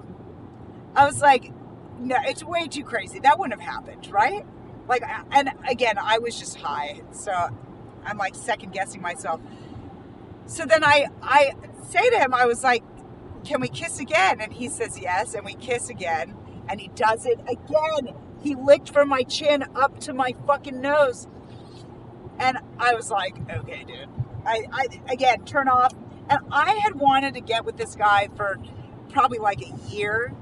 I was like, no, it's way too crazy. That wouldn't have happened, right? Like, and again, I was just high. So I'm like second guessing myself. So then I say to him, I was like, can we kiss again? And he says yes, and we kiss again. And he does it again. He licked from my chin up to my fucking nose. And I was like, okay, dude. I again, turn off. And I had wanted to get with this guy for probably like a year.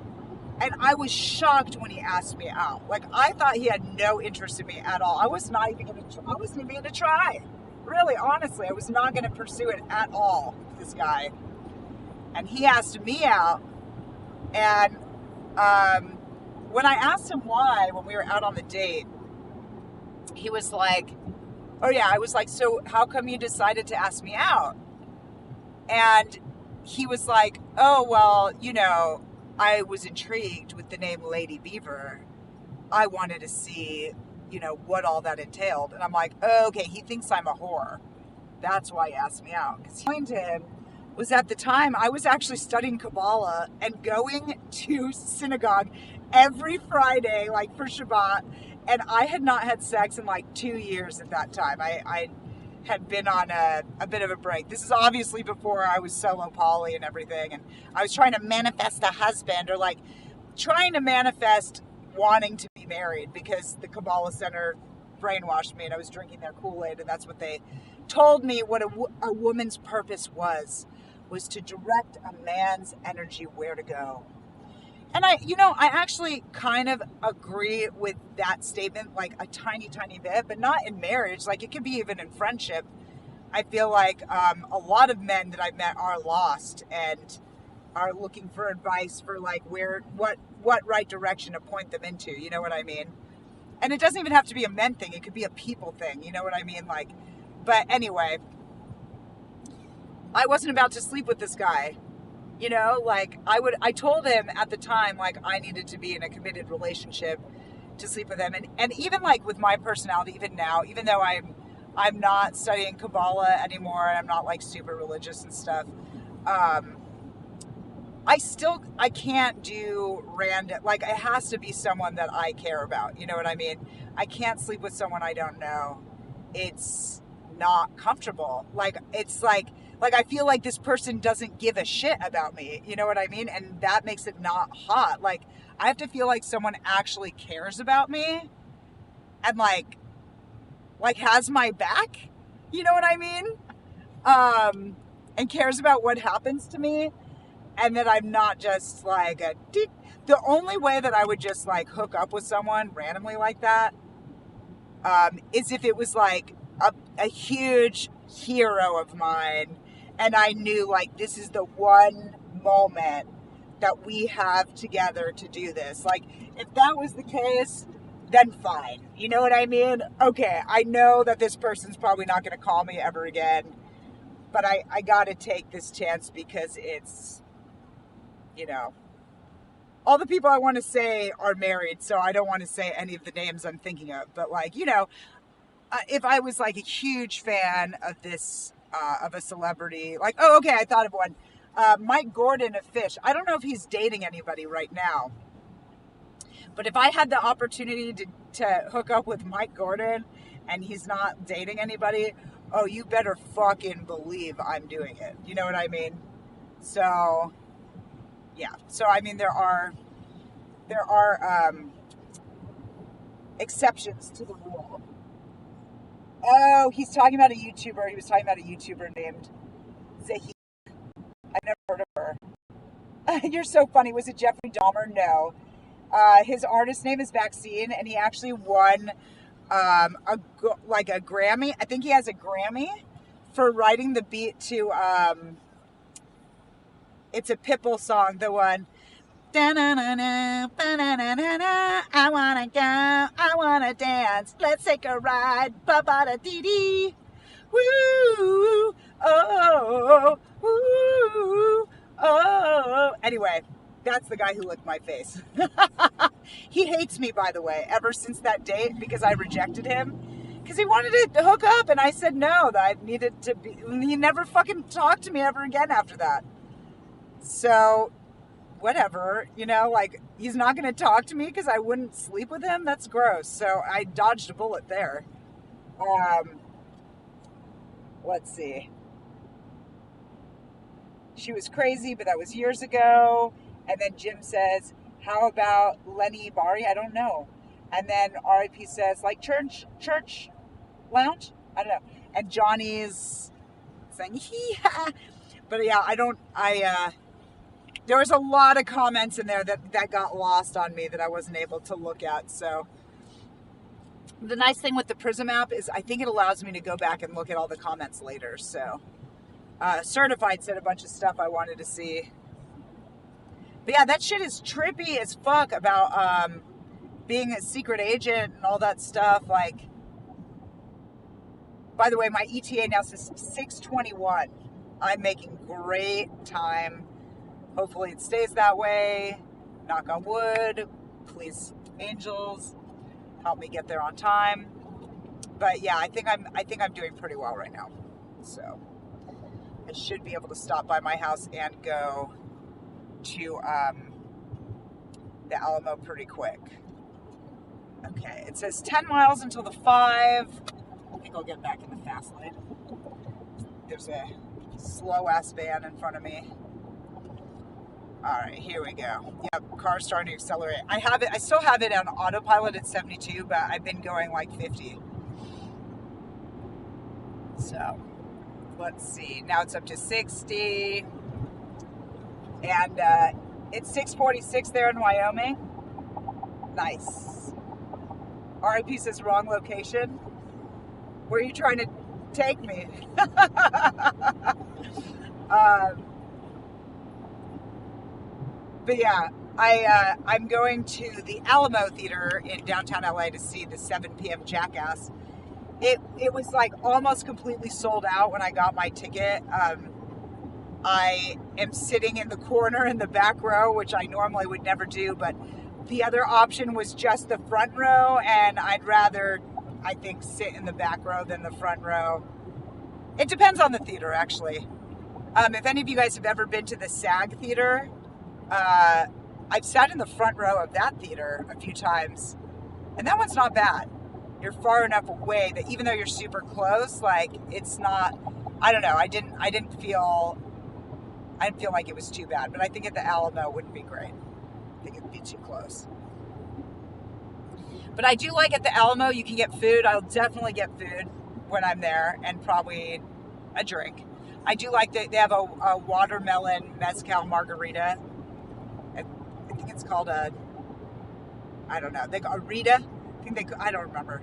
And I was shocked when he asked me out. Like, I thought he had no interest in me at all. I wasn't even going to try. Really, honestly, I was not going to pursue it at all, this guy. And he asked me out. And when I asked him why, when we were out on the date, he was like, oh yeah, I was like, so how come you decided to ask me out? And he was like, oh, well, I was intrigued with the name Lady Beaver. I wanted to see, what all that entailed. And I'm like, oh, okay, he thinks I'm a whore. That's why he asked me out. Because he joined him was at the time I was actually studying Kabbalah and going to synagogue every Friday, like for Shabbat. And I had not had sex in like 2 years at that time. I had been on a bit of a break. This is obviously before I was solo poly and everything. And I was trying to manifest a husband, or like trying to manifest wanting to be married, because the Kabbalah Center brainwashed me and I was drinking their Kool-Aid, and that's what they told me what a woman's purpose was to direct a man's energy where to go. And I actually kind of agree with that statement, like a tiny, tiny bit, but not in marriage. Like it could be even in friendship. I feel like a lot of men that I've met are lost and are looking for advice for like what right direction to point them into. You know what I mean? And it doesn't even have to be a men thing. It could be a people thing. You know what I mean? Like, but anyway, I wasn't about to sleep with this guy. Like I told him at the time, like I needed to be in a committed relationship to sleep with him. And even like with my personality, even now, even though I'm not studying Kabbalah anymore and I'm not like super religious and stuff, I can't do random, like it has to be someone that I care about. You know what I mean? I can't sleep with someone I don't know. It's not comfortable. Like, it's like I feel like this person doesn't give a shit about me. You know what I mean? And that makes it not hot. Like, I have to feel like someone actually cares about me and like has my back. You know what I mean? And cares about what happens to me. And that I'm not just like the only way that I would just like hook up with someone randomly like that is if it was like a huge hero of mine and I knew like this is the one moment that we have together to do this. Like if that was the case, then fine. You know what I mean? Okay, I know that this person's probably not going to call me ever again, but I got to take this chance because it's, all the people I want to say are married, so I don't want to say any of the names I'm thinking of. But like, if I was like a huge fan of this, of a celebrity, like, oh, okay, I thought of one. Mike Gordon of Fish. I don't know if he's dating anybody right now. But if I had the opportunity to hook up with Mike Gordon and he's not dating anybody, oh, you better fucking believe I'm doing it. You know what I mean? So, yeah. So, I mean, there are exceptions to the rule. Oh, he's talking about a YouTuber. He was talking about a YouTuber named Zahid. I never heard of her. You're so funny. Was it Jeffrey Dahmer? No. His artist name is Vaccine, and he actually won a Grammy. I think he has a Grammy for writing the beat to it's a Pitbull song, the one. I wanna go, I wanna dance, let's take a ride, ba-ba-da-dee-dee, woo, oh, woo, oh. Anyway, that's the guy who licked my face. He hates me, by the way, ever since that date, because I rejected him. Because he wanted to hook up, and I said no, that I needed to be, he never fucking talked to me ever again after that. So, whatever, like, he's not going to talk to me because I wouldn't sleep with him. That's gross. So I dodged a bullet there. Let's see. She was crazy, but that was years ago. And then Jim says, how about Lenny Bari? I don't know. And then RIP says, like church lounge? I don't know. And Johnny's saying, yeah. But yeah, there was a lot of comments in there that got lost on me that I wasn't able to look at. So the nice thing with the Prism app is I think it allows me to go back and look at all the comments later. So Certified said a bunch of stuff I wanted to see. But yeah, that shit is trippy as fuck about being a secret agent and all that stuff. Like, by the way, my ETA now says 6:21. I'm making great time. Hopefully it stays that way. Knock on wood. Please, angels, help me get there on time. But yeah, I think I'm doing pretty well right now. So I should be able to stop by my house and go to the Alamo pretty quick. Okay, it says 10 miles until the 5. I think I'll get back in the fast lane. There's a slow ass van in front of me. All right, here we go. Yep, car's starting to accelerate. I still have it on autopilot at 72, but I've been going like 50. So let's see. Now it's up to 60. And it's 6:46 there in Wyoming. Nice. RIP says wrong location. Where are you trying to take me? But yeah, I'm going to the Alamo Theater in downtown LA to see the 7 p.m. Jackass. It was like almost completely sold out when I got my ticket. I am sitting in the corner in the back row, which I normally would never do, but the other option was just the front row, and I'd rather, I think, sit in the back row than the front row. It depends on the theater, actually. If any of you guys have ever been to the SAG Theater, I've sat in the front row of that theater a few times, and that one's not bad. You're far enough away that even though you're super close, like, it's not, I don't know, I didn't feel like it was too bad, but I think at the Alamo wouldn't be great. I think it'd be too close. But I do like at the Alamo, you can get food. I'll definitely get food when I'm there, and probably a drink. I do like that they have a watermelon mezcal margarita. I think it's called I don't know. They got a Rita. I don't remember.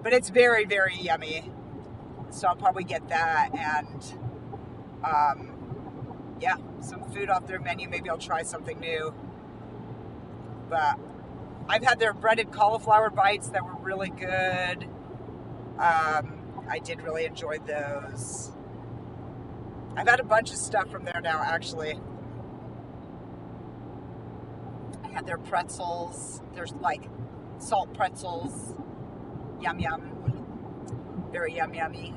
But it's very, very yummy. So I'll probably get that, and yeah, some food off their menu. Maybe I'll try something new. But I've had their breaded cauliflower bites that were really good. I did really enjoy those. I've had a bunch of stuff from there now, actually. I had their pretzels. There's like salt pretzels. Yum, yum. Very yum, yummy.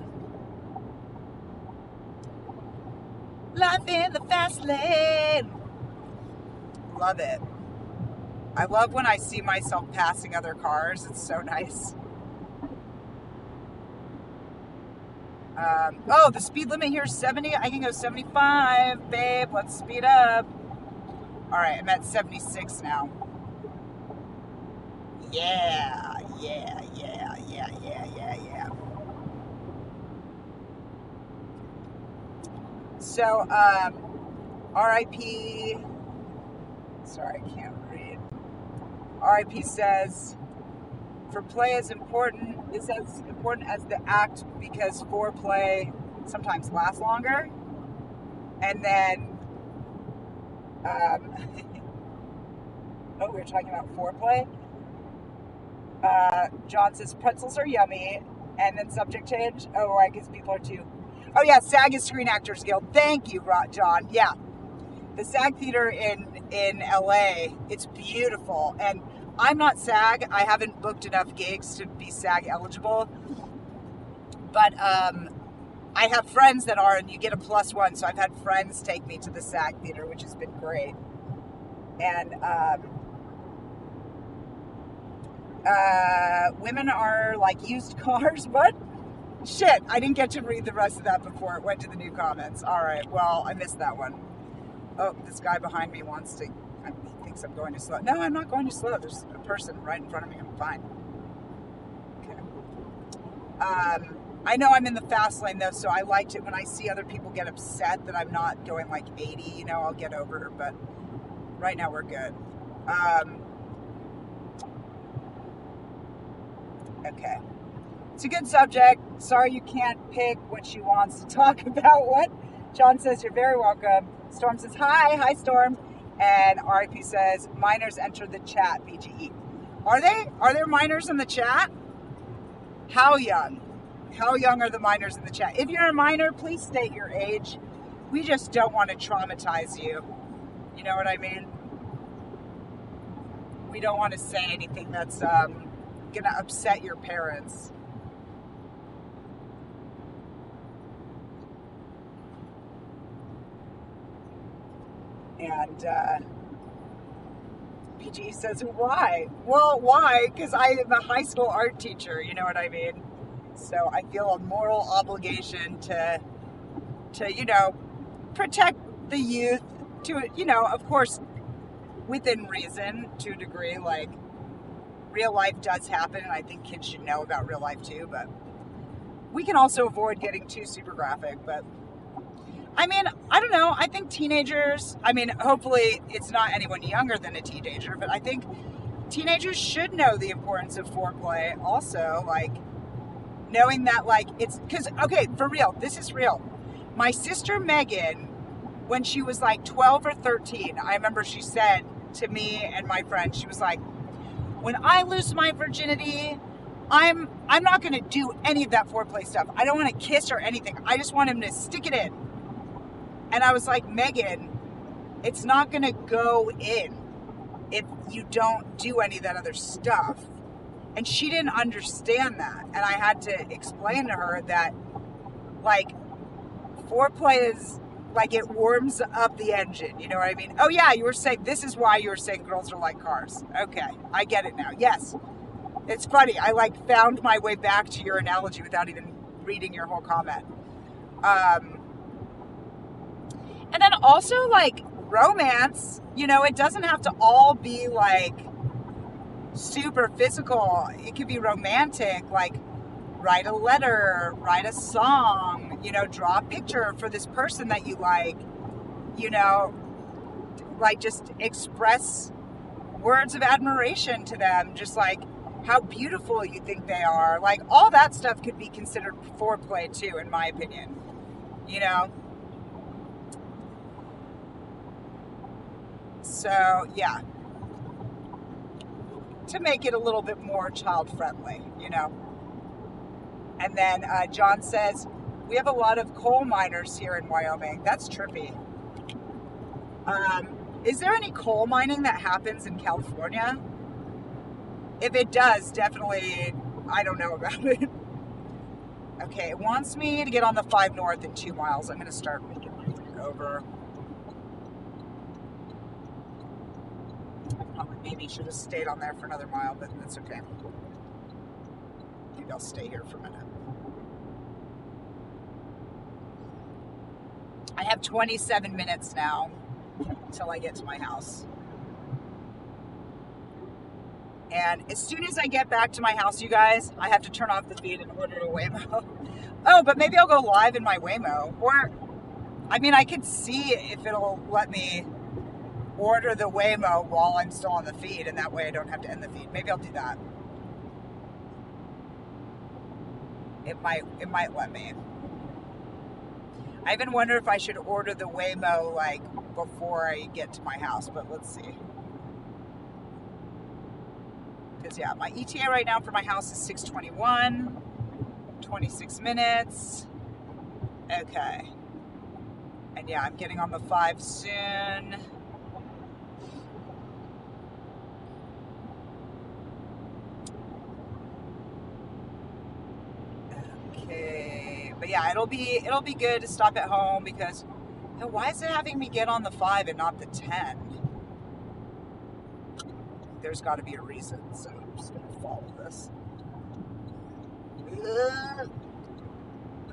Life in the fast lane. Love it. I love when I see myself passing other cars. It's so nice. Oh, the speed limit here is 70. I can go 75, babe. Let's speed up. All right, I'm at 76 now. Yeah. So, RIP. Sorry, I can't read. RIP says, for play is as important as the act because foreplay sometimes lasts longer. And then, we were talking about foreplay. John says pretzels are yummy, and then subject change. Oh, I guess people are too. Oh yeah, SAG is Screen Actors Guild. Thank you, John. Yeah, the SAG Theater in LA. It's beautiful, and I'm not SAG. I haven't booked enough gigs to be SAG eligible, but I have friends that are, and you get a +1. So I've had friends take me to the SAG Theater, which has been great, and. Women are like used cars. What? Shit, I didn't get to read the rest of that before it went to the new comments. All right, well, I missed that one. Oh, this guy behind me he thinks I'm going too slow. No, I'm not going too slow. There's a person right in front of me. I'm fine. Okay. I know I'm in the fast lane though, so I liked it when I see other people get upset that I'm not going like 80, I'll get over, but right now we're good. Okay. It's a good subject. Sorry you can't pick what she wants to talk about. What? John says, you're very welcome. Storm says, hi. Hi, Storm. And RIP says, minors enter the chat, BGE. Are they? Are there minors in the chat? How young? How young are the minors in the chat? If you're a minor, please state your age. we just don't want to traumatize you. You know what I mean? We don't want to say anything that's going to upset your parents. And PG says, why? Well, why? Because I am a high school art teacher, you know what I mean? So I feel a moral obligation to protect the youth, to, of course, within reason, to a degree. Like, real life does happen, and I think kids should know about real life too, but we can also avoid getting too super graphic. But I mean, I don't know. I think teenagers, hopefully it's not anyone younger than a teenager, but I think teenagers should know the importance of foreplay also, like, knowing that, like, it's, because, okay, for real, this is real. My sister Megan, when she was like 12 or 13, I remember she said to me and my friend, she was like, when I lose my virginity, I'm not going to do any of that foreplay stuff. I don't want to kiss or anything. I just want him to stick it in. And I was like, Megan, it's not going to go in if you don't do any of that other stuff. And she didn't understand that. And I had to explain to her that, like, foreplay is, like, it warms up the engine. You know what I mean? Oh, yeah, you were saying, this is why you were saying girls are like cars. Okay, I get it now. Yes. It's funny. I, like, found my way back to your analogy without even reading your whole comment. And then also, like, romance, it doesn't have to all be, like, super physical. It could be romantic, like, write a letter, write a song, draw a picture for this person that you like, like, just express words of admiration to them, just like how beautiful you think they are. Like, all that stuff could be considered foreplay too, in my opinion, So, yeah. To make it a little bit more child-friendly, And then John says, we have a lot of coal miners here in Wyoming. That's trippy. Is there any coal mining that happens in California? If it does, definitely, I don't know about it. Okay, it wants me to get on the 5 North in 2 miles. I'm going to start making my way over. Probably maybe should have stayed on there for another mile, but that's okay. Maybe I'll stay here for a minute. I have 27 minutes now until I get to my house. And as soon as I get back to my house, you guys, I have to turn off the feed and order a Waymo. Oh, but maybe I'll go live in my Waymo. Or, I could see if it'll let me order the Waymo while I'm still on the feed, and that way I don't have to end the feed. Maybe I'll do that. It might let me. I even wonder if I should order the Waymo, like, before I get to my house, but let's see. Because, yeah, my ETA right now for my house is 6:21, 26 minutes. Okay. And, yeah, I'm getting on the 5 soon. Okay. But, yeah, it'll be good to stop at home because, why is it having me get on the 5 and not the 10? There's got to be a reason, so I'm just going to follow this.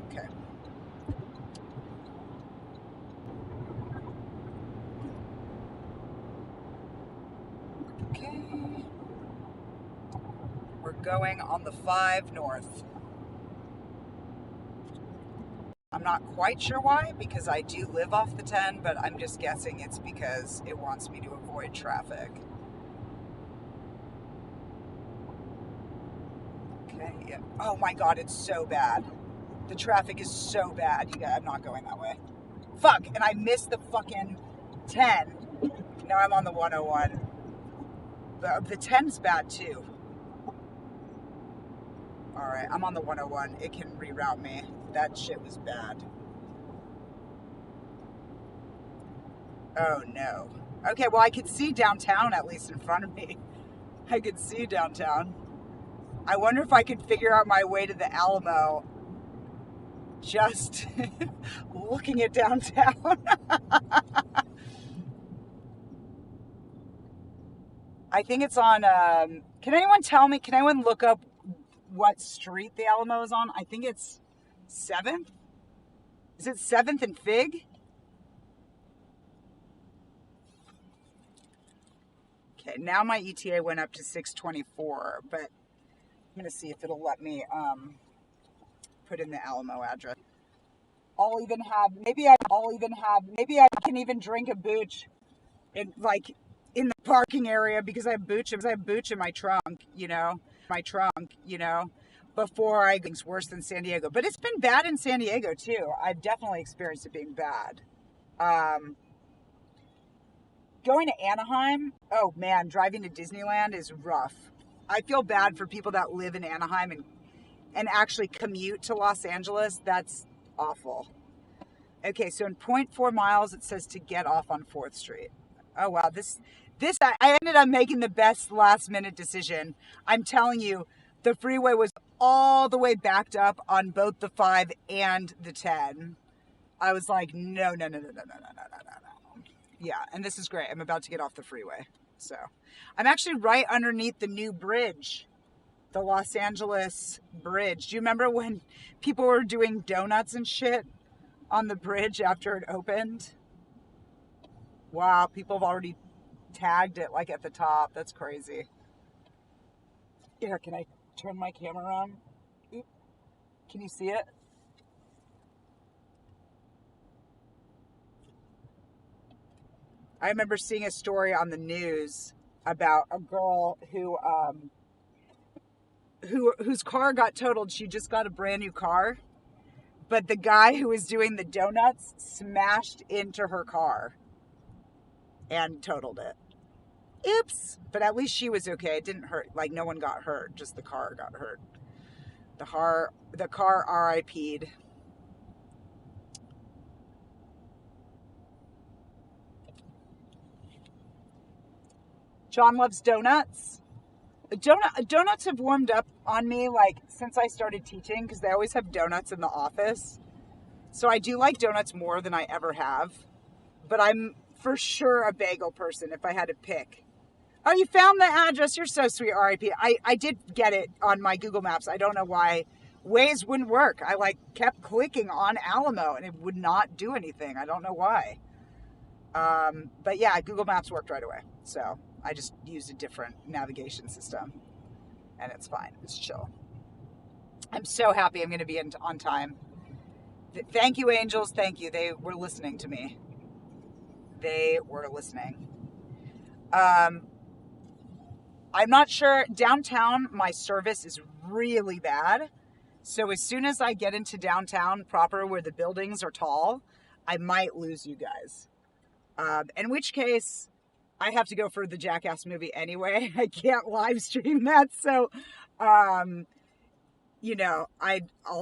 Okay. Okay. We're going on the 5 North. I'm not quite sure why, because I do live off the 10, but I'm just guessing it's because it wants me to avoid traffic. Okay, yeah. Oh my God, it's so bad. The traffic is so bad. You guys, I'm not going that way. Fuck, and I missed the fucking 10. Now I'm on the 101. The 10's bad too. Alright, I'm on the 101. It can reroute me. That shit was bad. Oh no. Okay, well, I could see downtown at least in front of me. I could see downtown. I wonder if I could figure out my way to the Alamo just looking at downtown. I think it's on. Can anyone tell me? Can anyone look up what street the Alamo is on? I think it's 7th. Is it 7th and Fig? Okay, now my ETA went up to 624, but I'm gonna see if it'll let me put in the Alamo address. Maybe I can even drink a booch in the parking area because I have booch in my trunk, before I it's worse than San Diego. But it's been bad in San Diego too. I've definitely experienced it being bad. Um, Going to Anaheim, oh man, driving to Disneyland is rough. I feel bad for people that live in Anaheim and actually commute to Los Angeles. That's awful. Okay, so in point 0.4 miles, it says to get off on 4th Street. Oh wow, I ended up making the best last minute decision. I'm telling you, the freeway was all the way backed up on both the 5 and the 10. I was like, no, no, no, no, no, no, no, no, no, no. Yeah, and this is great. I'm about to get off the freeway. So I'm actually right underneath the new bridge, the Los Angeles bridge. Do you remember when people were doing donuts and shit on the bridge after it opened? Wow, people have already tagged it like at the top. That's crazy. Here, can I turn my camera on? Oop. Can you see it? I remember seeing a story on the news about a girl whose car got totaled. She just got a brand new car, but the guy who was doing the donuts smashed into her car and totaled it. Oops. But at least she was okay. It didn't hurt. Like, no one got hurt. Just the car got hurt. The car RIP'd. John loves donuts. Donuts have warmed up on me like since I started teaching because they always have donuts in the office. So I do like donuts more than I ever have. But I'm for sure a bagel person if I had to pick. Oh, you found the address. You're so sweet, RIP. I did get it on my Google Maps. I don't know why Waze wouldn't work. I kept clicking on Alamo and it would not do anything. I don't know why. But yeah, Google Maps worked right away. So I just used a different navigation system and it's fine. It's chill. I'm so happy I'm going to be on time. Thank you, angels. Thank you. They were listening to me. They were listening. I'm not sure. Downtown, my service is really bad. So as soon as I get into downtown proper where the buildings are tall, I might lose you guys. In which case, I have to go for the Jackass movie anyway. I can't live stream that. So, I'll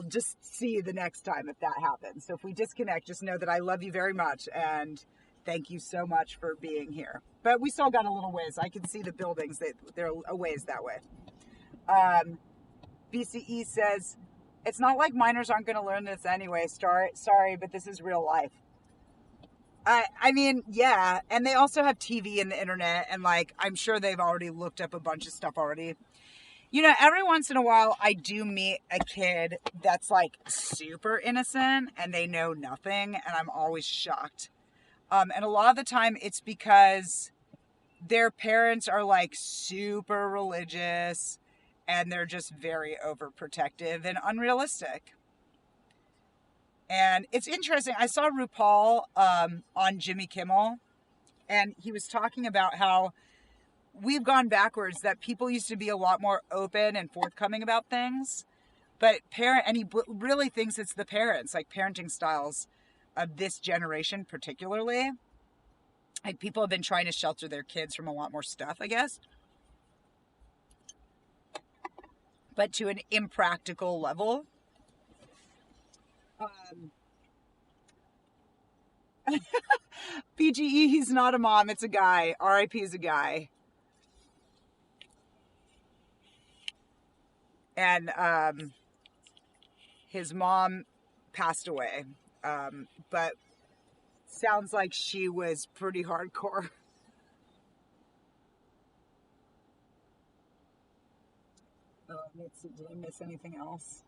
just see you the next time if that happens. So if we disconnect, just know that I love you very much and thank you so much for being here. But we still got a little ways. I can see the buildings. They're a ways that way. BCE says, it's not like minors aren't going to learn this anyway. Sorry, but this is real life. I mean, yeah. And they also have TV and the internet. And I'm sure they've already looked up a bunch of stuff already. Every once in a while, I do meet a kid that's super innocent and they know nothing. And I'm always shocked. And a lot of the time it's because their parents are super religious and they're just very overprotective and unrealistic. And it's interesting. I saw RuPaul on Jimmy Kimmel and he was talking about how we've gone backwards, that people used to be a lot more open and forthcoming about things. But he really thinks it's the parents, parenting styles of this generation particularly. People have been trying to shelter their kids from a lot more stuff, I guess. But to an impractical level. PGE, he's not a mom, it's a guy. RIP is a guy. And his mom passed away. But sounds like she was pretty hardcore. Let's see, did I miss anything else?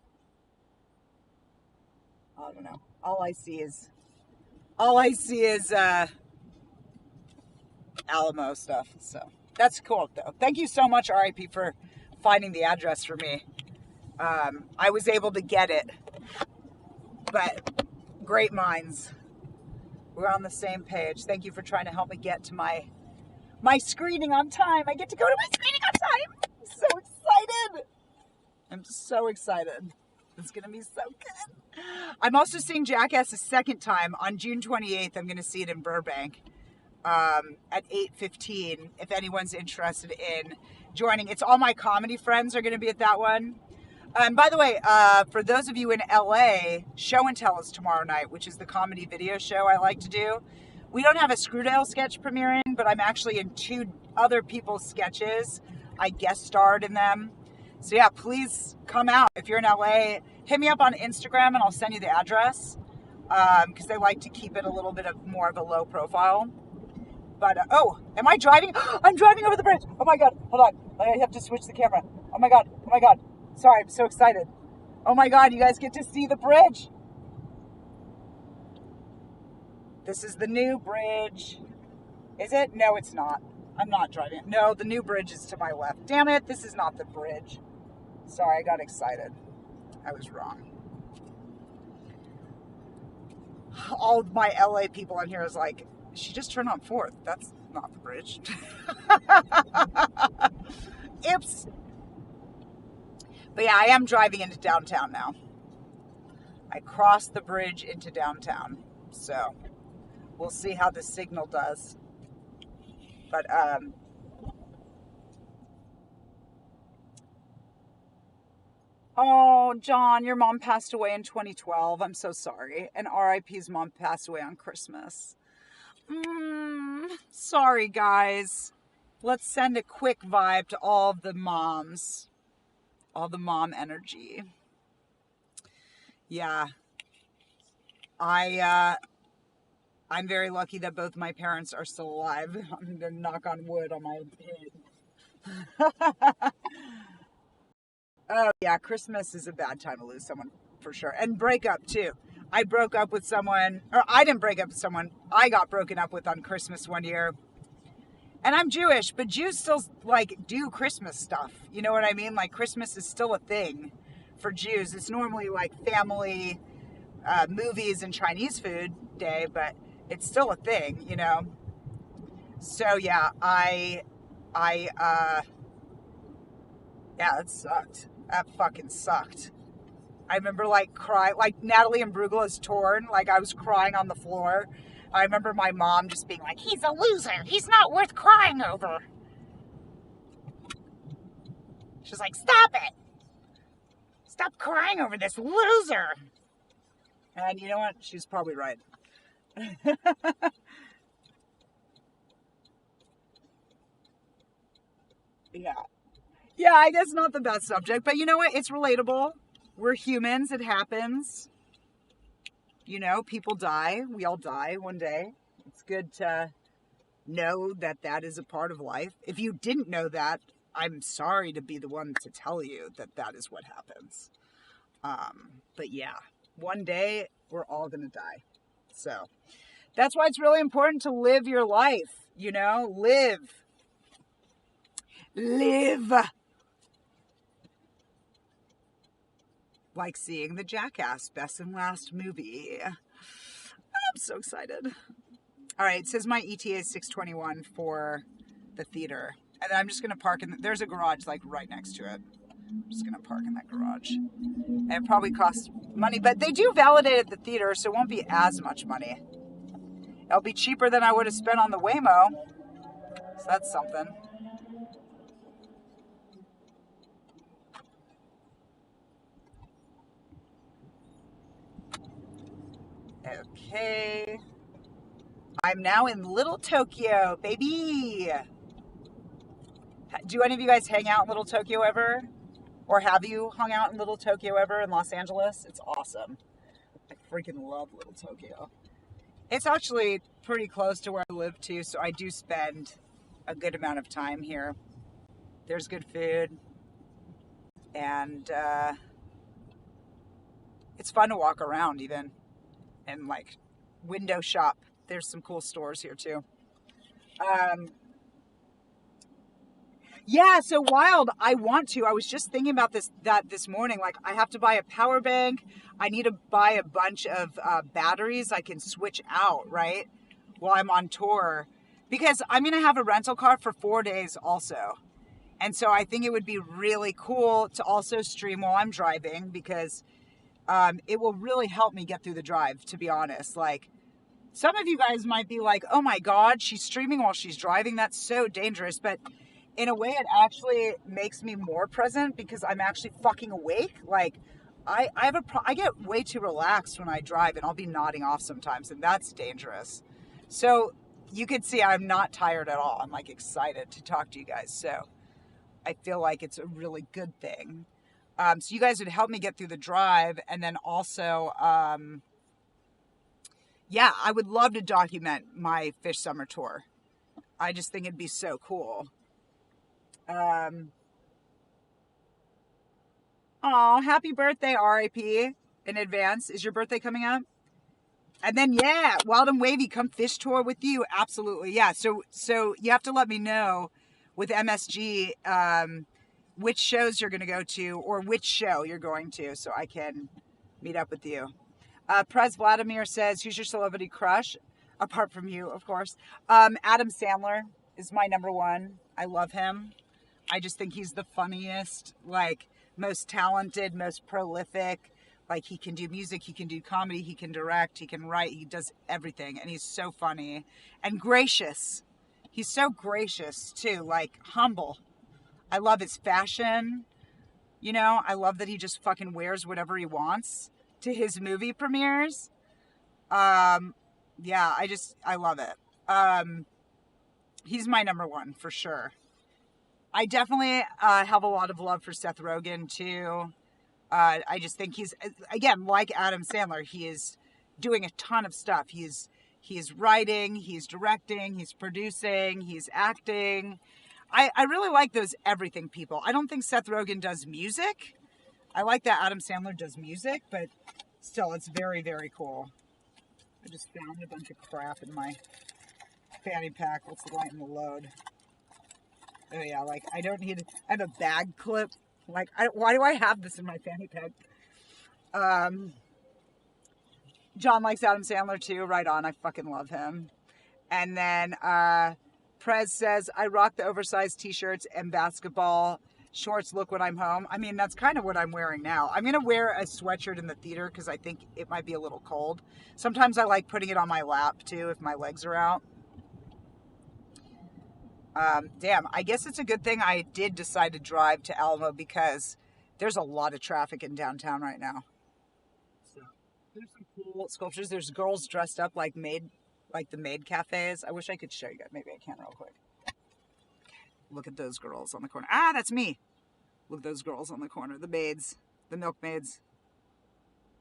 I don't know. All I see is Alamo stuff. So that's cool though. Thank you so much, RIP, for finding the address for me. I was able to get it, but great minds. We're on the same page. Thank you for trying to help me get to my screening on time. I get to go to my screening on time. I'm so excited. I'm so excited. It's going to be so good. I'm also seeing Jackass a second time on June 28th. I'm going to see it in Burbank at 8:15 if anyone's interested in joining. It's all my comedy friends are going to be at that one. And by the way, for those of you in LA, Show and Tell is tomorrow night, which is the comedy video show I like to do. We don't have a Screwdale sketch premiering, but I'm actually in 2 other people's sketches. I guest starred in them. So yeah, please come out. If you're in LA, hit me up on Instagram and I'll send you the address. Because they like to keep it a little bit of more of a low profile. But, oh, am I driving? I'm driving over the bridge. Oh my God, hold on. I have to switch the camera. Oh my God. Sorry, I'm so excited. Oh my God, you guys get to see the bridge. This is the new bridge. Is it? No, it's not. I'm not driving. No, the new bridge is to my left. Damn it, this is not the bridge. Sorry, I got excited. I was wrong. All my LA people on here is like, she just turned on 4th. That's not the bridge. Oops. But yeah, I am driving into downtown now. I crossed the bridge into downtown. So we'll see how the signal does. But oh, John, your mom passed away in 2012. I'm so sorry. And RIP's mom passed away on Christmas. Sorry, guys. Let's send a quick vibe to all the moms. All the mom energy. Yeah. I'm very lucky that both my parents are still alive. I'm going to knock on wood on my head. Oh, yeah, Christmas is a bad time to lose someone, for sure. And break up, too. I broke up with someone, or I didn't break up with someone. I got broken up with on Christmas one year. And I'm Jewish, but Jews still, like, do Christmas stuff. You know what I mean? Like, Christmas is still a thing for Jews. It's normally, like, family, movies and Chinese food day, but it's still a thing, you know? So, yeah, yeah, it sucked. That fucking sucked. I remember like crying, like Natalie Imbruglia's Torn, like I was crying on the floor. I remember my mom just being like, he's a loser. He's not worth crying over. She's like, stop it. Stop crying over this loser. And you know what? She's probably right. Yeah. Yeah, I guess not the best subject, but you know what? It's relatable. We're humans. It happens. You know, people die. We all die one day. It's good to know that that is a part of life. If you didn't know that, I'm sorry to be the one to tell you that that is what happens. But yeah, one day we're all going to die. So that's why it's really important to live your life, you know, live. Like seeing the Jackass best and last movie. I'm so excited. All right, it says my ETA is 6:21 for the theater. And I'm just going to park in, there's a garage like right next to it. I'm just going to park in that garage. And it probably costs money, but they do validate at the theater, so it won't be as much money. It'll be cheaper than I would have spent on the Waymo. So that's something. Okay. I'm now in Little Tokyo, baby. Do any of you guys hang out in Little Tokyo ever? Or have you hung out in Little Tokyo ever in Los Angeles? It's awesome. I freaking love Little Tokyo. It's actually pretty close to where I live too, so I do spend a good amount of time here. There's good food, and it's fun to walk around even and like window shop. There's some cool stores here too. Um, yeah, so wild. I want to. I was just thinking about this morning. Like, I have to buy a power bank. I need to buy a bunch of batteries I can switch out, right, while I'm on tour, because I'm gonna have a rental car for 4 days also. And so I think it would be really cool to also stream while I'm driving, because it will really help me get through the drive, to be honest. Like, some of you guys might be like, oh my God, she's streaming while she's driving. That's so dangerous. But in a way, it actually makes me more present because I'm actually fucking awake. Like, I get way too relaxed when I drive, and I'll be nodding off sometimes, and that's dangerous. So you could see I'm not tired at all. I'm like excited to talk to you guys. So I feel like it's a really good thing. So you guys would help me get through the drive, and then also, yeah, I would love to document my Fish Summer tour. I just think it'd be so cool. Oh, happy birthday, RIP, in advance. Is your birthday coming up? And then, yeah, Wild and Wavy, come fish tour with you. Absolutely, yeah. So you have to let me know with MSG which shows you're going to go to, or which show you're going to, so I can meet up with you. Prez Vladimir says, who's your celebrity crush? Apart from you, of course. Adam Sandler is my number one. I love him. I just think he's the funniest, like, most talented, most prolific. Like, he can do music, he can do comedy, he can direct, he can write, he does everything. And he's so funny and gracious. He's so gracious too, like humble. I love his fashion. You know, I love that he just fucking wears whatever he wants to his movie premieres. Yeah, I love it. He's my number one for sure. I definitely have a lot of love for Seth Rogen too. I just think he's, again, like Adam Sandler, he is doing a ton of stuff. He's writing, he's directing, he's producing, he's acting. I really like those everything people. I don't think Seth Rogen does music. I like that Adam Sandler does music, but still, it's very, very cool. I just found a bunch of crap in my fanny pack. Let's lighten the load. Oh yeah, like I have a bag clip. Like, why do I have this in my fanny pack? John likes Adam Sandler too. Right on. I fucking love him. And then Prez says, I rock the oversized t-shirts and basketball shorts look when I'm home. I mean, that's kind of what I'm wearing now. I'm going to wear a sweatshirt in the theater because I think it might be a little cold. Sometimes I like putting it on my lap too if my legs are out. Damn, I guess it's a good thing I did decide to drive to Alamo because there's a lot of traffic in downtown right now. So there's some cool sculptures. There's girls dressed up like the maid cafes. I wish I could show you guys. Maybe I can real quick. Look at those girls on the corner. Ah, that's me. Look at those girls on the corner. The maids, the milkmaids.